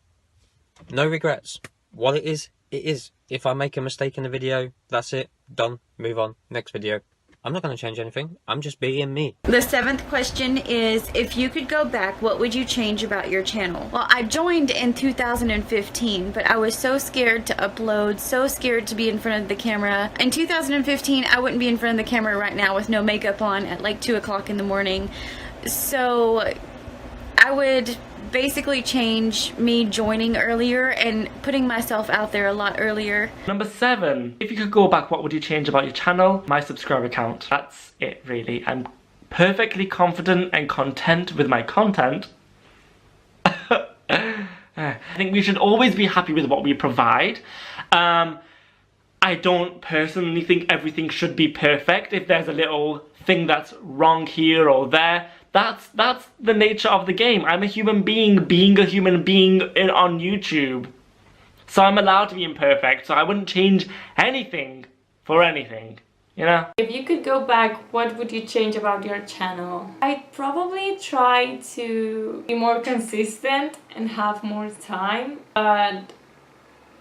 No regrets. What it is, it is. If I make a mistake in the video, that's it. Done. Move on. Next video. I'm not going to change anything. I'm just being me.
The 7th question is, if you could go back, what would you change about your channel? Well, I joined in 2015, but I was so scared to upload, so scared to be in front of the camera. In 2015, I wouldn't be in front of the camera right now with no makeup on at like 2 o'clock in the morning. So I would basically change me joining earlier and putting myself out there a lot earlier.
Number 7, if you could go back, what would you change about your channel? My subscriber count. That's it, really. I'm perfectly confident and content with my content. I think we should always be happy with what we provide. I don't personally think everything should be perfect. If there's a little thing that's wrong here or there, that's the nature of the game. I'm a human being a human being on YouTube. So I'm allowed to be imperfect, so I wouldn't change anything for anything, you know?
If you could go back, what would you change about your channel? I'd probably try to be more consistent and have more time, but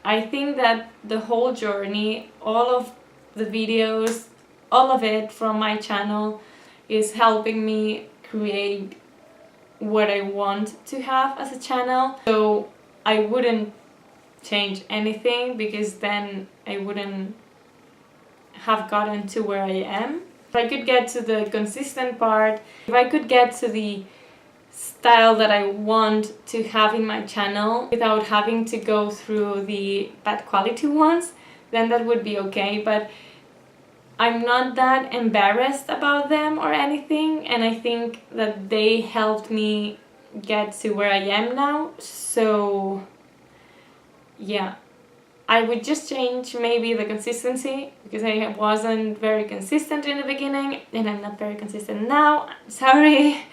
I think that the whole journey, all of the videos, all of it from my channel is helping me create what I want to have as a channel. So I wouldn't change anything because then I wouldn't have gotten to where I am. If I could get to the consistent part, if I could get to the style that I want to have in my channel without having to go through the bad quality ones, then that would be okay. But I'm not that embarrassed about them or anything, and I think that they helped me get to where I am now. So yeah, I would just change maybe the consistency, because I wasn't very consistent in the beginning and I'm not very consistent now. I'm sorry.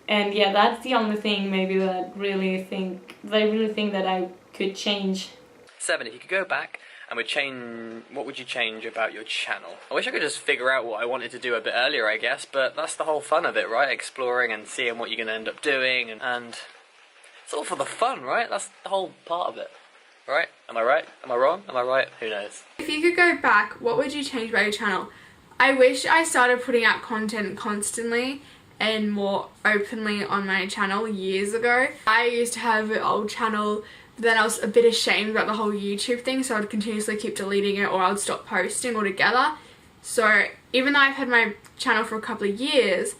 And yeah, that's the only thing maybe that I really think that I could change.
7, if you could go back and what would you change about your channel? I wish I could just figure out what I wanted to do a bit earlier, I guess, but that's the whole fun of it, right? Exploring and seeing what you're going to end up doing, and it's all for the fun, right? That's the whole part of it, Right? Am I right? Am I wrong? Am I right? Who knows?
If you could go back, what would you change about your channel? I wish I started putting out content constantly and more openly on my channel years ago. I used to have an old channel, but then I was a bit ashamed about the whole YouTube thing, so I'd continuously keep deleting it or I'd stop posting altogether. So even though I've had my channel for a couple of years,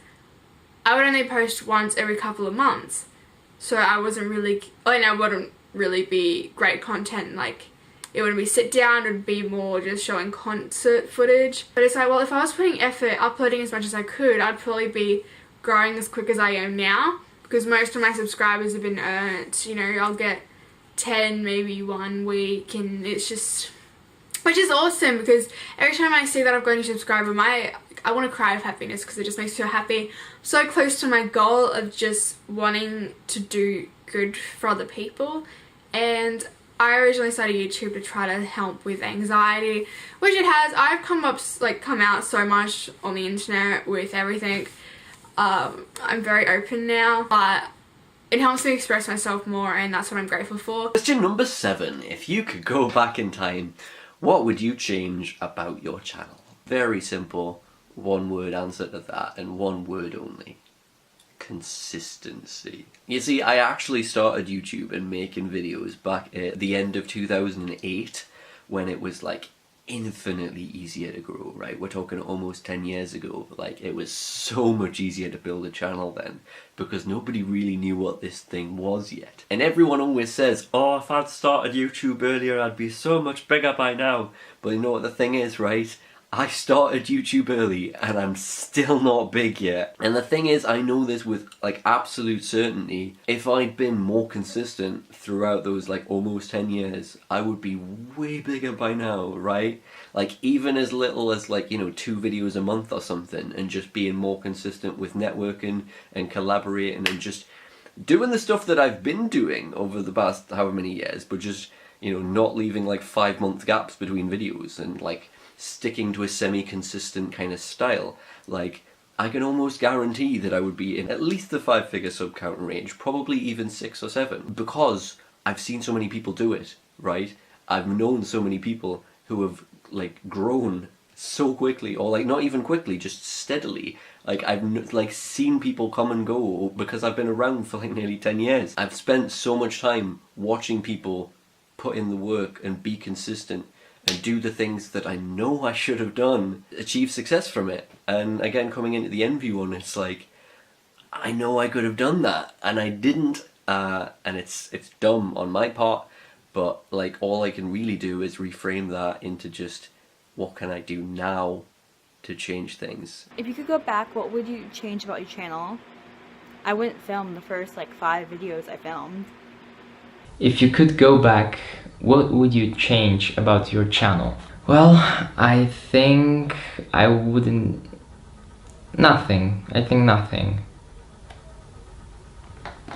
I would only post once every couple of months. So I wouldn't really be great content, like it wouldn't be sit down, it would be more just showing concert footage. But it's like, well, if I was putting effort, uploading as much as I could, I'd probably be growing as quick as I am now, because most of my subscribers have been earned. You know, I'll get 10 maybe 1 week, and it's just, which is awesome, because every time I see that I've got a new subscriber, I want to cry of happiness, because it just makes me so happy. I'm so close to my goal of just wanting to do good for other people. And I originally started YouTube to try to help with anxiety, which it has. I've come out so much on the internet with everything. I'm very open now, but it helps me express myself more, and that's what I'm grateful for.
Question number 7. If you could go back in time, what would you change about your channel? Very simple, 1-word answer to that, and 1 word only. Consistency. You see, I actually started YouTube and making videos back at the end of 2008, when it was like infinitely easier to grow, right? We're talking almost 10 years ago. Like, it was so much easier to build a channel then, because nobody really knew what this thing was yet. And everyone always says, oh, if I'd started YouTube earlier, I'd be so much bigger by now. But you know what the thing is, right? I started YouTube early and I'm still not big yet. And the thing is, I know this with like absolute certainty. If I'd been more consistent throughout those like almost 10 years, I would be way bigger by now, right? Like even as little as like, you know, 2 videos a month or something, and just being more consistent with networking and collaborating and just doing the stuff that I've been doing over the past however many years, but just, you know, not leaving like 5-month gaps between videos and like sticking to a semi-consistent kind of style. Like, I can almost guarantee that I would be in at least the 5-figure sub count range, probably even 6 or 7, because I've seen so many people do it, right? I've known so many people who have like grown so quickly, or like not even quickly, just steadily. Like I've like seen people come and go because I've been around for like nearly 10 years. I've spent so much time watching people put in the work and be consistent and do the things that I know I should have done, achieve success from it. And again, coming into the envy one, it's like, I know I could have done that, and I didn't, and it's dumb on my part, but like all I can really do is reframe that into just, what can I do now to change things?
If you could go back, what would you change about your channel? I wouldn't film the first like 5 videos I filmed.
If you could go back, what would you change about your channel? Well, I think I wouldn't... Nothing. I think nothing.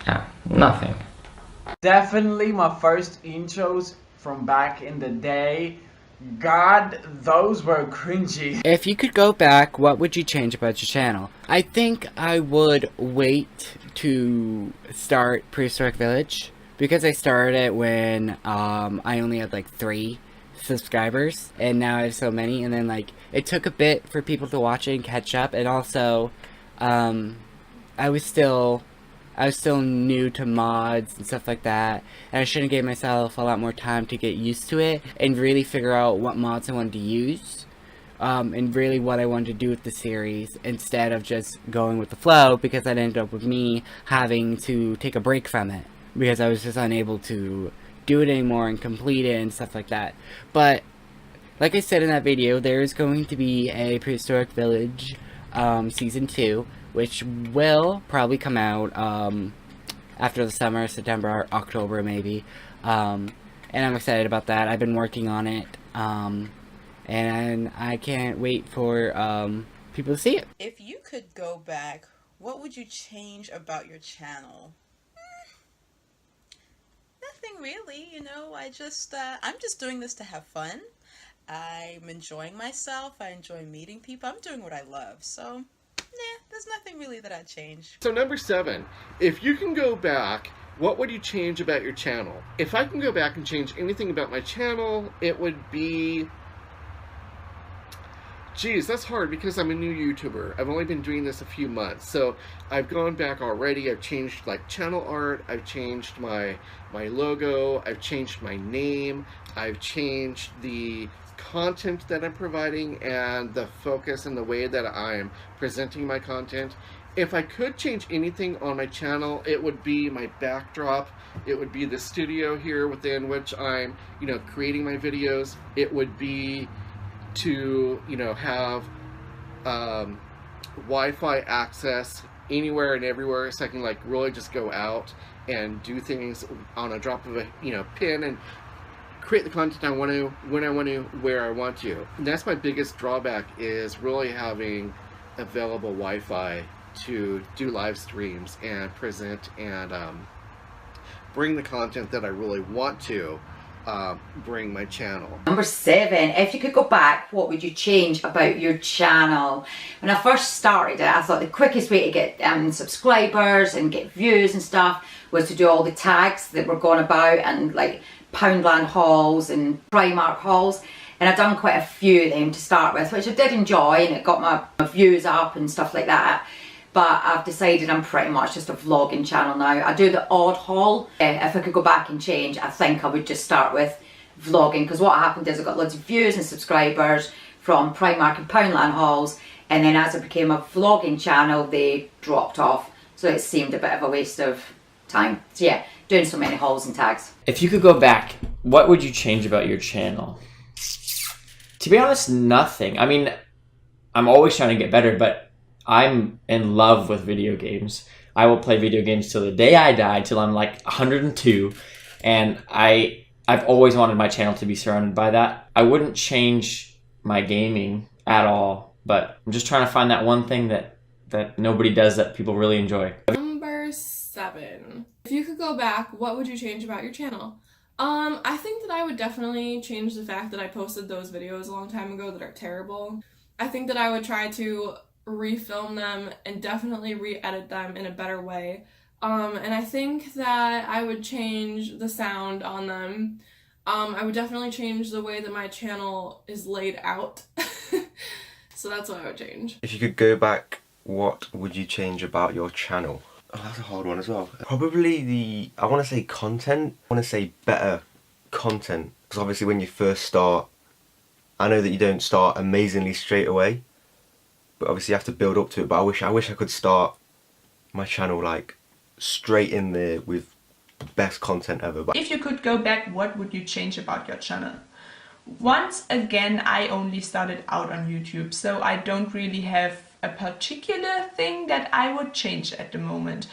Yeah, nothing.
Definitely my first intros from back in the day. God, those were cringy.
If you could go back, what would you change about your channel? I think I would wait to start Prehistoric Village, because I started it when I only had like 3 subscribers, and now I have so many, and then like it took a bit for people to watch it and catch up, and also I was still new to mods and stuff like that, and I should have gave myself a lot more time to get used to it and really figure out what mods I wanted to use, and really what I wanted to do with the series, instead of just going with the flow, because that ended up with me having to take a break from it, because I was just unable to do it anymore and complete it and stuff like that. But like I said in that video, there is going to be a Prehistoric Village Season 2, which will probably come out after the summer, September or October maybe, and I'm excited about that. I've been working on it, and I can't wait for people to see it.
If you could go back, what would you change about your channel? Nothing really, you know. I'm just doing this to have fun. I'm enjoying myself. I enjoy meeting people. I'm doing what I love, so there's nothing really that I'd change.
So number 7, if you can go back what would you change about your channel? If I can go back and change anything about my channel, it would be... Geez, that's hard because I'm a new YouTuber. I've only been doing this a few months, so I've gone back already. I've changed like channel art, I've changed my logo, I've changed my name, I've changed the content that I'm providing and the focus and the way that I'm presenting my content. If I could change anything on my channel, it would be my backdrop. It would be the studio here within which I'm, creating my videos. It would be to, have Wi-Fi access anywhere and everywhere, so I can like really just go out and do things on a drop of a pin and create the content I want to, when I want to, where I want to. And that's my biggest drawback, is really having available Wi-Fi to do live streams and present and bring the content that I really want to bring my channel.
Number 7, if you could go back, what would you change about your channel? When I first started it, I thought the quickest way to get subscribers and get views and stuff was to do all the tags that were going about, and like Poundland hauls and Primark hauls, and I've done quite a few of them to start with, which I did enjoy, and it got my views up and stuff like that. But I've decided I'm pretty much just a vlogging channel now. I do the odd haul. If I could go back and change, I think I would just start with vlogging, because what happened is I got loads of views and subscribers from Primark and Poundland hauls, and then as it became a vlogging channel, they dropped off. So it seemed a bit of a waste of time. So yeah, doing so many hauls and tags.
If you could go back, what would you change about your channel? To be honest, nothing. I mean, I'm always trying to get better, but I'm in love with video games. I will play video games till the day I die, till I'm like 102, and I've always wanted my channel to be surrounded by that. I wouldn't change my gaming at all, but I'm just trying to find that one thing that nobody does that people really enjoy.
Number 7. If you could go back, what would you change about your channel? I think that I would definitely change the fact that I posted those videos a long time ago that are terrible. I think that I would try to refilm them and definitely re-edit them in a better way. And I think that I would change the sound on them. I would definitely change the way that my channel is laid out. So that's what I would change.
If you could go back, what would you change about your channel? Oh, that's a hard one as well. Probably I want to say content. I want to say better content. Because obviously when you first start, I know that you don't start amazingly straight away, but obviously you have to build up to it. But I wish I could start my channel like straight in there with the best content ever. But
if you could go back, what would you change about your channel? Once again, I only started out on YouTube, so I don't really have a particular thing that I would change at the moment.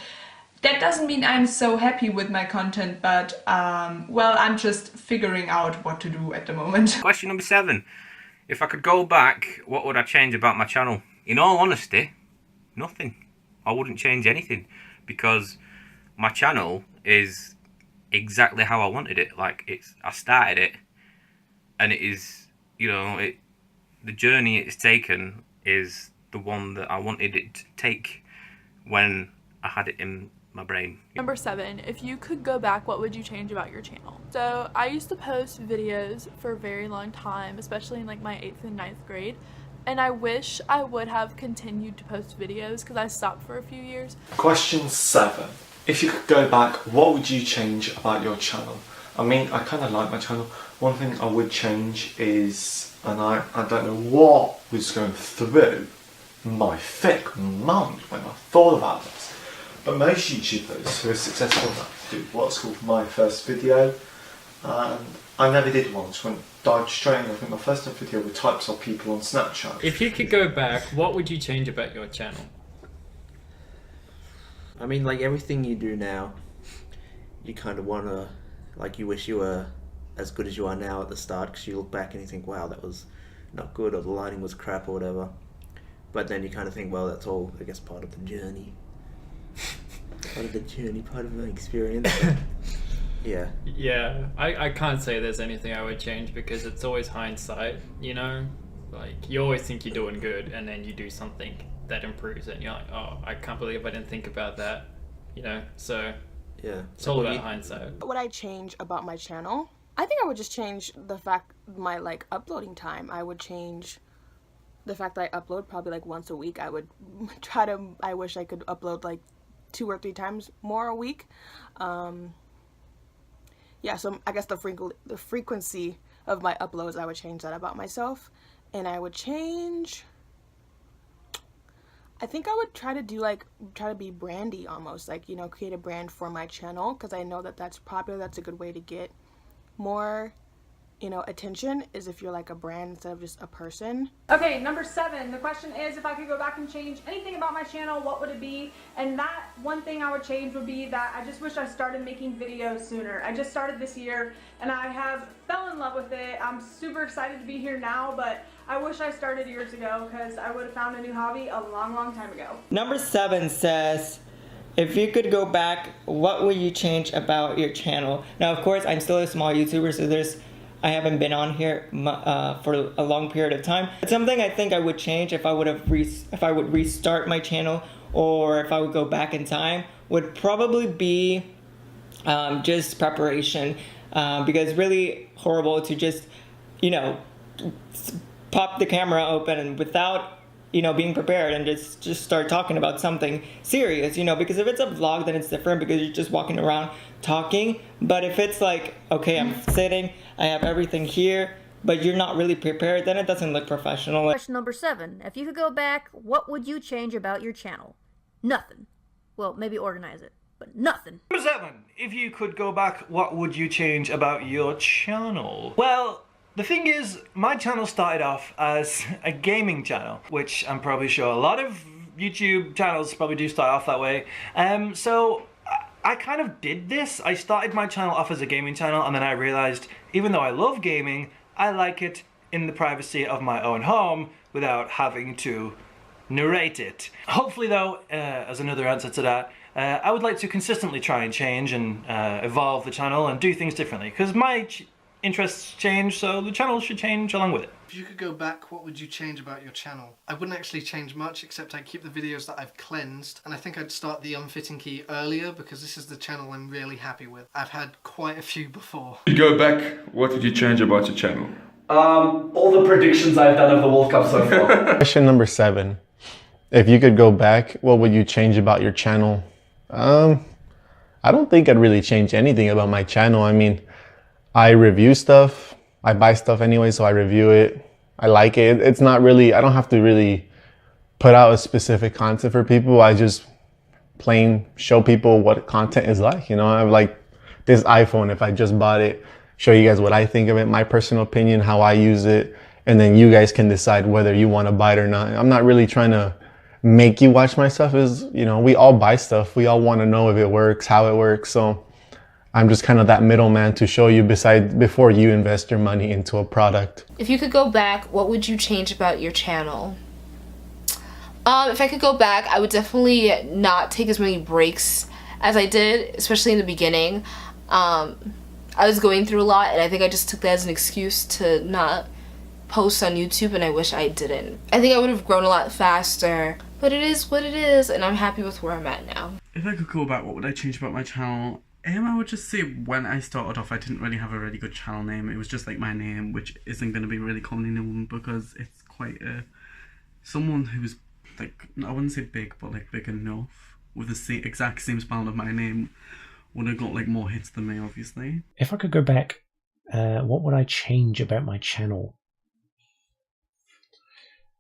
That doesn't mean I'm so happy with my content, but well, I'm just figuring out what to do at the moment.
Question number 7. If I could go back, what would I change about my channel? In all honesty, nothing. I wouldn't change anything, because my channel is exactly how I wanted it. Like, I started it, and it is, the journey it's taken is the one that I wanted it to take when I had it in my brain.
Number 7, if you could go back, what would you change about your channel? So I used to post videos for a very long time, especially in like my 8th and 9th grade, and I wish I would have continued to post videos because I stopped for a few years.
Question 7, if you could go back, what would you change about your channel? I mean, I kind of like my channel. One thing I would change is, and I don't know what was going through my thick mind when I thought about this, but most YouTubers who are successful enough do what's called my first video, and I never did one. Just dived straight in. I think my first video with types of people on Snapchat.
If you could go back, what would you change about your channel?
I mean, like everything you do now, you kind of want to, like, you wish you were as good as you are now at the start, because you look back and you think, wow, that was not good, or the lighting was crap or whatever. But then you kind of think, well, that's all, I guess, part of the journey. Part of the experience. Yeah.
Yeah, I can't say there's anything I would change, because it's always hindsight, Like, you always think you're doing good, and then you do something that improves it, and you're like, oh, I can't believe I didn't think about that, So
Yeah.
It's all about hindsight.
What would I change about my channel? I think I would just change the fact my like uploading time. I would change the fact that I upload probably like once a week. I would try to, I wish I could upload like 2 or 3 times more a week. Yeah, so I guess the frequency of my uploads, I would change that about myself. And I would change, I think I would try to do like, try to be brandy almost, like, you know, create a brand for my channel, because I know that that's popular. That's a good way to get more, you know, attention, is if you're like a brand instead of just a person.
Okay, number 7. The question is, if I could go back and change anything about my channel, what would it be? And that one thing I would change would be that I just wish I started making videos sooner. I just started this year and I have fell in love with it. I'm super excited to be here now, but I wish I started years ago because I would have found a new hobby a long, long time ago.
Number 7 says, if you could go back, what would you change about your channel? Now, of course, I'm still a small YouTuber, so I haven't been on here for a long period of time. It's something I think I would change if I would restart my channel, or if I would go back in time, would probably be just preparation, because it's really horrible to just, you know, pop the camera open and without, you know, being prepared and just start talking about something serious, you know, because if it's a vlog, then it's different because you're just walking around talking. But if it's like, okay, I'm sitting, I have everything here, but you're not really prepared, then it doesn't look professional.
Question number 7. If you could go back, what would you change about your channel? Nothing. Well, maybe organize it, but nothing.
Number 7. If you could go back, what would you change about your channel? Well, the thing is, my channel started off as a gaming channel, which I'm probably sure a lot of YouTube channels probably do start off that way. So I kind of did this. I started my channel off as a gaming channel, and then I realized, even though I love gaming, I like it in the privacy of my own home without having to narrate it. Hopefully though, as another answer to that, I would like to consistently try and change and evolve the channel and do things differently, because my interests change, so the channel should change along with it.
If you could go back, what would you change about your channel? I wouldn't actually change much, except I'd keep the videos that I've cleansed, and I think I'd start the unfitting key earlier, because this is the channel I'm really happy with. I've had quite a few before.
If you go back, what would you change about your channel?
All the predictions I've done of the World Cup so far.
Question number 7. If you could go back, what would you change about your channel? I don't think I'd really change anything about my channel. I mean, I review stuff. I buy stuff anyway, so I review it. I like it. It's not really, I don't have to really put out a specific content for people. I just plain show people what content is like. You know, I have like this iPhone, if I just bought it, show you guys what I think of it, my personal opinion, how I use it, and then you guys can decide whether you want to buy it or not. I'm not really trying to make you watch my stuff. Is, you know, we all buy stuff. We all want to know if it works, how it works. So I'm just kind of that middleman to show you before you invest your money into a product.
If you could go back, what would you change about your channel? If I could go back, I would definitely not take as many breaks as I did, especially in the beginning. I was going through a lot, and I think I just took that as an excuse to not post on YouTube, and I wish I didn't. I think I would have grown a lot faster, but it is what it is, and I'm happy with where I'm at now.
If I could go back, what would I change about my channel? I would just say when I started off, I didn't really have a really good channel name. It was just like my name, which isn't going to be really commonly known because it's quite someone who was like, I wouldn't say big, but like big enough with the exact same spelling of my name would have got like more hits than me, obviously.
If I could go back, what would I change about my channel?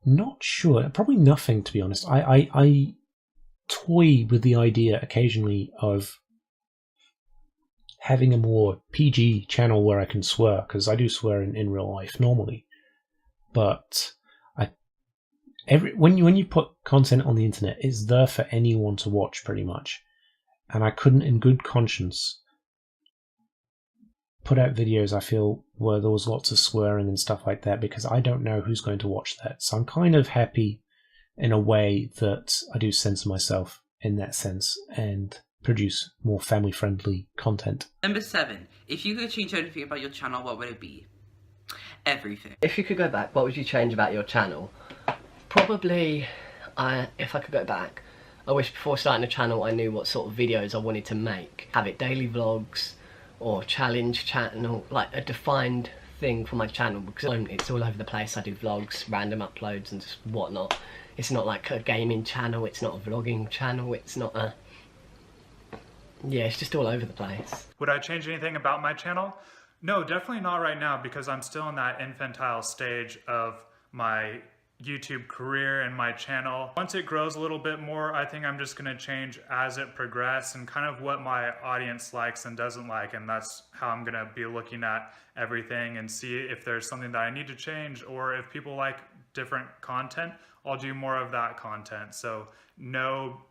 Not sure. Probably nothing, to be honest. I toy with the idea occasionally of having a more PG channel where I can swear, because I do swear in real life normally. But when you put content on the internet, it's there for anyone to watch pretty much. And I couldn't in good conscience put out videos, I feel, where there was lots of swearing and stuff like that, because I don't know who's going to watch that. So I'm kind of happy in a way that I do censor myself in that sense and produce more family-friendly content.
Number 7. If you could change anything about your channel, what would it be? Everything.
If you could go back, what would you change about your channel? Probably, if I could go back,
I wish before starting the channel I knew what sort of videos I wanted to make. Have it daily vlogs or challenge channel, like a defined thing for my channel, because it's all over the place. I do vlogs, random uploads and just whatnot. It's not like a gaming channel, it's not a vlogging channel, it's not a... Yeah, it's just all over the place.
Would I change anything about my channel? No, definitely not right now, because I'm still in that infantile stage of my YouTube career and my channel. Once it grows a little bit more, I think I'm just gonna change as it progresses and kind of what my audience likes and doesn't like, and that's how I'm gonna be looking at everything and see if there's something that I need to change, or if people like different content, I'll do more of that content. So no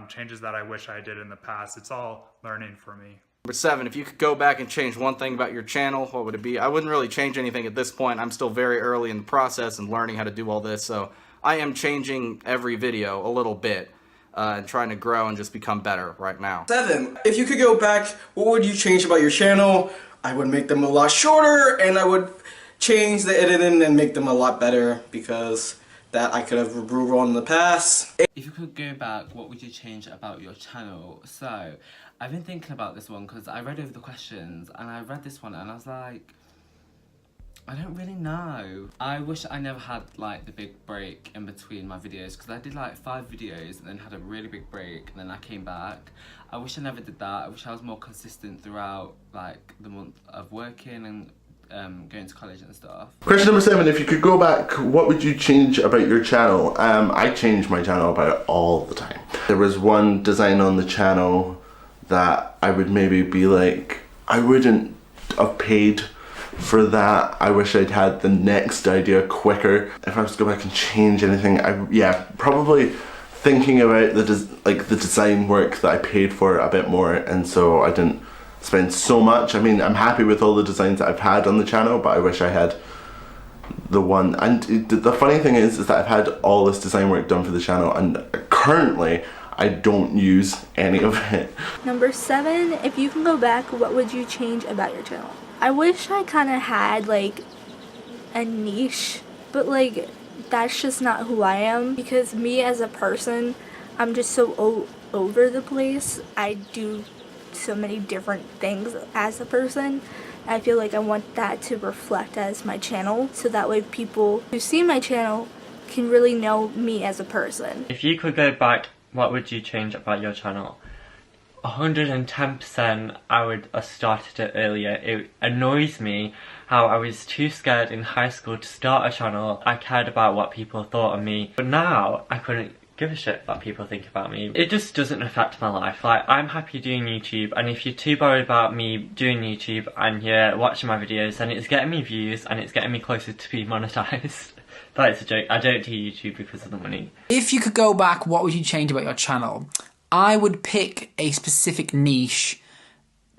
changes that I wish I did in the past. It's all learning for me.
Number 7, if you could go back and change one thing about your channel, what would it be? I wouldn't really change anything at this point. I'm still very early in the process and learning how to do all this, so I am changing every video a little bit and trying to grow and just become better right now.
7, if you could go back, what would you change about your channel? I would make them a lot shorter, and I would change the editing and make them a lot better, because that I could have improved on in the past.
If you could go back, what would you change about your channel? So, I've been thinking about this one because I read over the questions and I read this one and I was like, I don't really know. I wish I never had like the big break in between my videos, because I did like 5 videos and then had a really big break and then I came back. I wish I never did that. I wish I was more consistent throughout like the month of working and going to college and stuff.
Question number 7, if you could go back, what would you change about your channel? I change my channel about all the time. There was one design on the channel that I would maybe be like, I wouldn't have paid for that. I wish I'd had the next idea quicker. If I was to go back and change anything, yeah, probably thinking about the design work that I paid for a bit more, and so I didn't spend so much. I mean, I'm happy with all the designs that I've had on the channel, but I wish I had the one. And the funny thing is that I've had all this design work done for the channel, and currently I don't use any of it.
Number 7, if you can go back, what would you change about your channel? I wish I kind of had like a niche, but like that's just not who I am, because me as a person, I'm just so over the place. I do so many different things as a person. I feel like I want that to reflect as my channel, so that way people who see my channel can really know me as a person.
If you could go back, what would you change about your channel? 110% I would have started it earlier. It annoys me how I was too scared in high school to start a channel. I cared about what people thought of me, but now I couldn't give a shit what people think about me. It just doesn't affect my life. Like, I'm happy doing YouTube, and if you're too worried about me doing YouTube and you're watching my videos, then it's getting me views and it's getting me closer to being monetized. That's a joke. I don't do YouTube because of the money.
If you could go back, what would you change about your channel? I would pick a specific niche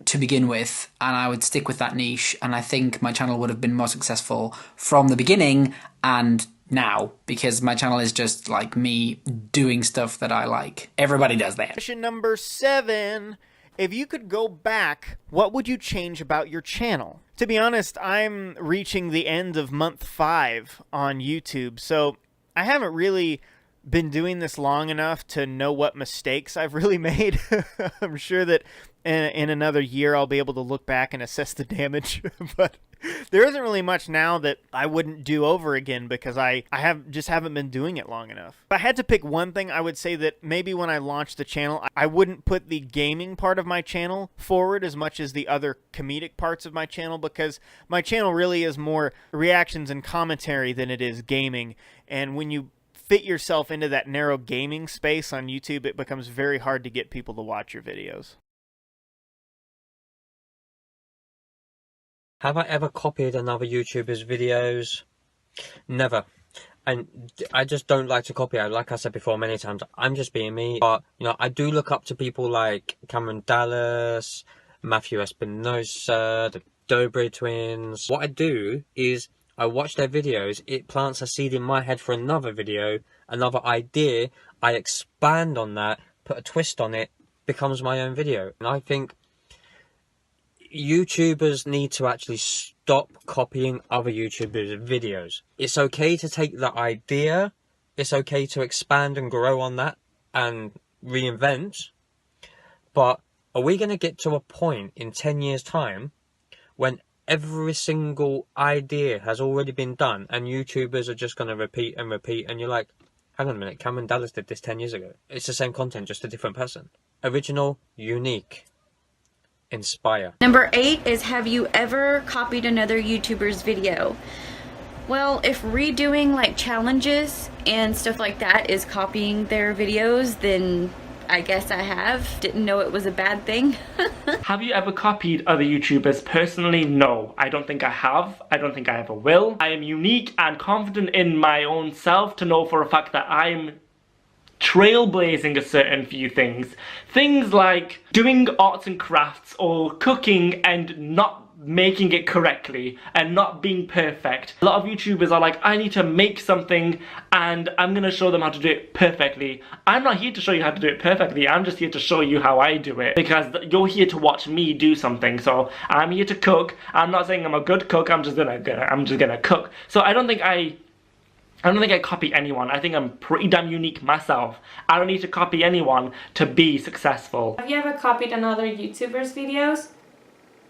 to begin with, and I would stick with that niche, and I think my channel would have been more successful from the beginning and now, because my channel is just like me doing stuff that I like. Everybody does that.
Question number 7. If you could go back, what would you change about your channel? To be honest, I'm reaching the end of month 5 on YouTube, so I haven't really been doing this long enough to know what mistakes I've really made. I'm sure that in another year I'll be able to look back and assess the damage, but there isn't really much now that I wouldn't do over again, because I haven't been doing it long enough. If I had to pick one thing, I would say that maybe when I launched the channel, I wouldn't put the gaming part of my channel forward as much as the other comedic parts of my channel, because my channel really is more reactions and commentary than it is gaming. And when you fit yourself into that narrow gaming space on YouTube, it becomes very hard to get people to watch your videos.
Have I ever copied another YouTuber's videos? Never. And I just don't like to copy. Like I said before many times, I'm just being me. But, you know, I do look up to people like Cameron Dallas, Matthew Espinosa, the Dobre twins. What I do is I watch their videos, it plants a seed in my head for another video, another idea, I expand on that, put a twist on it, becomes my own video. And I think YouTubers need to actually stop copying other YouTubers' videos. It's okay to take the idea, it's okay to expand and grow on that, and reinvent, but are we going to get to a point in 10 years' time when every single idea has already been done and YouTubers are just going to repeat and repeat, and you're like, hang on a minute, Cameron Dallas did this 10 years ago. It's the same content, just a different person. Original, unique, inspire.
Number 8 is, have you ever copied another YouTuber's video? Well, if redoing like challenges and stuff like that is copying their videos, then I guess I have. Didn't know it was a bad thing.
Have you ever copied other YouTubers? Personally, no. I don't think I have. I don't think I ever will. I am unique and confident in my own self to know for a fact that I'm trailblazing a certain few things. Things like doing arts and crafts or cooking and not making it correctly and not being perfect. A lot of YouTubers are like, I need to make something and I'm gonna show them how to do it perfectly. I'm not here to show you how to do it perfectly. I'm just here to show you how I do it, because you're here to watch me do something. So I'm here to cook. I'm not saying I'm a good cook. I'm just gonna cook. So I don't think I copy anyone. I think I'm pretty damn unique myself. I don't need to copy anyone to be successful.
Have you ever copied another YouTuber's videos?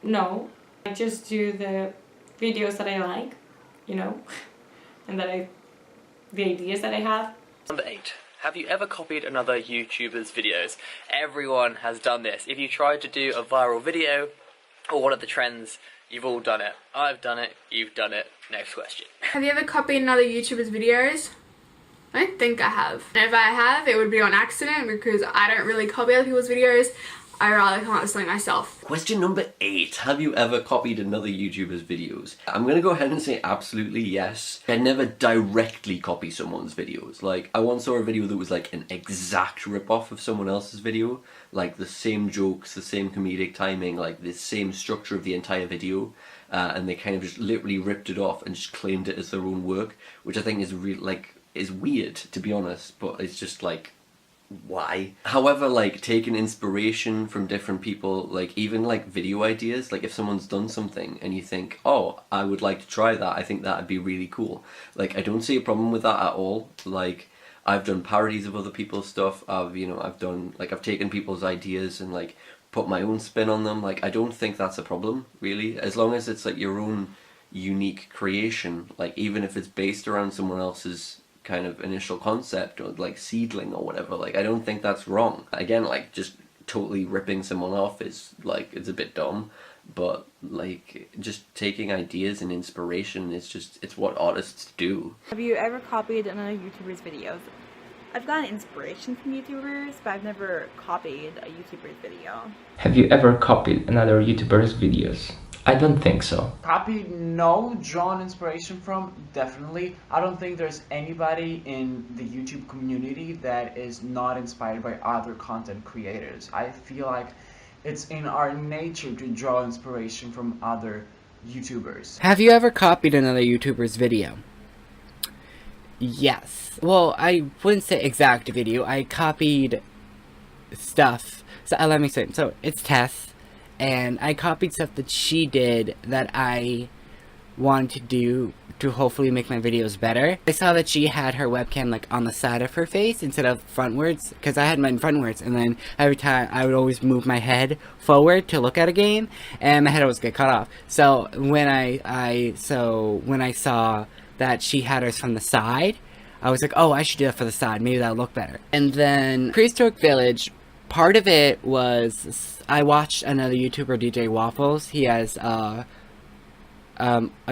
No. I just do the videos that I like, you know, and the ideas that I have.
Number 8. Have you ever copied another YouTuber's videos? Everyone has done this. If you tried to do a viral video or one of the trends, you've all done it. I've done it. You've done it. Next question.
Have you ever copied another YouTuber's videos? I think I have. And if I have, it would be on accident because I don't really copy other people's videos. I rather come up with something myself.
Question number 8. Have you ever copied another YouTuber's videos? I'm gonna go ahead and say absolutely yes. I never directly copy someone's videos. Like, I once saw a video that was like an exact rip-off of someone else's video. Like, the same jokes, the same comedic timing, like the same structure of the entire video. And they kind of just literally ripped it off and just claimed it as their own work. Which I think is is weird, to be honest. But it's just like, why? However, like, taking inspiration from different people, like even like video ideas, like if someone's done something and you think, oh, I would like to try that, I think that'd be really cool. Like, I don't see a problem with that at all. Like, I've done parodies of other people's stuff. I've taken people's ideas and like put my own spin on them. Like, I don't think that's a problem, really, as long as it's like your own unique creation. Like, even if it's based around someone else's kind of initial concept or like seedling or whatever, like I don't think that's wrong. Again, like, just totally ripping someone off is like, it's a bit dumb, but like just taking ideas and inspiration is just, it's what artists do.
Have you ever copied another YouTuber's videos? I've gotten inspiration from YouTubers, but I've never copied a YouTuber's video.
Have you ever copied another YouTuber's videos? I don't think so.
Copied, no. Drawn inspiration from, definitely. I don't think there's anybody in the YouTube community that is not inspired by other content creators. I feel like it's in our nature to draw inspiration from other YouTubers.
Have you ever copied another YouTuber's video? Yes. Well, I wouldn't say exact video. I copied stuff. So let me say. So it's Tess. And I copied stuff that she did that I wanted to do to hopefully make my videos better. I saw that she had her webcam like on the side of her face instead of frontwards, because I had mine frontwards, and then every time I would always move my head forward to look at a game, and my head always get cut off. So when I saw that she had hers from the side, I was like, oh, I should do that for the side. Maybe that'll look better. And then Prehistoric Village, part of it was I watched another YouTuber, DJ Waffles. He has a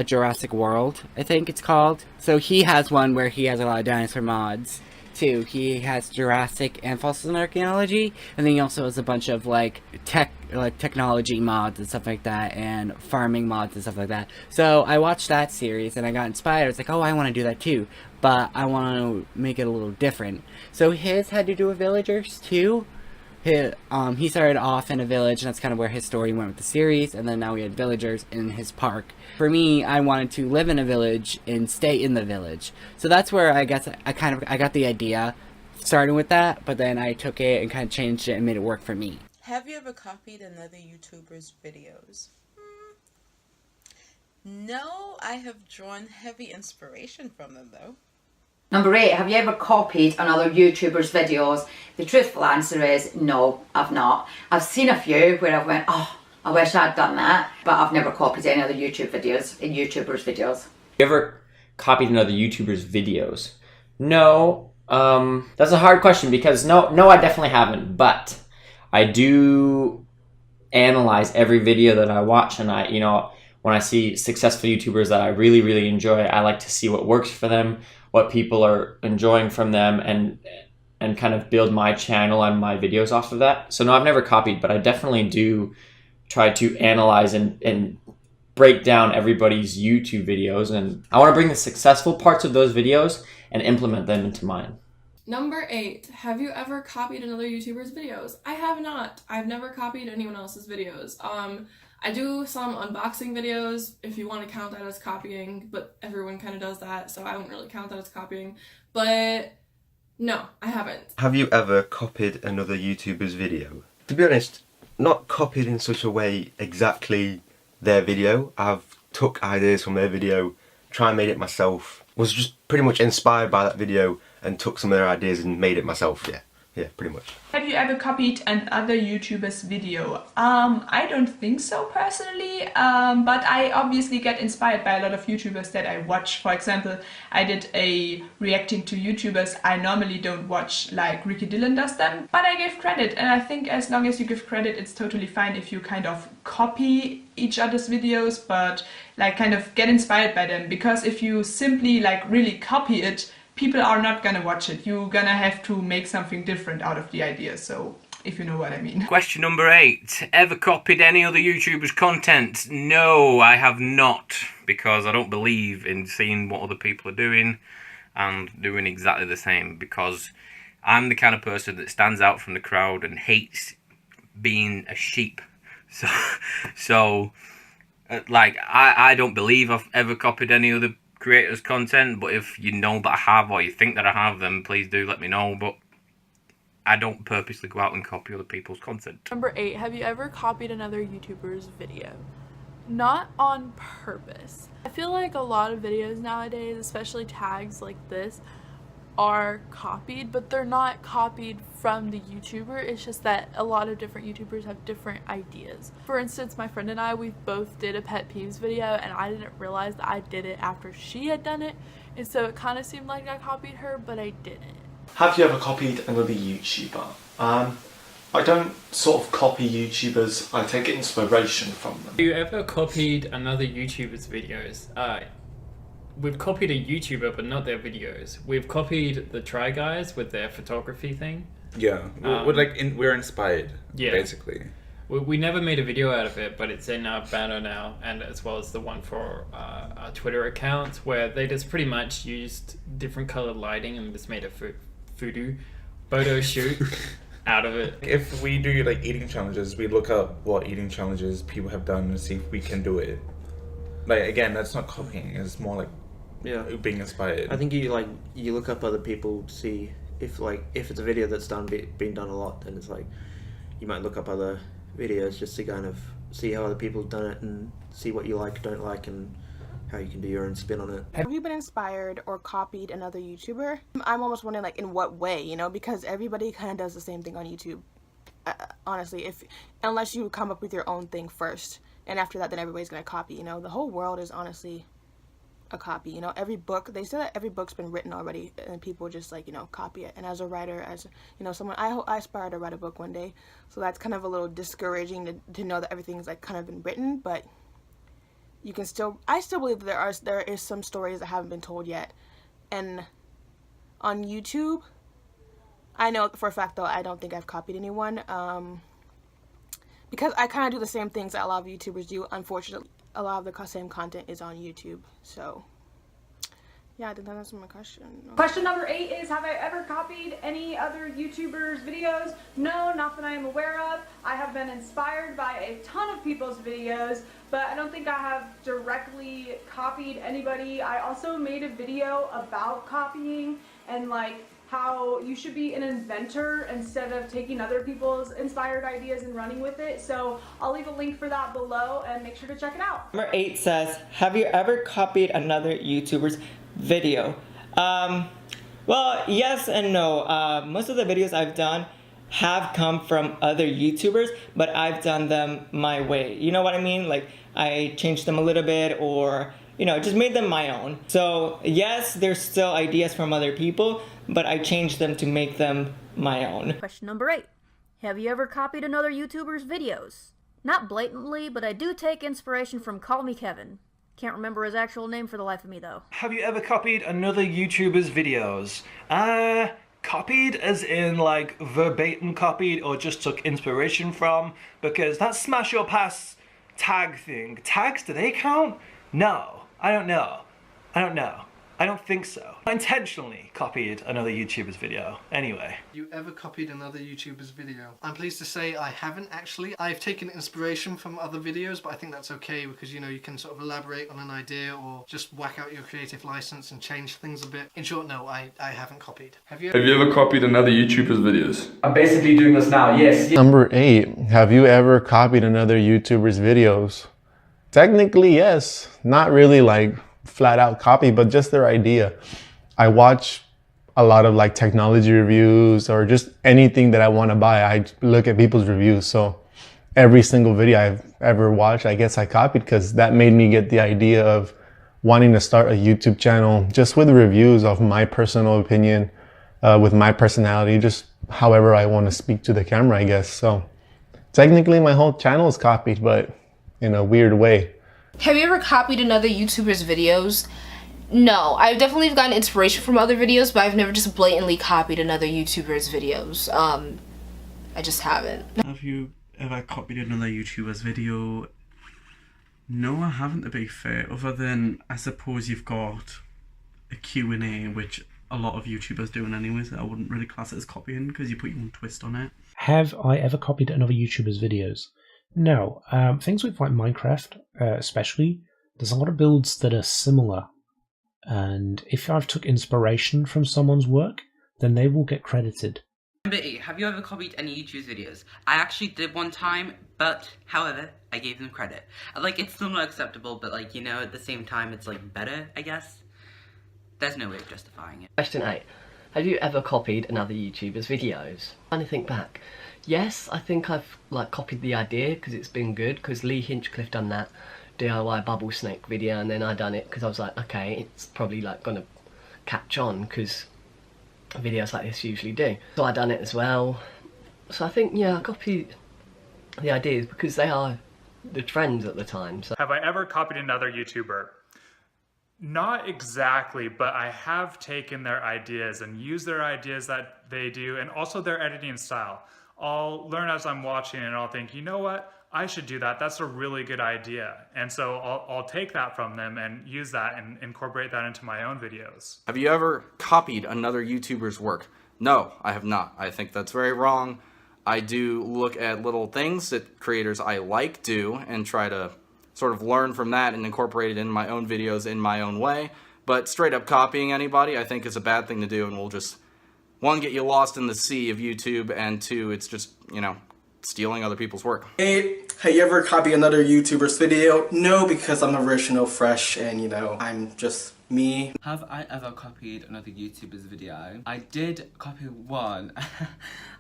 Jurassic World, I think it's called. So he has one where he has a lot of dinosaur mods too. He has Jurassic and fossils and archaeology, and then he also has a bunch of like technology mods and stuff like that, and farming mods and stuff like that. So I watched that series and I got inspired. I was like, oh, I want to do that too, but I want to make it a little different. So his had to do with villagers too. He started off in a village, and that's kind of where his story went with the series, and then now we had villagers in his park. For me, I wanted to live in a village and stay in the village. So that's where I guess I got the idea, starting with that, but then I took it and kind of changed it and made it work for me. Have you ever copied another YouTuber's videos? No, I have drawn heavy inspiration from them though.
Number 8, have you ever copied another YouTuber's videos? The truthful answer is no, I've not. I've seen a few where I've went, oh, I wish I'd done that, but I've never copied any other YouTuber's videos.
You ever copied another YouTuber's videos? No. That's a hard question because no, I definitely haven't, but I do analyze every video that I watch, and when I see successful YouTubers that I really, really enjoy, I like to see what works for them, what people are enjoying from them, and kind of build my channel and my videos off of that. So no, I've never copied, but I definitely do try to analyze and break down everybody's YouTube videos, and I want to bring the successful parts of those videos and implement them into mine.
Number 8, have you ever copied another YouTuber's videos? I have not. I've never copied anyone else's videos. I do some unboxing videos, if you want to count that as copying, but everyone kind of does that, so I wouldn't really count that as copying. But no, I haven't.
Have you ever copied another YouTuber's video? To be honest, not copied in such a way exactly their video. I've took ideas from their video, try and made it myself. Was just pretty much inspired by that video and took some of their ideas and made it myself, yeah, pretty much.
Have you ever copied another YouTuber's video? I don't think so personally, but I obviously get inspired by a lot of YouTubers that I watch. For example, I did a reacting to YouTubers I normally don't watch, like Ricky Dillon does them, but I gave credit, and I think as long as you give credit, it's totally fine if you kind of copy each other's videos, but like kind of get inspired by them, because if you simply like really copy it, people are not gonna watch it. You're gonna have to make something different out of the idea, so if you know what I mean.
Question number 8. Ever copied any other YouTuber's content? No, I have not, because I don't believe in seeing what other people are doing and doing exactly the same, because I'm the kind of person that stands out from the crowd and hates being a sheep. So like, I don't believe I've ever copied any other creators' content, but if you know that I have, or you think that I have, then please do let me know. But I don't purposely go out and copy other people's content.
Number 8, have you ever copied another YouTuber's video? Not on purpose. I feel like a lot of videos nowadays, especially tags like this, are copied, but they're not copied from the YouTuber. It's just that a lot of different YouTubers have different ideas. For instance, my friend and I, we both did a pet peeves video, and I didn't realize that I did it after she had done it, and so it kind of seemed like I copied her, but I didn't.
Have you ever copied another YouTuber? I don't sort of copy YouTubers, I take inspiration from them.
Have you ever copied another YouTuber's videos? We've copied a YouTuber, but not their videos. We've copied the Try Guys with their photography thing.
Yeah, we're inspired,
yeah.
Basically.
We never made a video out of it, but it's in our banner now, and as well as the one for our Twitter account, where they just pretty much used different colored lighting and just made a photo shoot out of it.
If we do like eating challenges, we look up what eating challenges people have done and see if we can do it. Like, again, that's not copying, it's more like being inspired.
I think you look up other people to see if it's a video that's been done a lot, then it's like you might look up other videos just to kind of see how other people have done it and see what you like, don't like, and how you can do your own spin on it.
Have you been inspired or copied another YouTuber? I'm almost wondering like in what way, you know, because everybody kind of does the same thing on YouTube. Honestly, unless you come up with your own thing first, and after that then everybody's gonna copy, you know. The whole world is honestly a copy, you know. Every book, they say that every book's been written already and people just like, you know, copy it. And as a writer, as you know, someone, I aspire to write a book one day, so that's kind of a little discouraging to know that everything's like kind of been written, but you can I still believe that there is some stories that haven't been told yet. And on YouTube, I know for a fact though, I don't think I've copied anyone, because I kind of do the same things that a lot of YouTubers do. Unfortunately, a lot of the same content is on YouTube, so yeah, I think that's my question.
Question number 8 is, have I ever copied any other YouTubers' videos? No, not that I am aware of. I have been inspired by a ton of people's videos, but I don't think I have directly copied anybody. I also made a video about copying and like how you should be an inventor instead of taking other people's inspired ideas and running with it. So I'll leave a link for that below and make sure to check it out.
Number 8 says, have you ever copied another YouTuber's video? Well, yes and no. Most of the videos I've done have come from other YouTubers, but I've done them my way. You know what I mean? Like, I changed them a little bit, or, you know, just made them my own. So yes, there's still ideas from other people, but I changed them to make them my own.
Question number 8. Have you ever copied another YouTuber's videos? Not blatantly, but I do take inspiration from Call Me Kevin. Can't remember his actual name for the life of me though.
Have you ever copied another YouTuber's videos? Copied as in like verbatim copied or just took inspiration from? Because that Smash Your Pass tag thing, tags, do they count? No, I don't know. I don't think so. I intentionally copied another YouTuber's video. Anyway.
You ever copied another YouTuber's video? I'm pleased to say I haven't actually. I've taken inspiration from other videos, but I think that's okay because, you know, you can sort of elaborate on an idea or just whack out your creative license and change things a bit. In short, no, I haven't copied. Have you
ever copied another YouTuber's videos?
I'm basically doing this now, yes.
Number 8, have you ever copied another YouTuber's videos? Technically, yes. Not really like flat out copy, but just their idea. I watch a lot of like technology reviews or just anything that I want to buy. I look at people's reviews. So every single video I've ever watched, I guess I copied because that made me get the idea of wanting to start a YouTube channel just with reviews of my personal opinion, with my personality, just however I want to speak to the camera, I guess. So technically my whole channel is copied, but in a weird way.
Have you ever copied another YouTuber's videos? No, I've definitely gotten inspiration from other videos, but I've never just blatantly copied another YouTuber's videos. I just haven't.
Have you ever copied another YouTuber's video? No, I haven't, to be fair, other than I suppose you've got a Q&A, which a lot of YouTubers do anyways. I wouldn't really class it as copying because you put your own twist on it.
Have I ever copied another YouTuber's videos? No. Things with like Minecraft, especially, there's a lot of builds that are similar. And if I've took inspiration from someone's work, then they will get credited.
Number 8, have you ever copied any YouTube's videos? I actually did one time, but however, I gave them credit. Like, it's still not acceptable, but like, you know, at the same time, it's like better, I guess. There's no way of justifying it.
Question 8. Have you ever copied another YouTuber's videos? Trying to think back. Yes, I think I've like copied the idea because it's been good, because Lee Hinchcliffe done that DIY bubble snake video, and then I done it because I was like, okay, it's probably like gonna catch on because videos like this usually do. So I done it as well. So I think, yeah, I copied the ideas because they are the trends at the time. So.
Have I ever copied another YouTuber? Not exactly, but I have taken their ideas and used their ideas that they do, and also their editing style. I'll learn as I'm watching and I'll think, you know what? I should do that. That's a really good idea. And so I'll take that from them and use that and incorporate that into my own videos.
Have you ever copied another YouTuber's work? No, I have not. I think that's very wrong. I do look at little things that creators I like do and try to sort of learn from that and incorporate it in my own videos in my own way. But straight up copying anybody I think is a bad thing to do, and will just, 1, get you lost in the sea of YouTube, and 2, it's just, you know, stealing other people's work.
Hey, have you ever copied another YouTuber's video? No, because I'm original, fresh, and you know, I'm just me.
Have I ever copied another YouTuber's video? I did copy one,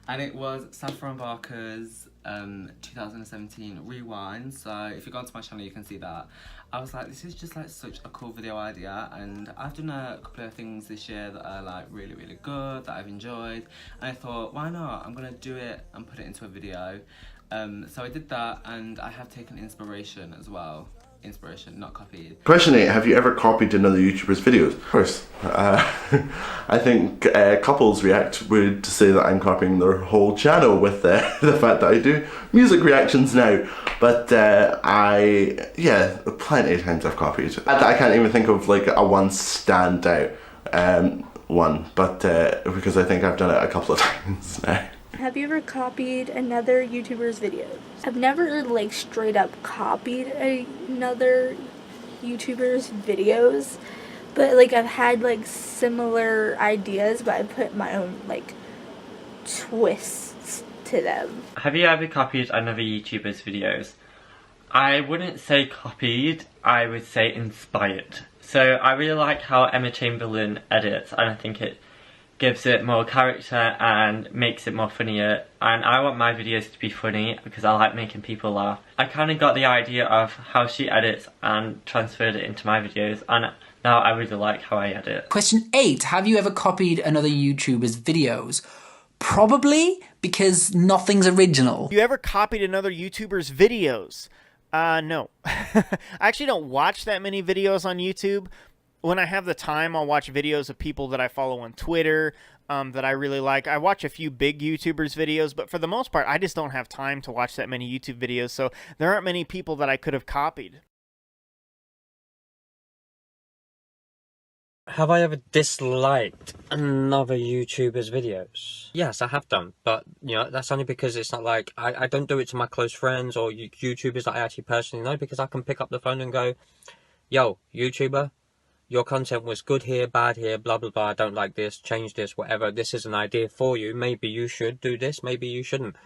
and it was Saffron Barker's 2017 Rewind. So if you go onto my channel, you can see that. I was like, this is just like such a cool video idea, and I've done a couple of things this year that are like really, really good, that I've enjoyed, and I thought, why not? I'm gonna do it and put it into a video. So I did that, and I have taken inspiration as well. Inspiration, not copied.
Question 8, have you ever copied another YouTuber's videos? Of course. I think couples react would say that I'm copying their whole channel with the fact that I do music reactions now. But yeah, plenty of times I've copied. I can't even think of like a one standout one, but because I think I've done it a couple of times now.
Have you ever copied another YouTuber's videos? I've never like straight up copied another YouTuber's videos, but like I've had like similar ideas, but I put my own like twists to them.
Have you ever copied another YouTuber's videos? I wouldn't say copied, I would say inspired. So I really like how Emma Chamberlain edits, and I think it gives it more character and makes it more funnier, and I want my videos to be funny because I like making people laugh. I kind of got the idea of how she edits and transferred it into my videos, and now I really like how I edit.
Question 8. Have you ever copied another YouTuber's videos? Probably, because nothing's original.
You ever copied another YouTuber's videos? No. I actually don't watch that many videos on YouTube. When I have the time, I'll watch videos of people that I follow on Twitter that I really like. I watch a few big YouTubers' videos, but for the most part, I just don't have time to watch that many YouTube videos, so there aren't many people that I could have copied.
Have I ever disliked another YouTuber's videos? Yes, I have done, but you know, that's only because it's not like I don't do it to my close friends or YouTubers that I actually personally know, because I can pick up the phone and go, yo, YouTuber, your content was good here, bad here, blah blah blah, I don't like this, change this, whatever, this is an idea for you, maybe you should do this, maybe you shouldn't.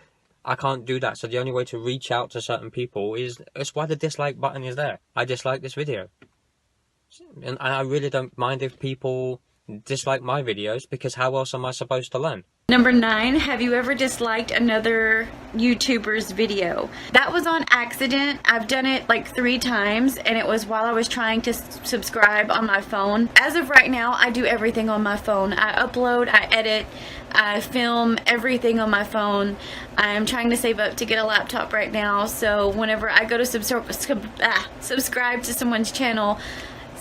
I can't do that, so the only way to reach out to certain people is, that's why the dislike button is there. I dislike this video. And I really don't mind if people dislike my videos, because how else am I supposed to learn?
Number 9, have you ever disliked another YouTuber's video? That was on accident. I've done it like 3 times, and it was while I was trying to subscribe on my phone. As of right now, I do everything on my phone. I upload, I edit, I film everything on my phone. I'm trying to save up to get a laptop right now, so whenever I go to subscribe to someone's channel,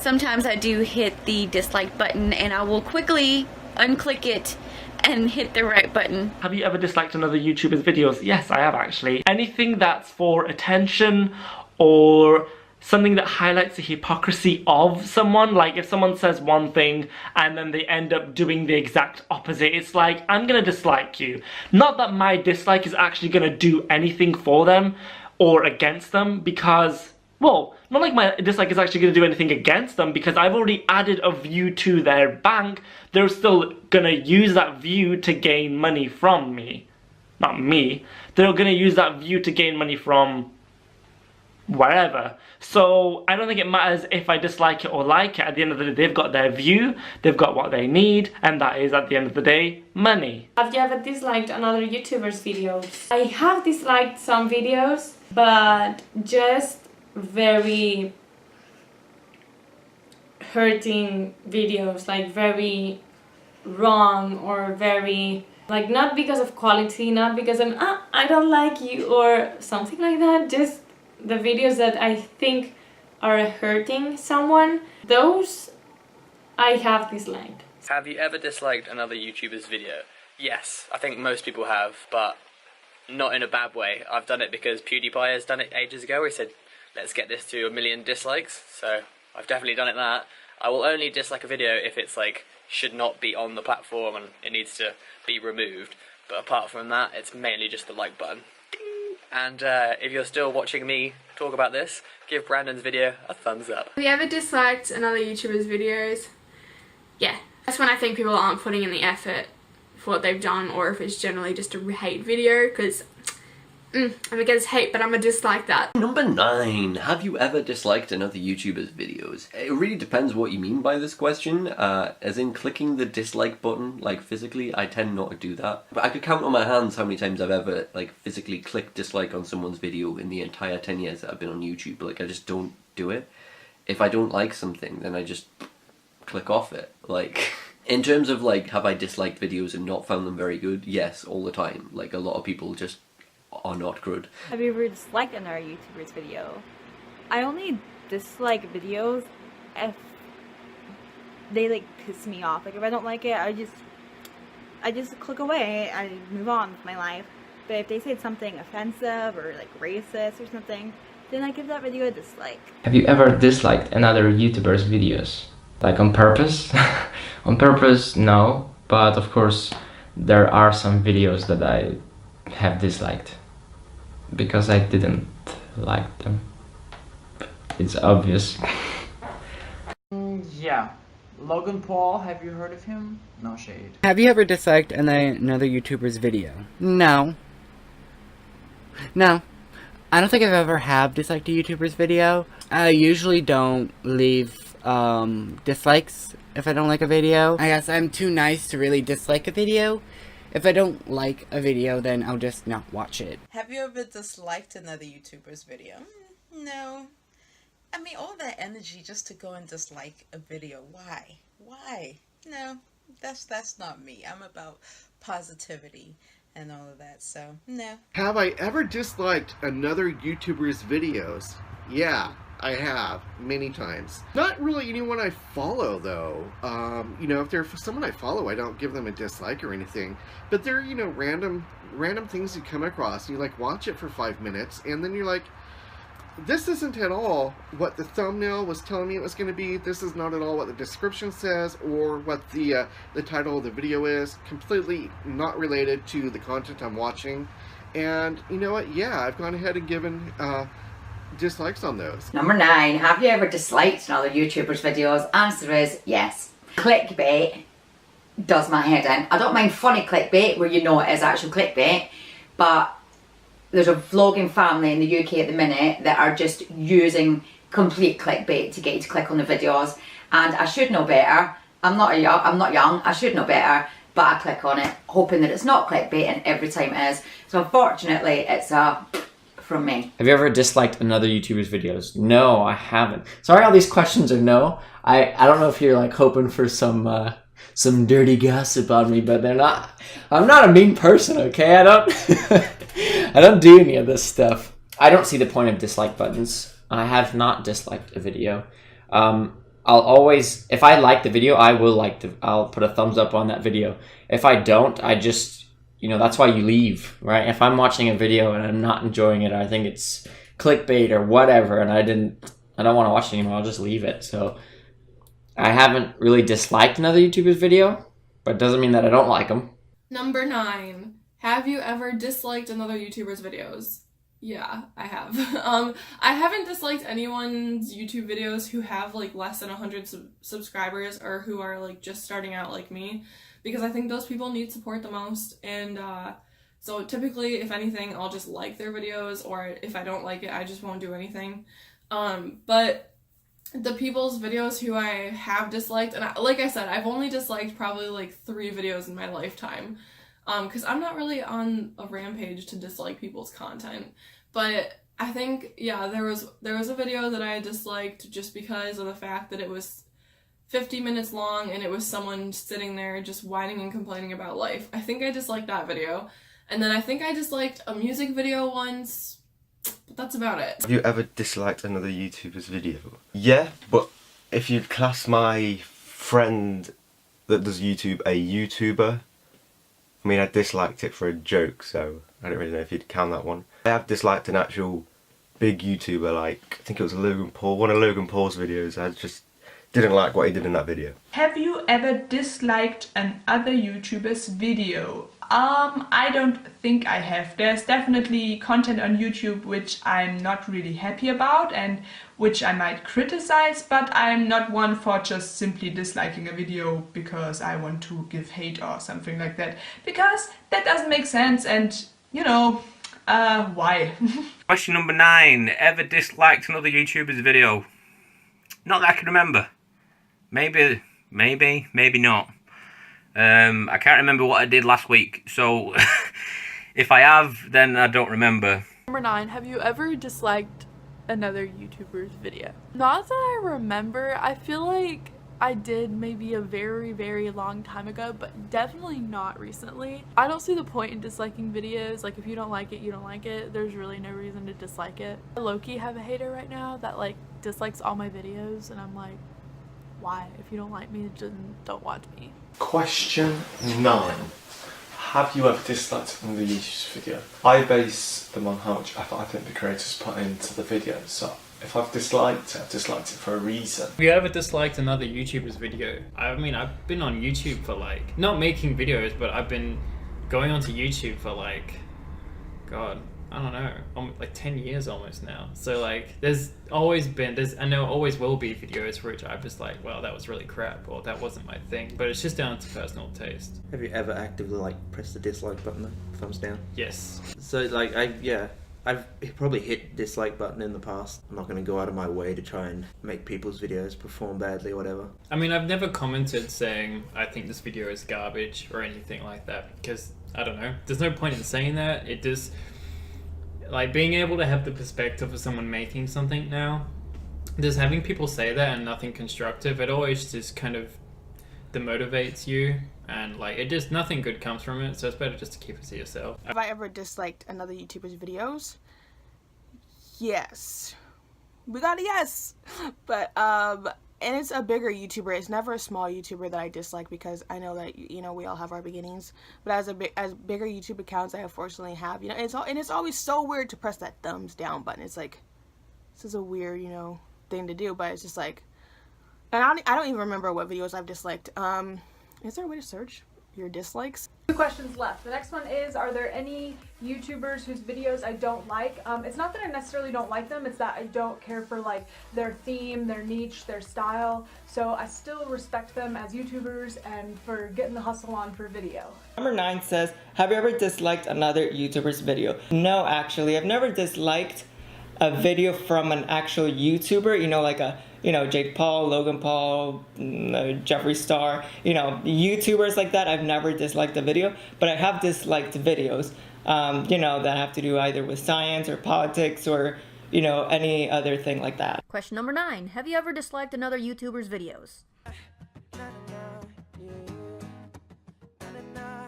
sometimes I do hit the dislike button, and I will quickly unclick it and hit the right button.
Have you ever disliked another YouTuber's videos? Yes, I have actually. Anything that's for attention or something that highlights the hypocrisy of someone, like if someone says one thing and then they end up doing the exact opposite, it's like, I'm gonna dislike you. Not that my dislike is actually gonna do anything for them or against them, because, well, not like my dislike is actually going to do anything against them, because I've already added a view to their bank. They're still going to use that view to gain money from me. Not me. They're going to use that view to gain money from wherever. So I don't think it matters if I dislike it or like it. At the end of the day, they've got their view, they've got what they need, and that is, at the end of the day, money.
Have you ever disliked another YouTuber's videos? I have disliked some videos, but just very hurting videos, like very wrong or very, like, not because of quality, not because of I don't like you or something like that, just the videos that I think are hurting someone, those I have disliked.
Have you ever disliked another YouTuber's video? Yes, I think most people have, but not in a bad way. I've done it because PewDiePie has done it ages ago. He said, let's get this to 1 million dislikes, so I've definitely done it that. I will only dislike a video if it's like, should not be on the platform and it needs to be removed, but apart from that, it's mainly just the like button. Ding! And if you're still watching me talk about this, give Brandon's video a thumbs up.
Have you ever disliked another YouTuber's videos? Yeah, that's when I think people aren't putting in the effort for what they've done, or if it's generally just a hate video, because I'm against hate, but I'm a dislike that.
Number 9. Have you ever disliked another YouTuber's videos? It really depends what you mean by this question. As in clicking the dislike button, like physically, I tend not to do that. But I could count on my hands how many times I've ever like physically clicked dislike on someone's video in the entire 10 years that I've been on YouTube. Like, I just don't do it. If I don't like something, then I just click off it. Like, in terms of like, have I disliked videos and not found them very good? Yes, all the time. Like, a lot of people just are not good.
Have you ever disliked another YouTuber's video? I only dislike videos if they like piss me off. Like, if I don't like it, I just click away. I move on with my life. But if they say something offensive or like racist or something, then I give that video a dislike.
Have you ever disliked another YouTuber's videos? Like on purpose? On purpose, no. But of course, there are some videos that I have disliked because I didn't like them. It's obvious.
Yeah. Logan Paul, have you heard of him? No shade.
Have you ever disliked another YouTuber's video? No. No. I don't think I've ever have disliked a YouTuber's video. I usually don't leave dislikes if I don't like a video. I guess I'm too nice to really dislike a video. If I don't like a video, then I'll just not watch it.
Have you ever disliked another YouTuber's video? No. I mean, all that energy just to go and dislike a video. Why? Why? No, that's not me. I'm about positivity and all of that, so no.
Have I ever disliked another YouTuber's videos? Yeah, I have, many times. Not really anyone I follow, though. You know, if they're someone I follow, I don't give them a dislike or anything. But they're, you know, random things you come across, and you, like, watch it for 5 minutes, and then you're like, this isn't at all what the thumbnail was telling me it was going to be. This is not at all what the description says or what the title of the video is. Completely not related to the content I'm watching. And you know what? Yeah, I've gone ahead and given dislikes on those.
Number 9, have you ever disliked another YouTuber's videos? Answer is yes. Clickbait does my head in. I don't mind funny clickbait where you know it is actual clickbait, but there's a vlogging family in the UK at the minute that are just using complete clickbait to get you to click on the videos, and I should know better. I'm not young, I should know better, but I click on it hoping that it's not clickbait, and every time it is. So unfortunately it's a from me.
Have you ever disliked another YouTuber's videos? No, I haven't. Sorry all these questions are no. I don't know if you're like hoping for some dirty gossip on me, but they're not. I'm not a mean person, okay? I don't do any of this stuff. I don't see the point of dislike buttons. I have not disliked a video. I'll always, if I like the video, I'll put a thumbs up on that video. If I don't, I just, you know, that's why you leave, right? If I'm watching a video and I'm not enjoying it, or I think it's clickbait or whatever, and I don't want to watch it anymore, I'll just leave it. So I haven't really disliked another YouTuber's video, but it doesn't mean that I don't like them.
Number 9. Have you ever disliked another YouTuber's videos? Yeah, I have. I haven't disliked anyone's YouTube videos who have like less than 100 subscribers or who are like just starting out like me, because I think those people need support the most, and so typically if anything I'll just like their videos, or if I don't like it I just won't do anything. But the people's videos who I have disliked, and like I said, I've only disliked probably like 3 videos in my lifetime. Because I'm not really on a rampage to dislike people's content, but I think, yeah, there was a video that I disliked just because of the fact that it was 50 minutes long and it was someone sitting there just whining and complaining about life. I think I disliked that video, and then I think I disliked a music video once, but that's about it.
Have you ever disliked another YouTuber's video? Yeah, but if you'd class my friend that does YouTube a YouTuber, I mean, I disliked it for a joke, so I don't really know if you'd count that one. I have disliked an actual big YouTuber, like, I think it was Logan Paul, one of Logan Paul's videos. I just didn't like what he did in that video.
Have you ever disliked another YouTuber's video? I don't think I have. There's definitely content on YouTube which I'm not really happy about and which I might criticize, but I'm not one for just simply disliking a video because I want to give hate or something like that, because that doesn't make sense, and you know, why?
Question number 9. Ever disliked another YouTuber's video? Not that I can remember. Maybe not. I can't remember what I did last week, so if I have, then I don't remember.
Number 9, have you ever disliked another YouTuber's video? Not that I remember. I feel like I did maybe a very, very long time ago, but definitely not recently. I don't see the point in disliking videos. Like, if you don't like it, you don't like it. There's really no reason to dislike it. I low-key have a hater right now that like dislikes all my videos, and I'm like, why? If you don't like me, then don't watch me.
Question 9. Have you ever disliked another YouTuber's video? I base them on how much effort I think the creators put into the video, so if I've disliked it, I've disliked it for a reason.
Have you ever disliked another YouTuber's video? I mean, I've been on YouTube for like, not making videos, but I've been going onto YouTube for like, God, I don't know, like 10 years almost now. So like, there's always been, and there always will be videos for which I'm just like, well, that was really crap, or that wasn't my thing. But it's just down to personal taste.
Have you ever actively like pressed the dislike button, thumbs down?
Yes.
So like, yeah,
I've probably hit dislike button in the past. I'm not going to go out of my way to try and make people's videos perform badly or whatever.
I mean, I've never commented saying I think this video is garbage or anything like that, because I don't know, there's no point in saying that. It just, like, being able to have the perspective of someone making something now, just having people say that and nothing constructive, it always just kind of demotivates you, and like it just, nothing good comes from it, so it's better just to keep it to yourself.
Have I ever disliked another YouTuber's videos? Yes. We got a yes. But and it's a bigger YouTuber. It's never a small YouTuber that I dislike, because I know that, you know, we all have our beginnings. But as bigger YouTube accounts I unfortunately have, you know, it's always so weird to press that thumbs down button. It's like, this is a weird, you know, thing to do, but it's just like, and I don't even remember what videos I've disliked. Is there a way to search your dislikes?
2 questions left. The next one is, are there any YouTubers whose videos I don't like? It's not that I necessarily don't like them, it's that I don't care for like their theme, their niche, their style. So I still respect them as YouTubers and for getting the hustle on for video.
Number 9 says, have you ever disliked another YouTuber's video? No, actually, I've never disliked a video from an actual YouTuber, you know, like Jake Paul, Logan Paul, Jeffree Star, you know, YouTubers like that. I've never disliked a video, but I have disliked videos, you know, that have to do either with science or politics or, you know, any other thing like that.
Question number 9. Have you ever disliked another YouTuber's videos?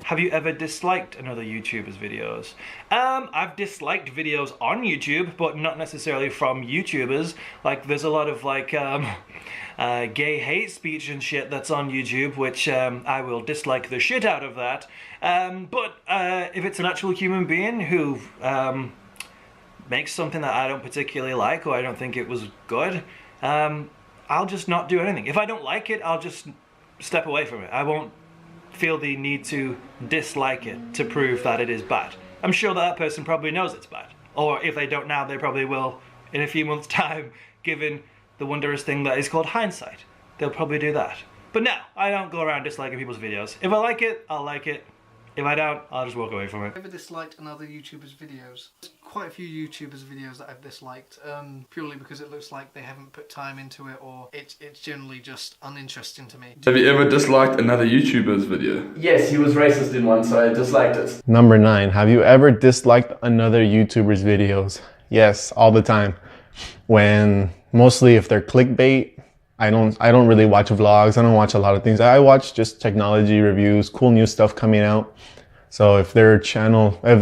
Have you ever disliked another YouTuber's videos? I've disliked videos on YouTube, but not necessarily from YouTubers. Like, there's a lot of like gay hate speech and shit that's on YouTube, which I will dislike the shit out of that. But if it's an actual human being who makes something that I don't particularly like, or I don't think it was good, I'll just not do anything. If I don't like it, I'll just step away from it. I won't feel the need to dislike it to prove that it is bad. I'm sure that person probably knows it's bad. Or if they don't now, they probably will in a few months' time, given the wondrous thing that is called hindsight. They'll probably do that. But no, I don't go around disliking people's videos. If I like it, I'll like it. If I don't, I'll just walk away from it.
I've ever disliked another YouTuber's videos. There's quite a few YouTubers' videos that I've disliked, purely because it looks like they haven't put time into it, or it's generally just uninteresting to me.
Have you ever disliked another YouTuber's video?
Yes, he was racist in one, so I disliked it.
Number 9, have you ever disliked another YouTuber's videos? Yes, all the time. When, mostly if they're clickbait, I don't really watch vlogs. I don't watch a lot of things. I watch just technology reviews, cool new stuff coming out. So if their channel, if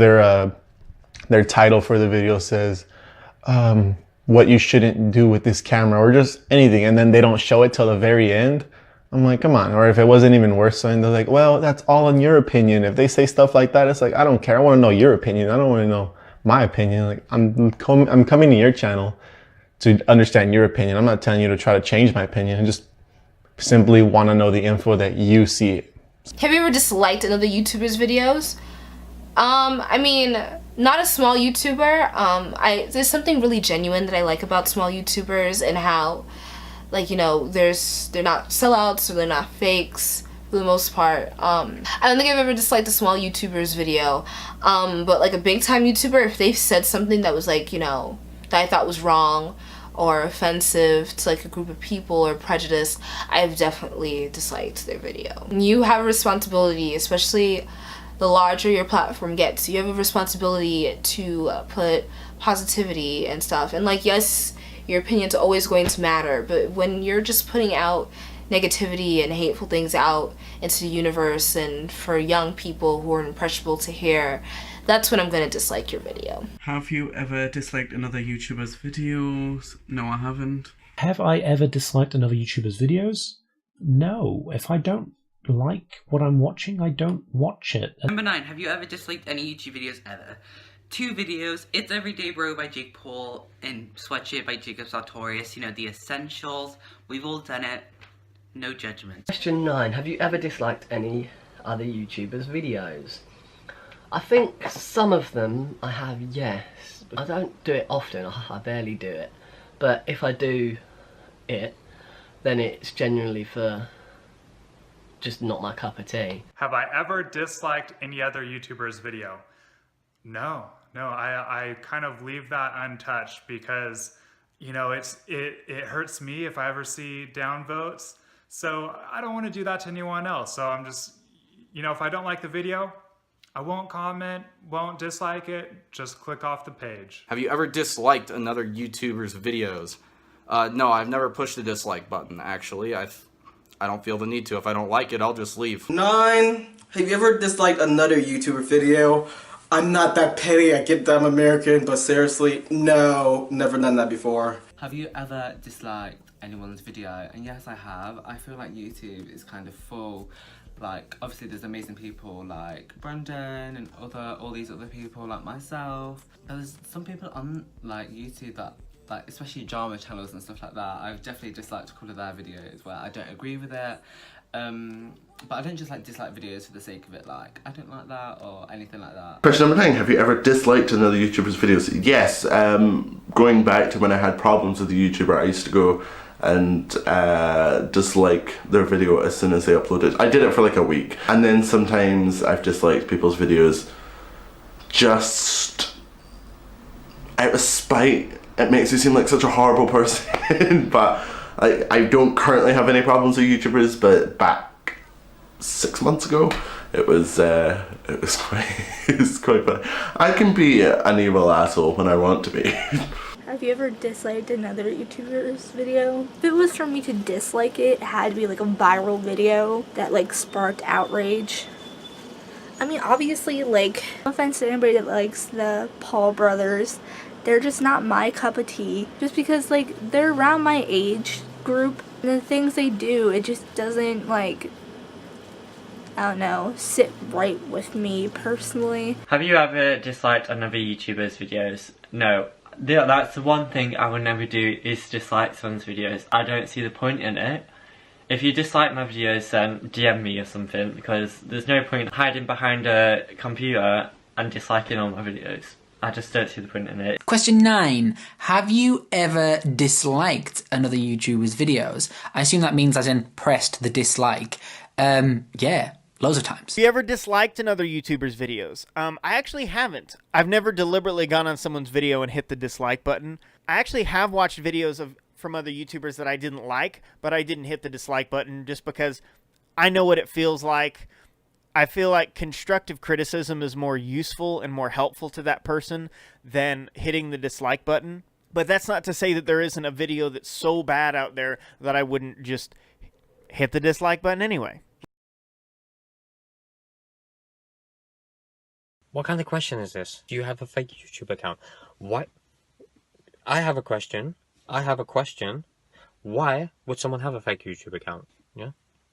their title for the video says what you shouldn't do with this camera or just anything, and then they don't show it till the very end, I'm like, come on. Or if it wasn't even worth something, they're like, well, that's all in your opinion. If they say stuff like that, it's like, I don't care. I want to know your opinion. I don't want to know my opinion. Like, I'm coming to your channel to understand your opinion. I'm not telling you to try to change my opinion. I just simply want to know the info that you see it.
Have you ever disliked another YouTuber's videos? I mean, not a small YouTuber. There's something really genuine that I like about small YouTubers, and how, like, you know, they're not sellouts or they're not fakes for the most part. I don't think I've ever disliked a small YouTuber's video, but like a big time YouTuber, if they've said something that was like, you know, that I thought was wrong or offensive to like a group of people or prejudice, I've definitely disliked their video. You have a responsibility, especially the larger your platform gets. You have a responsibility to put positivity and stuff. And like, yes, your opinion's always going to matter, but when you're just putting out negativity and hateful things out into the universe and for young people who are impressionable to hear, that's when I'm going to dislike your video.
Have you ever disliked another YouTuber's videos? No, I haven't.
Have I ever disliked another YouTuber's videos? No. If I don't like what I'm watching, I don't watch it.
Number 9, have you ever disliked any YouTube videos ever? 2 videos, It's Everyday Bro by Jake Paul and Sweatshirt by Jacob Sartorius. You know, the essentials. We've all done it. No judgment.
Question 9, have you ever disliked any other YouTubers' videos? I think some of them I have, yes. I don't do it often, I barely do it. But if I do it, then it's genuinely for just not my cup of tea.
Have I ever disliked any other YouTuber's video? No,
No, I kind of leave that untouched because, you know, it hurts me if I ever see downvotes. So I don't want to do that to anyone else. So I'm just, you know, if I don't like the video, I won't comment, won't dislike it, just click off the page.
Have you ever disliked another YouTuber's videos? No, I've never pushed the dislike button, actually. I don't feel the need to. If I don't like it, I'll just leave.
9. Have you ever disliked another YouTuber video? I'm not that petty, I get that I'm American, but seriously, no, never done that before.
Have you ever disliked anyone's video? And yes, I have. I feel like YouTube is kind of full. Like, obviously there's amazing people like Brendan and all these other people like myself. There's some people on like YouTube that, like, especially drama channels and stuff like that, I've definitely disliked a couple of their videos where I don't agree with it. But I don't just like dislike videos for the sake of it, like, I don't like that or anything like that.
Question number 9, have you ever disliked another YouTuber's videos? Yes, going back to when I had problems with the YouTuber, I used to go and dislike their video as soon as they uploaded. I did it for like a week. And then sometimes I've disliked people's videos just out of spite. It makes me seem like such a horrible person, but I don't currently have any problems with YouTubers, but back 6 months ago, it was quite funny. I can be an evil asshole when I want to be.
Have you ever disliked another YouTuber's video? If it was for me to dislike it, it had to be like a viral video that like sparked outrage. I mean, obviously, like, no offense to anybody that likes the Paul brothers, they're just not my cup of tea. Just because, like, they're around my age group, and the things they do, it just doesn't, like, I don't know, sit right with me personally.
Have you ever disliked another YouTuber's videos? No. That's the one thing I would never do, is dislike someone's videos. I don't see the point in it. If you dislike my videos, then DM me or something, because there's no point hiding behind a computer and disliking all my videos. I just don't see the point in it.
Question 9. Have you ever disliked another YouTuber's videos? I assume that means as in pressed the dislike. Yeah. Loads of times.
Have you ever disliked another YouTuber's videos? I actually haven't. I've never deliberately gone on someone's video and hit the dislike button. I actually have watched videos from other YouTubers that I didn't like, but I didn't hit the dislike button just because I know what it feels like. I feel like constructive criticism is more useful and more helpful to that person than hitting the dislike button. But that's not to say that there isn't a video that's so bad out there that I wouldn't just hit the dislike button anyway.
What kind of question is this? Do you have a fake YouTube account? What? I have a question. Why would someone have a fake YouTube account? Yeah?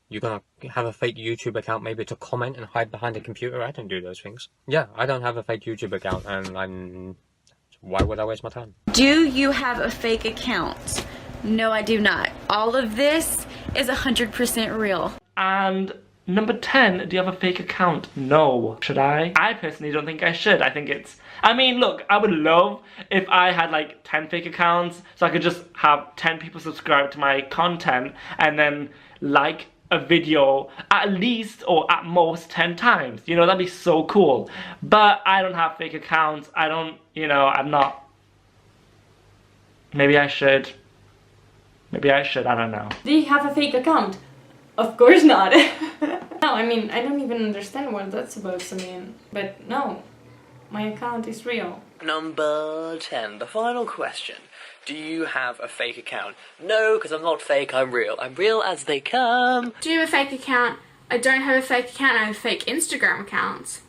You're gonna have a fake YouTube account maybe to comment and hide behind a computer? I don't do those things. Yeah, I don't have a fake YouTube account, and why would I waste my time?
Do you have a fake account? No, I do not. All of this is 100% real.
And number 10, do you have a fake account? No. Should I? I personally don't think I should. I think it's... I mean, look, I would love if I had like 10 fake accounts so I could just have 10 people subscribe to my content and then like a video at least or at most 10 times. You know, that'd be so cool. But I don't have fake accounts. I don't, you know, I'm not... Maybe I should. Maybe I should, I don't know.
Do you have a fake account? Of course not. No, I mean, I don't even understand what that's supposed to mean. But no, my account is real.
Number 10, the final question. Do you have a fake account? No, because I'm not fake, I'm real. I'm real as they come.
Do you have a fake account? I don't have a fake account, I have a fake Instagram account.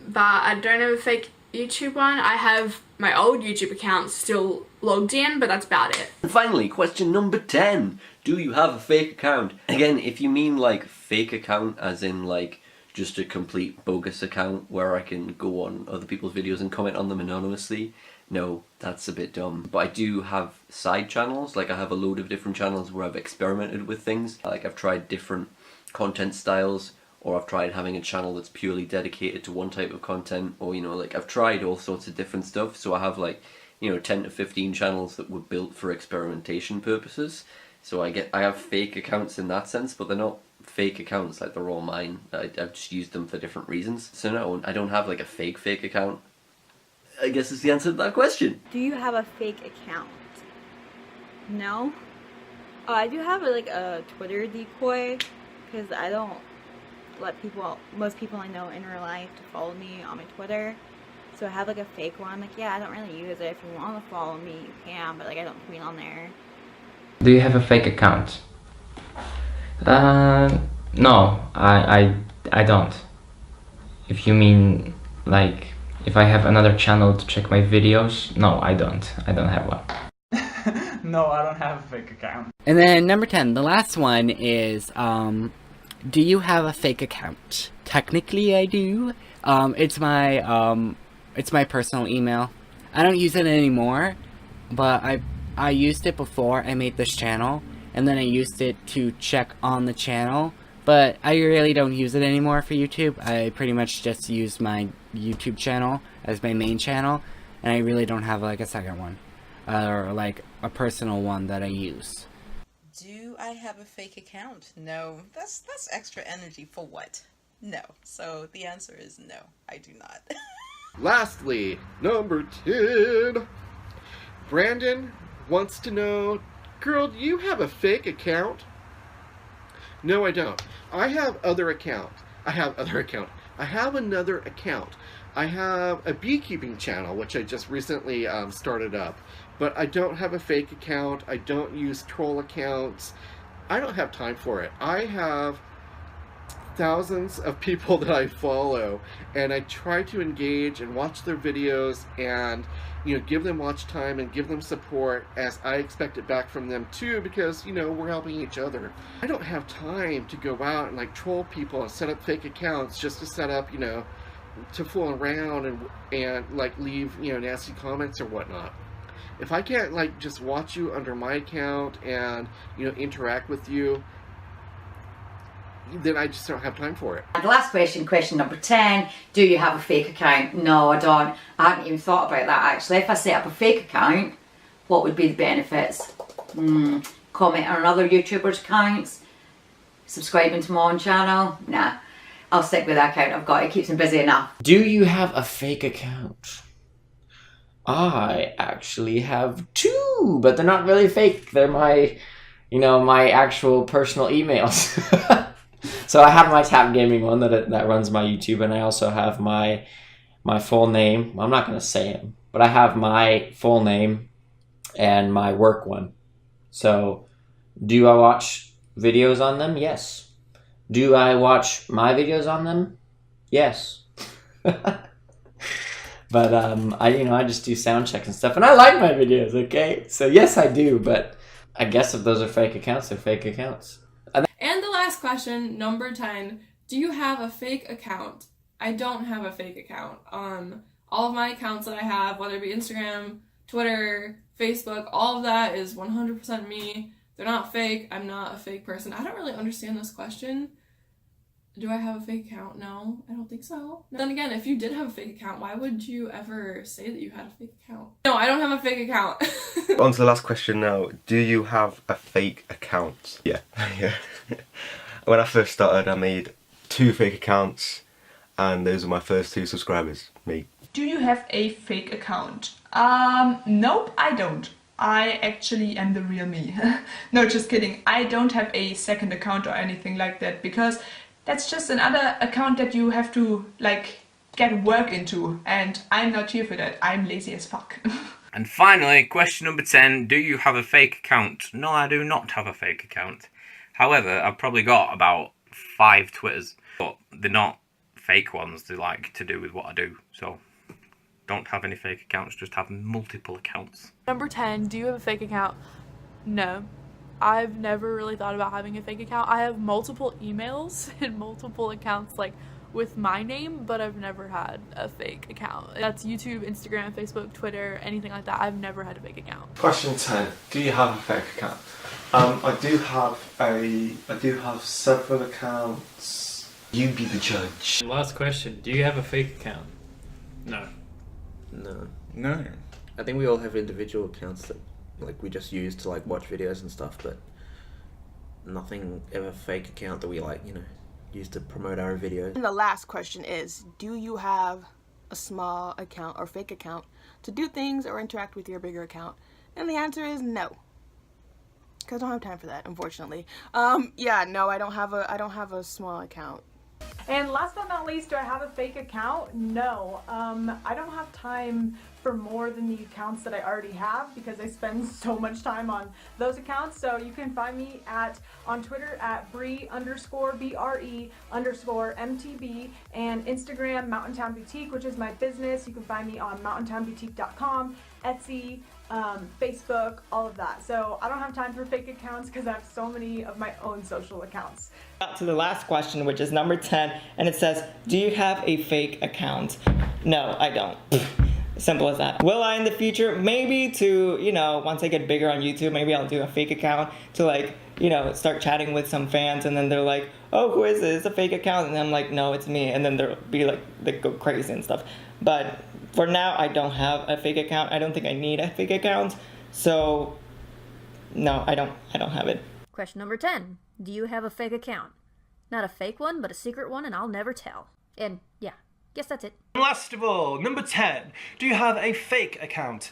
But I don't have a fake YouTube one. I have my old YouTube account still logged in, but that's about it.
And finally, question number 10. Do you have a fake account? Again, if you mean like fake account as in like just a complete bogus account where I can go on other people's videos and comment on them anonymously, no, that's a bit dumb. But I do have side channels, like I have a load of different channels where I've experimented with things. Like I've tried different content styles, or I've tried having a channel that's purely dedicated to one type of content, or, you know, like I've tried all sorts of different stuff. So I have like, you know, 10 to 15 channels that were built for experimentation purposes. So I have fake accounts in that sense, but they're not fake accounts, like they're all mine. I've just used them for different reasons. So no, I don't have like a fake account. I guess it's the answer to that question.
Do you have a fake account? No. Oh, I do have a Twitter decoy because I don't let most people I know in real life to follow me on my Twitter. So I have like a fake one. I'm like, yeah, I don't really use it. If you want to follow me, you can, but like I don't tweet on there.
Do you have a fake account? No, I don't. If you mean like if I have another channel to check my videos, no, I don't. I don't have one.
No, I don't have a fake account.
And then number 10, the last one is, do you have a fake account? Technically, I do. It's my personal email. I don't use it anymore, but I used it before I made this channel, and then I used it to check on the channel, but I really don't use it anymore for YouTube. I pretty much just use my YouTube channel as my main channel, and I really don't have like a second one, or like a personal one that I use.
Do I have a fake account? No. That's extra energy for what? No. So the answer is no, I do not.
Lastly, number 10. Brandon wants to know, girl, do you have a fake account? No, I don't. I have another account. I have another account. I have a beekeeping channel, which I just recently started up. But I don't have a fake account. I don't use troll accounts. I don't have time for it. I have thousands of people that I follow, and I try to engage and watch their videos and, you know, give them watch time and give them support as I expect it back from them too, because, you know, we're helping each other. I don't have time to go out and like troll people and set up fake accounts just to set up, you know, to fool around and like leave, you know, nasty comments or whatnot. If I can't like just watch you under my account and, you know, interact with you, then I just don't have time for it.
And the last question, question number 10, do you have a fake account? No, I don't. I hadn't even thought about that actually. If I set up a fake account, what would be the benefits? Comment on other YouTubers' accounts? Subscribing to my own channel? Nah, I'll stick with that account I've got. It keeps me busy enough.
Do you have a fake account? I actually have 2, but they're not really fake. They're my, you know, my actual personal emails. So I have my Tap Gaming one that runs my YouTube, and I also have my full name. I'm not going to say it, but I have my full name and my work one. So do I watch videos on them? Yes. Do I watch my videos on them? Yes. But I just do sound checks and stuff, and I like my videos, okay? So yes, I do, but I guess if those are fake accounts, they're fake accounts.
And the last question, number 10, do you have a fake account? I don't have a fake account. All of my accounts that I have, whether it be Instagram, Twitter, Facebook, all of that is 100% me. They're not fake. I'm not a fake person. I don't really understand this question. Do I have a fake account? No, I don't think so. Then again, if you did have a fake account, why would you ever say that you had a fake account? No, I don't have a fake account.
On to the last question now. Do you have a fake account? Yeah. Yeah. When I first started, I made 2 fake accounts, and those are my first 2 subscribers, me.
Do you have a fake account? Nope, I don't. I actually am the real me. No, just kidding. I don't have a second account or anything like that, because that's just another account that you have to, like, get work into, and I'm not here for that. I'm lazy as fuck.
And finally, question number 10, do you have a fake account? No, I do not have a fake account. However, I've probably got about 5 Twitters, but they're not fake ones. They're like to do with what I do. So don't have any fake accounts, just have multiple accounts.
Number 10, do you have a fake account? No. I've never really thought about having a fake account. I have multiple emails and multiple accounts like with my name, but I've never had a fake account. That's YouTube, Instagram, Facebook, Twitter, anything like that. I've never had a fake account.
Question 10. Do you have a fake account? I do have several accounts. You be the judge.
Last question. Do you have a fake account? No.
No. I think we all have individual accounts that like we just use to like watch videos and stuff, but nothing ever fake account that we like, you know, use to promote our videos.
And the last question is, do you have
a small account or fake account to do things or interact with your bigger account? And the answer is no. Because I don't have time for that, unfortunately. Yeah, no, I don't have a small account.
And last but not least, do I have a fake account? No. I don't have time for more than the accounts that I already have because I spend so much time on those accounts. So you can find me on Twitter at Bree_BRE_MTB and Instagram Mountain Town Boutique, which is my business. You can find me on mountaintownboutique.com, Etsy, Facebook, all of that. So I don't have time for fake accounts because I have so many of my own social accounts.
To the last question, which is number 10, and it says, do you have a fake account? No, I don't. Simple as that. Will I in the future? Maybe to, you know, once I get bigger on YouTube, maybe I'll do a fake account to, like, you know, start chatting with some fans, and then they're like, oh, who is this? It's a fake account. And I'm like, no, it's me. And then they'll be like, they go crazy and stuff. But for now, I don't have a fake account. I don't think I need a fake account. So, no, I don't have it.
Question number 10. Do you have a fake account? Not a fake one, but a secret one, and I'll never tell. And yeah, guess that's it.
Last of all, number 10. Do you have a fake account?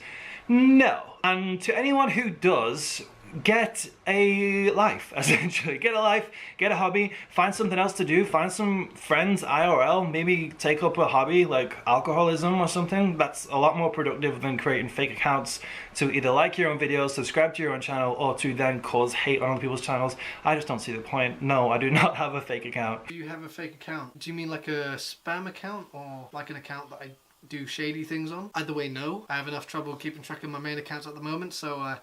No. And to anyone who does, get a life, essentially. Get a life, get a hobby, find something else to do, find some friends IRL, maybe take up a hobby like alcoholism or something. That's a lot more productive than creating fake accounts to either like your own videos, subscribe to your own channel, or to then cause hate on other people's channels. I just don't see the point. No, I do not have a fake account.
Do you have a fake account? Do you mean like a spam account or like an account that I do shady things on? Either way, no. I have enough trouble keeping track of my main accounts at the moment, so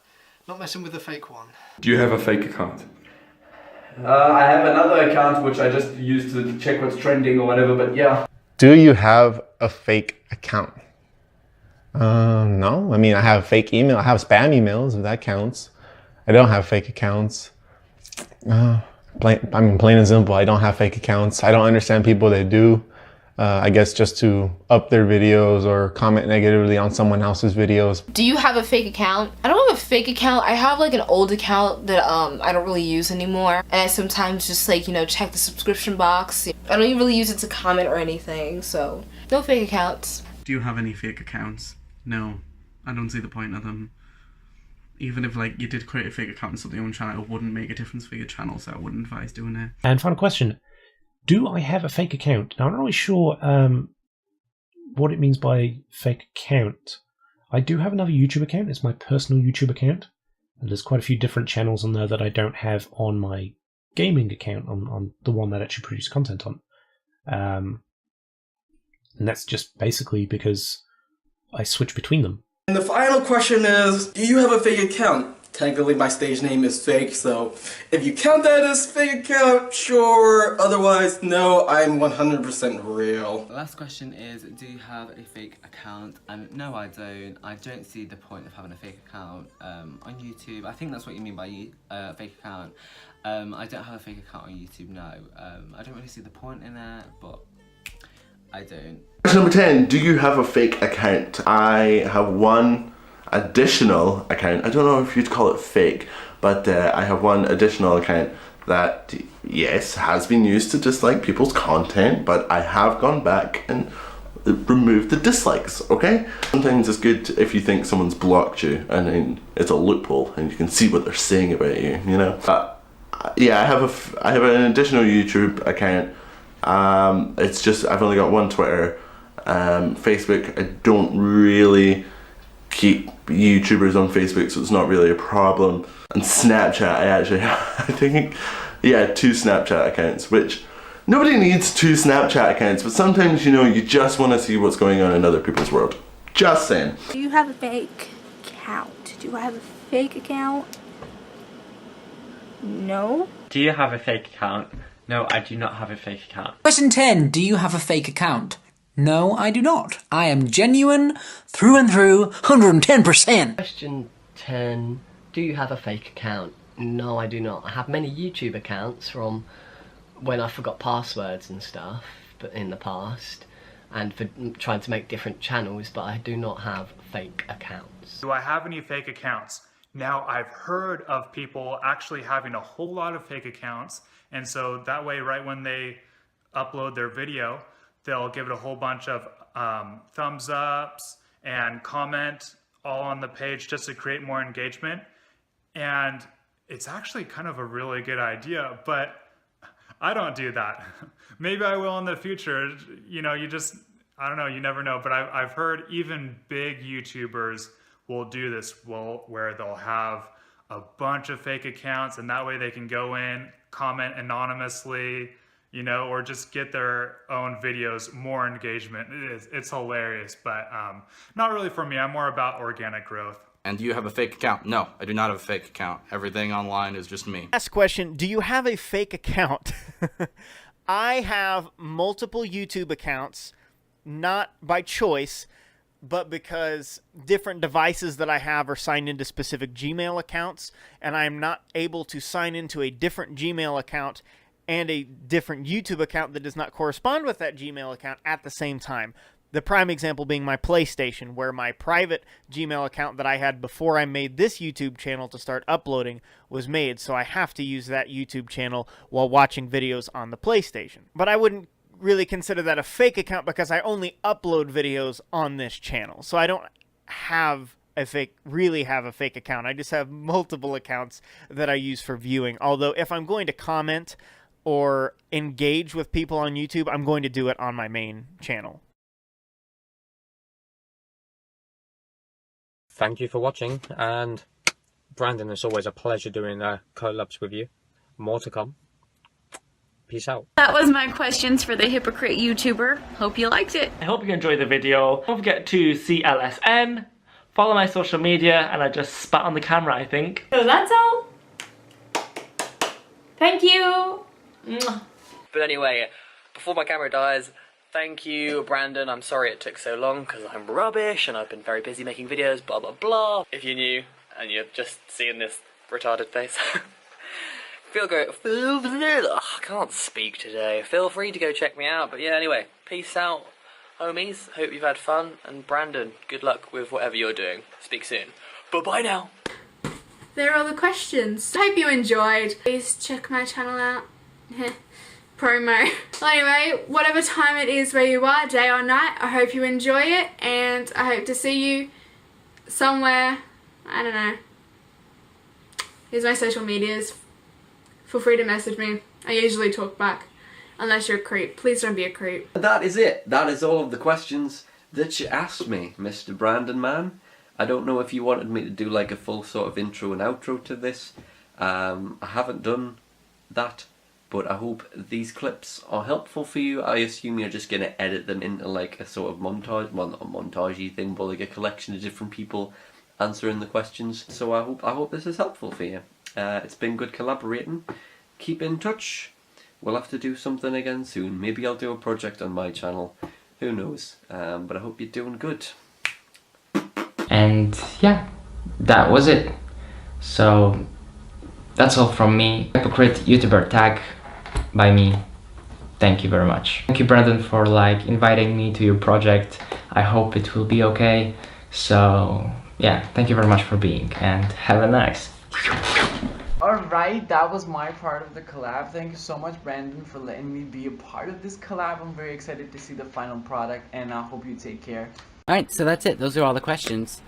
not messing with the fake one.
Do you have a fake account?
I have another account which I just use to check what's trending or whatever, but yeah.
Do you have a fake account? No. I mean, I have fake email. I have spam emails, if that counts. I don't have fake accounts. Plain and simple, I don't have fake accounts. I don't understand people that do. I guess just to up their videos or comment negatively on someone else's videos.
Do you have a fake account? I don't have a fake account. I have like an old account that I don't really use anymore. And I sometimes just like, you know, check the subscription box. I don't even really use it to comment or anything, so no fake accounts.
Do you have any fake accounts? No, I don't see the point of them. Even if like you did create a fake account and something on your channel, it wouldn't make a difference for your channel, so I wouldn't advise doing it.
And final question. Do I have a fake account? Now, I'm not really sure what it means by fake account. I do have another YouTube account. It's my personal YouTube account. And there's quite a few different channels on there that I don't have on my gaming account, on the one that I actually produce content on. And that's just basically because I switch between them.
And the final question is, do you have a fake account? Technically my stage name is fake, so if you count that as fake account, sure. Otherwise, no, I'm 100% real.
The last question is, do you have a fake account? And no, I don't. I don't see the point of having a fake account on YouTube. I think that's what you mean by fake account. I don't have a fake account on YouTube, no. I don't really see the point in it, but I don't.
Question number 10, do you have a fake account? I have one additional account. I don't know if you'd call it fake, but I have one additional account that, yes, has been used to dislike people's content, but I have gone back and removed the dislikes, okay? Sometimes it's good if you think someone's blocked you and then it's a loophole and you can see what they're saying about you, you know? Yeah, I have an additional YouTube account. It's just, I've only got one Twitter. Facebook, I don't really keep YouTubers on Facebook, so it's not really a problem. And Snapchat, I actually have, I think, yeah, 2 Snapchat accounts, which nobody needs 2 Snapchat accounts, but sometimes, you know, you just want to see what's going on in other people's world. Just saying.
Do you have a fake account? Do I have a fake account? No.
Do you have a fake account? No, I do not have a fake account.
Question 10. Do you have a fake account? No, I do not. I am genuine, through and through, 110%.
Question 10. Do you have a fake account? No, I do not. I have many YouTube accounts from when I forgot passwords and stuff, but in the past, and for trying to make different channels, but I do not have fake accounts.
Do I have any fake accounts? Now, I've heard of people actually having a whole lot of fake accounts, and so that way, right when they upload their video, they'll give it a whole bunch of thumbs ups and comment all on the page just to create more engagement. And it's actually kind of a really good idea, but I don't do that. Maybe I will in the future. You know, I don't know, you never know. But I've heard even big YouTubers will do this, where they'll have a bunch of fake accounts, and that way they can go in, comment anonymously, you know, or just get their own videos more engagement. It's hilarious, but not really for me. I'm more about organic growth.
And do you have a fake account? No, I do not have a fake account. Everything online is just me.
Last question, do you have a fake account? I have multiple YouTube accounts, not by choice, but because different devices that I have are signed into specific Gmail accounts, and I'm not able to sign into a different Gmail account and a different YouTube account that does not correspond with that Gmail account at the same time. The prime example being my PlayStation, where my private Gmail account that I had before I made this YouTube channel to start uploading was made, so I have to use that YouTube channel while watching videos on the PlayStation. But I wouldn't really consider that a fake account because I only upload videos on this channel. So I don't really have a fake account. I just have multiple accounts that I use for viewing. Although if I'm going to comment or engage with people on YouTube, I'm going to do it on my main channel.
Thank you for watching, and Brandon, it's always a pleasure doing collabs with you. More to come. Peace out.
That was my questions for the Hypocrite YouTuber. Hope you liked it.
I hope you enjoyed the video. Don't forget to CLSN, follow my social media, and I just spat on the camera, I think.
So that's all. Thank you.
But anyway, before my camera dies, thank you, Brandon. I'm sorry it took so long because I'm rubbish and I've been very busy making videos, blah blah blah. If you're new and you're just seeing this retarded face, I can't speak today. Feel free to go check me out. But yeah, anyway, peace out, homies. Hope you've had fun. And Brandon, good luck with whatever you're doing. Speak soon. Bye-bye now.
There are all the questions. Hope you enjoyed. Please check my channel out. Promo. Well, anyway, whatever time it is where you are, day or night, I hope you enjoy it, and I hope to see you somewhere. I don't know. Here's my social medias. Feel free to message me. I usually talk back. Unless you're a creep. Please don't be a creep.
That is it. That is all of the questions that you asked me, Mr. Brandon man. I don't know if you wanted me to do like a full sort of intro and outro to this. I haven't done that, but I hope these clips are helpful for you. I assume you're just going to edit them into like a sort of montage, well not a montagey thing, but like a collection of different people answering the questions. So I hope this is helpful for you. It's been good collaborating. Keep in touch. We'll have to do something again soon. Maybe I'll do a project on my channel. Who knows? But I hope you're doing good.
And yeah, that was it. So that's all from me. Hypocrite Youtuber Tag by me. Thank you very much. Thank you, Brandon, for like inviting me to your project. I hope it will be okay. So yeah, thank you very much for being, and have a nice.
Alright, that was my part of the collab. Thank you so much, Brandon, for letting me be a part of this collab. I'm very excited to see the final product, and I hope you take care.
Alright, so that's it. Those are all the questions.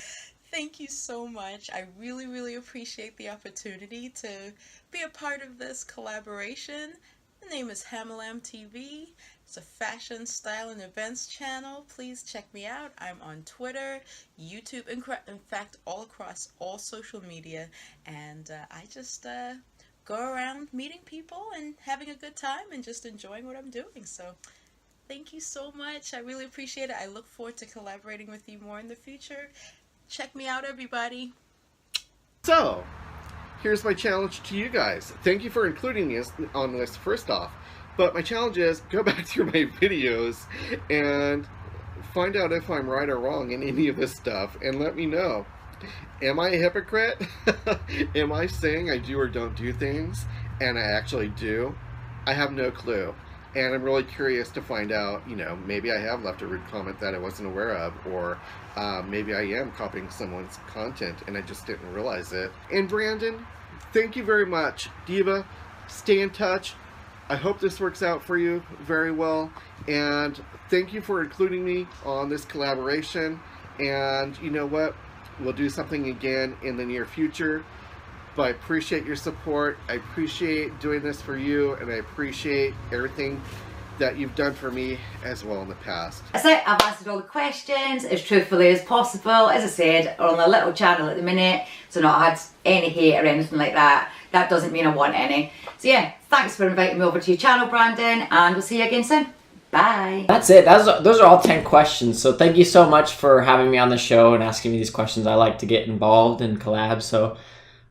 Thank you so much. I really appreciate the opportunity to be a part of this collaboration. The name is Hamalam TV. It's a fashion, style, and events channel. Please check me out. I'm on Twitter, YouTube, in fact, all across all social media. And I just go around meeting people and having a good time and just enjoying what I'm doing. So thank you so much. I really appreciate it. I look forward to collaborating with you more in the future. Check me out, everybody.
So, here's my challenge to you guys. Thank you for including me on this first off. But my challenge is, go back through my videos and find out if I'm right or wrong in any of this stuff and let me know. Am I a hypocrite? Am I saying I do or don't do things and I actually do? I have no clue. And I'm really curious to find out, you know, maybe I have left a rude comment that I wasn't aware of, or maybe I am copying someone's content and I just didn't realize it. And Brandon, thank you very much. Diva, stay in touch. I hope this works out for you very well, and thank you for including me on this collaboration. And you know what? We'll do something again in the near future. But I appreciate your support. I appreciate doing this for you, and I appreciate everything that you've done for me as well in the past.
So I've answered all the questions as truthfully as possible. As I said, we're on a little channel at the minute, so not had any hate or anything like that. That doesn't mean I want any. So yeah, thanks for inviting me over to your channel, Brandon, and we'll see you again soon. Bye.
That's it. Those are all 10 questions. So thank you so much for having me on the show and asking me these questions. I like to get involved in collabs, so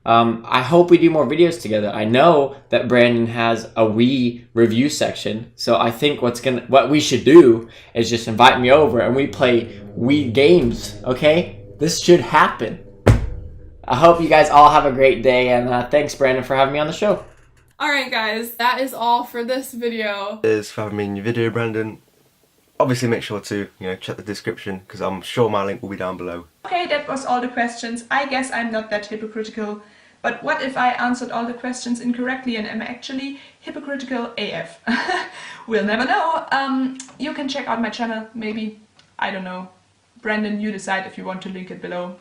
I hope we do more videos together. I know that Brandon has a Wii review section, so I think what we should do is just invite me over and we play Wii games, okay? This should happen. I hope you guys all have a great day, and thanks, Brandon, for having me on the show.
Alright guys, that is all for this video.
Thanks for having me in your video, Brandon. Obviously make sure to, check the description, because I'm sure my link will be down below.
Okay, that was all the questions. I guess I'm not that hypocritical. But what if I answered all the questions incorrectly and am actually hypocritical AF? We'll never know. You can check out my channel, maybe. I don't know. Brandon, you decide if you want to link it below.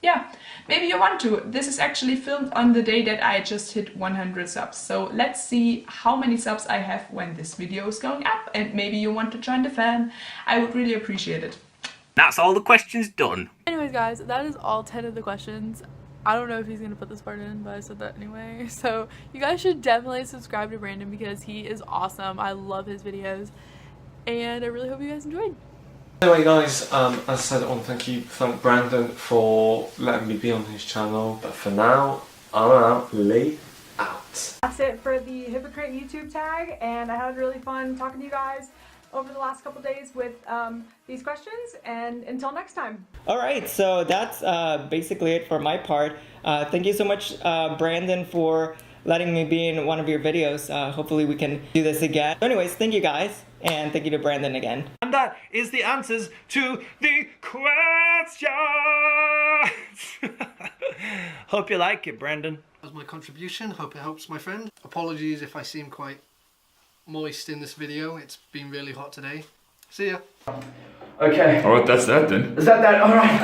Yeah, maybe you want to. This is actually filmed on the day that I just hit 100 subs. So let's see how many subs I have when this video is going up. And maybe you want to join the fam. I would really appreciate it.
That's all the questions done.
Anyways guys, that is all 10 of the questions. I don't know if he's gonna put this part in, but I said that anyway. So you guys should definitely subscribe to Brandon because he is awesome. I love his videos. And I really hope you guys enjoyed.
Anyway guys, as I said, I want to thank Brandon for letting me be on his channel. But for now, I'm out.
That's it for the Hypocrite YouTube tag, and I had really fun talking to you guys over the last couple days with these questions, and until next time.
Alright, so that's basically it for my part. Thank you so much, Brandon, for letting me be in one of your videos. Hopefully we can do this again. So anyways, thank you guys, and thank you to Brandon again.
And that is the answers to the questions. Hope you like it, Brandon.
That was my contribution. Hope it helps my friend. Apologies if I seem quite moist in this video. It's been really hot today. See ya.
Okay.
Alright, that's that then.
Is that? Alright.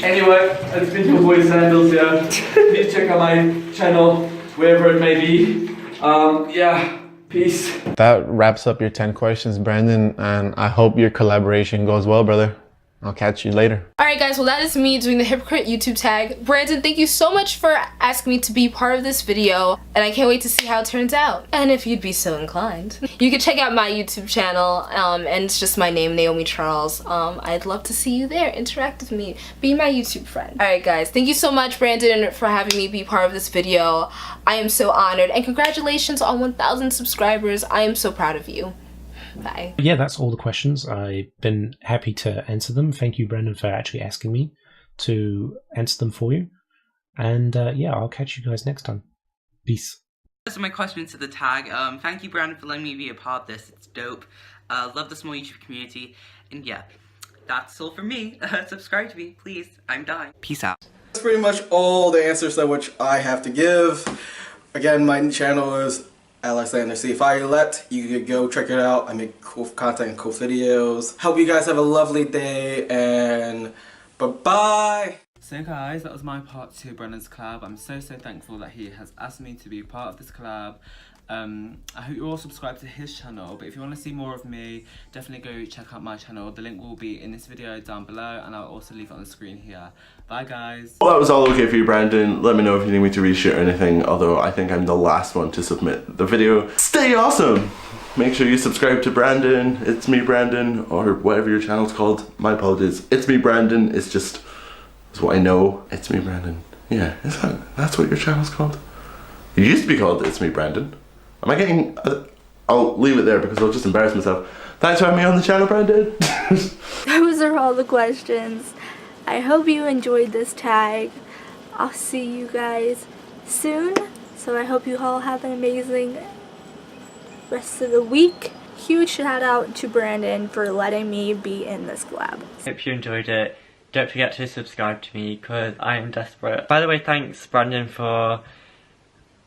Anyway, it's been your boy Sandals here. Please check out my channel, wherever it may be. Yeah, peace.
That wraps up your 10 questions, Brandon, and I hope your collaboration goes well, brother. I'll catch you later.
Alright guys, well that is me doing the Hypocrite YouTube tag. Brandon, thank you so much for asking me to be part of this video, and I can't wait to see how it turns out. And if you'd be so inclined, you can check out my YouTube channel, and it's just my name, Naomi Charles. I'd love to see you there. Interact with me. Be my YouTube friend. Alright guys, thank you so much, Brandon, for having me be part of this video. I am so honored, and congratulations on 1,000 subscribers. I am so proud of you. Bye.
Yeah, that's all the questions. I've been happy to answer them. Thank you, Brandon, for actually asking me to answer them for you. And yeah, I'll catch you guys next time. Peace.
Those are my questions to the tag. Thank you, Brandon, for letting me be a part of this. It's dope. Love the small YouTube community. And yeah, that's all for me. Subscribe to me, please. I'm dying. Peace out.
That's pretty much all the answers to which I have to give. Again, my channel is Alexander C. If I let you could go check it out. I make cool content and cool videos. Hope you guys have a lovely day, and bye-bye.
So guys, that was my part to Brandon's collab. I'm so thankful that he has asked me to be a part of this collab. I hope you all subscribe to his channel, but if you want to see more of me, definitely go check out my channel. The link will be in this video down below, and I'll also leave it on the screen here. Bye guys.
Well, that was all okay for you, Brandon. Let me know if you need me to reshoot or anything, although I think I'm the last one to submit the video. Stay awesome! Make sure you subscribe to Brandon, It's Me Brandon, or whatever your channel's called. My apologies. It's Me Brandon, it's what I know. It's Me Brandon. Yeah, that's what your channel's called? It used to be called It's Me Brandon. Am I getting... I'll leave it there because I'll just embarrass myself. Thanks for having me on the channel, Brandon.
Those are all the questions. I hope you enjoyed this tag. I'll see you guys soon. So I hope you all have an amazing rest of the week. Huge shout out to Brandon for letting me be in this collab.
Hope you enjoyed it. Don't forget to subscribe to me because I am desperate. By the way, thanks Brandon for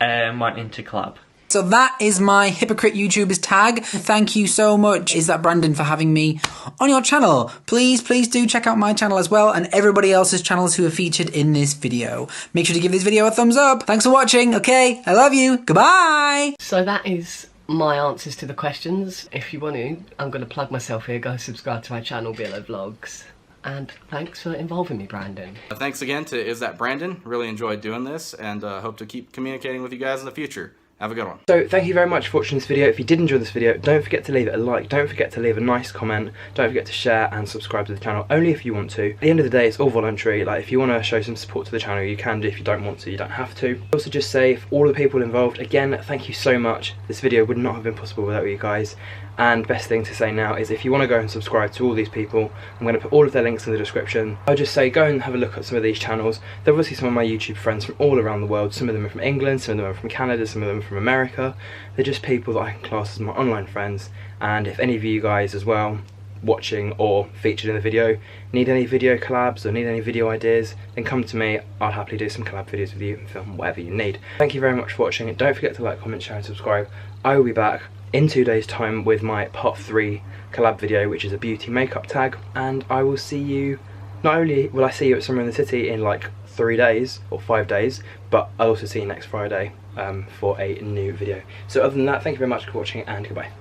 wanting to collab.
So that is my Hypocrite YouTubers tag. Thank you so much, Is That Brandon, for having me on your channel. Please do check out my channel as well, and everybody else's channels who are featured in this video. Make sure to give this video a thumbs up. Thanks for watching, okay? I love you. Goodbye!
So that is my answers to the questions. If you want to, I'm going to plug myself here. Go subscribe to my channel, BLO Vlogs. And thanks for involving me, Brandon.
Thanks again to Is That Brandon. Really enjoyed doing this, and hope to keep communicating with you guys in the future. Have a good one.
So thank you very much for watching this video. If you did enjoy this video, don't forget to leave it a like, don't forget to leave a nice comment, don't forget to share and subscribe to the channel, only if you want to. At the end of the day, it's all voluntary. Like, if you want to show some support to the channel, you can do. If you don't want to, you don't have to. I also just say, for all the people involved, again, thank you so much. This video would not have been possible without you guys. And best thing to say now is, if you want to go and subscribe to all these people, I'm going to put all of their links in the description. I'll just say go and have a look at some of these channels. They're obviously some of my YouTube friends from all around the world. Some of them are from England, some of them are from Canada, some of them are from America. They're just people that I can class as my online friends. And if any of you guys as well, watching or featured in the video, need any video collabs or need any video ideas, then come to me. I'll happily do some collab videos with you and film whatever you need. Thank you very much for watching. Don't forget to like, comment, share and subscribe. I will be back in 2 days time with my part 3 collab video, which is a beauty makeup tag, and I will see you, not only will I see you at Summer in the City in like 3 days or 5 days, but I'll also see you next Friday for a new video. So other than that, thank you very much for watching and goodbye.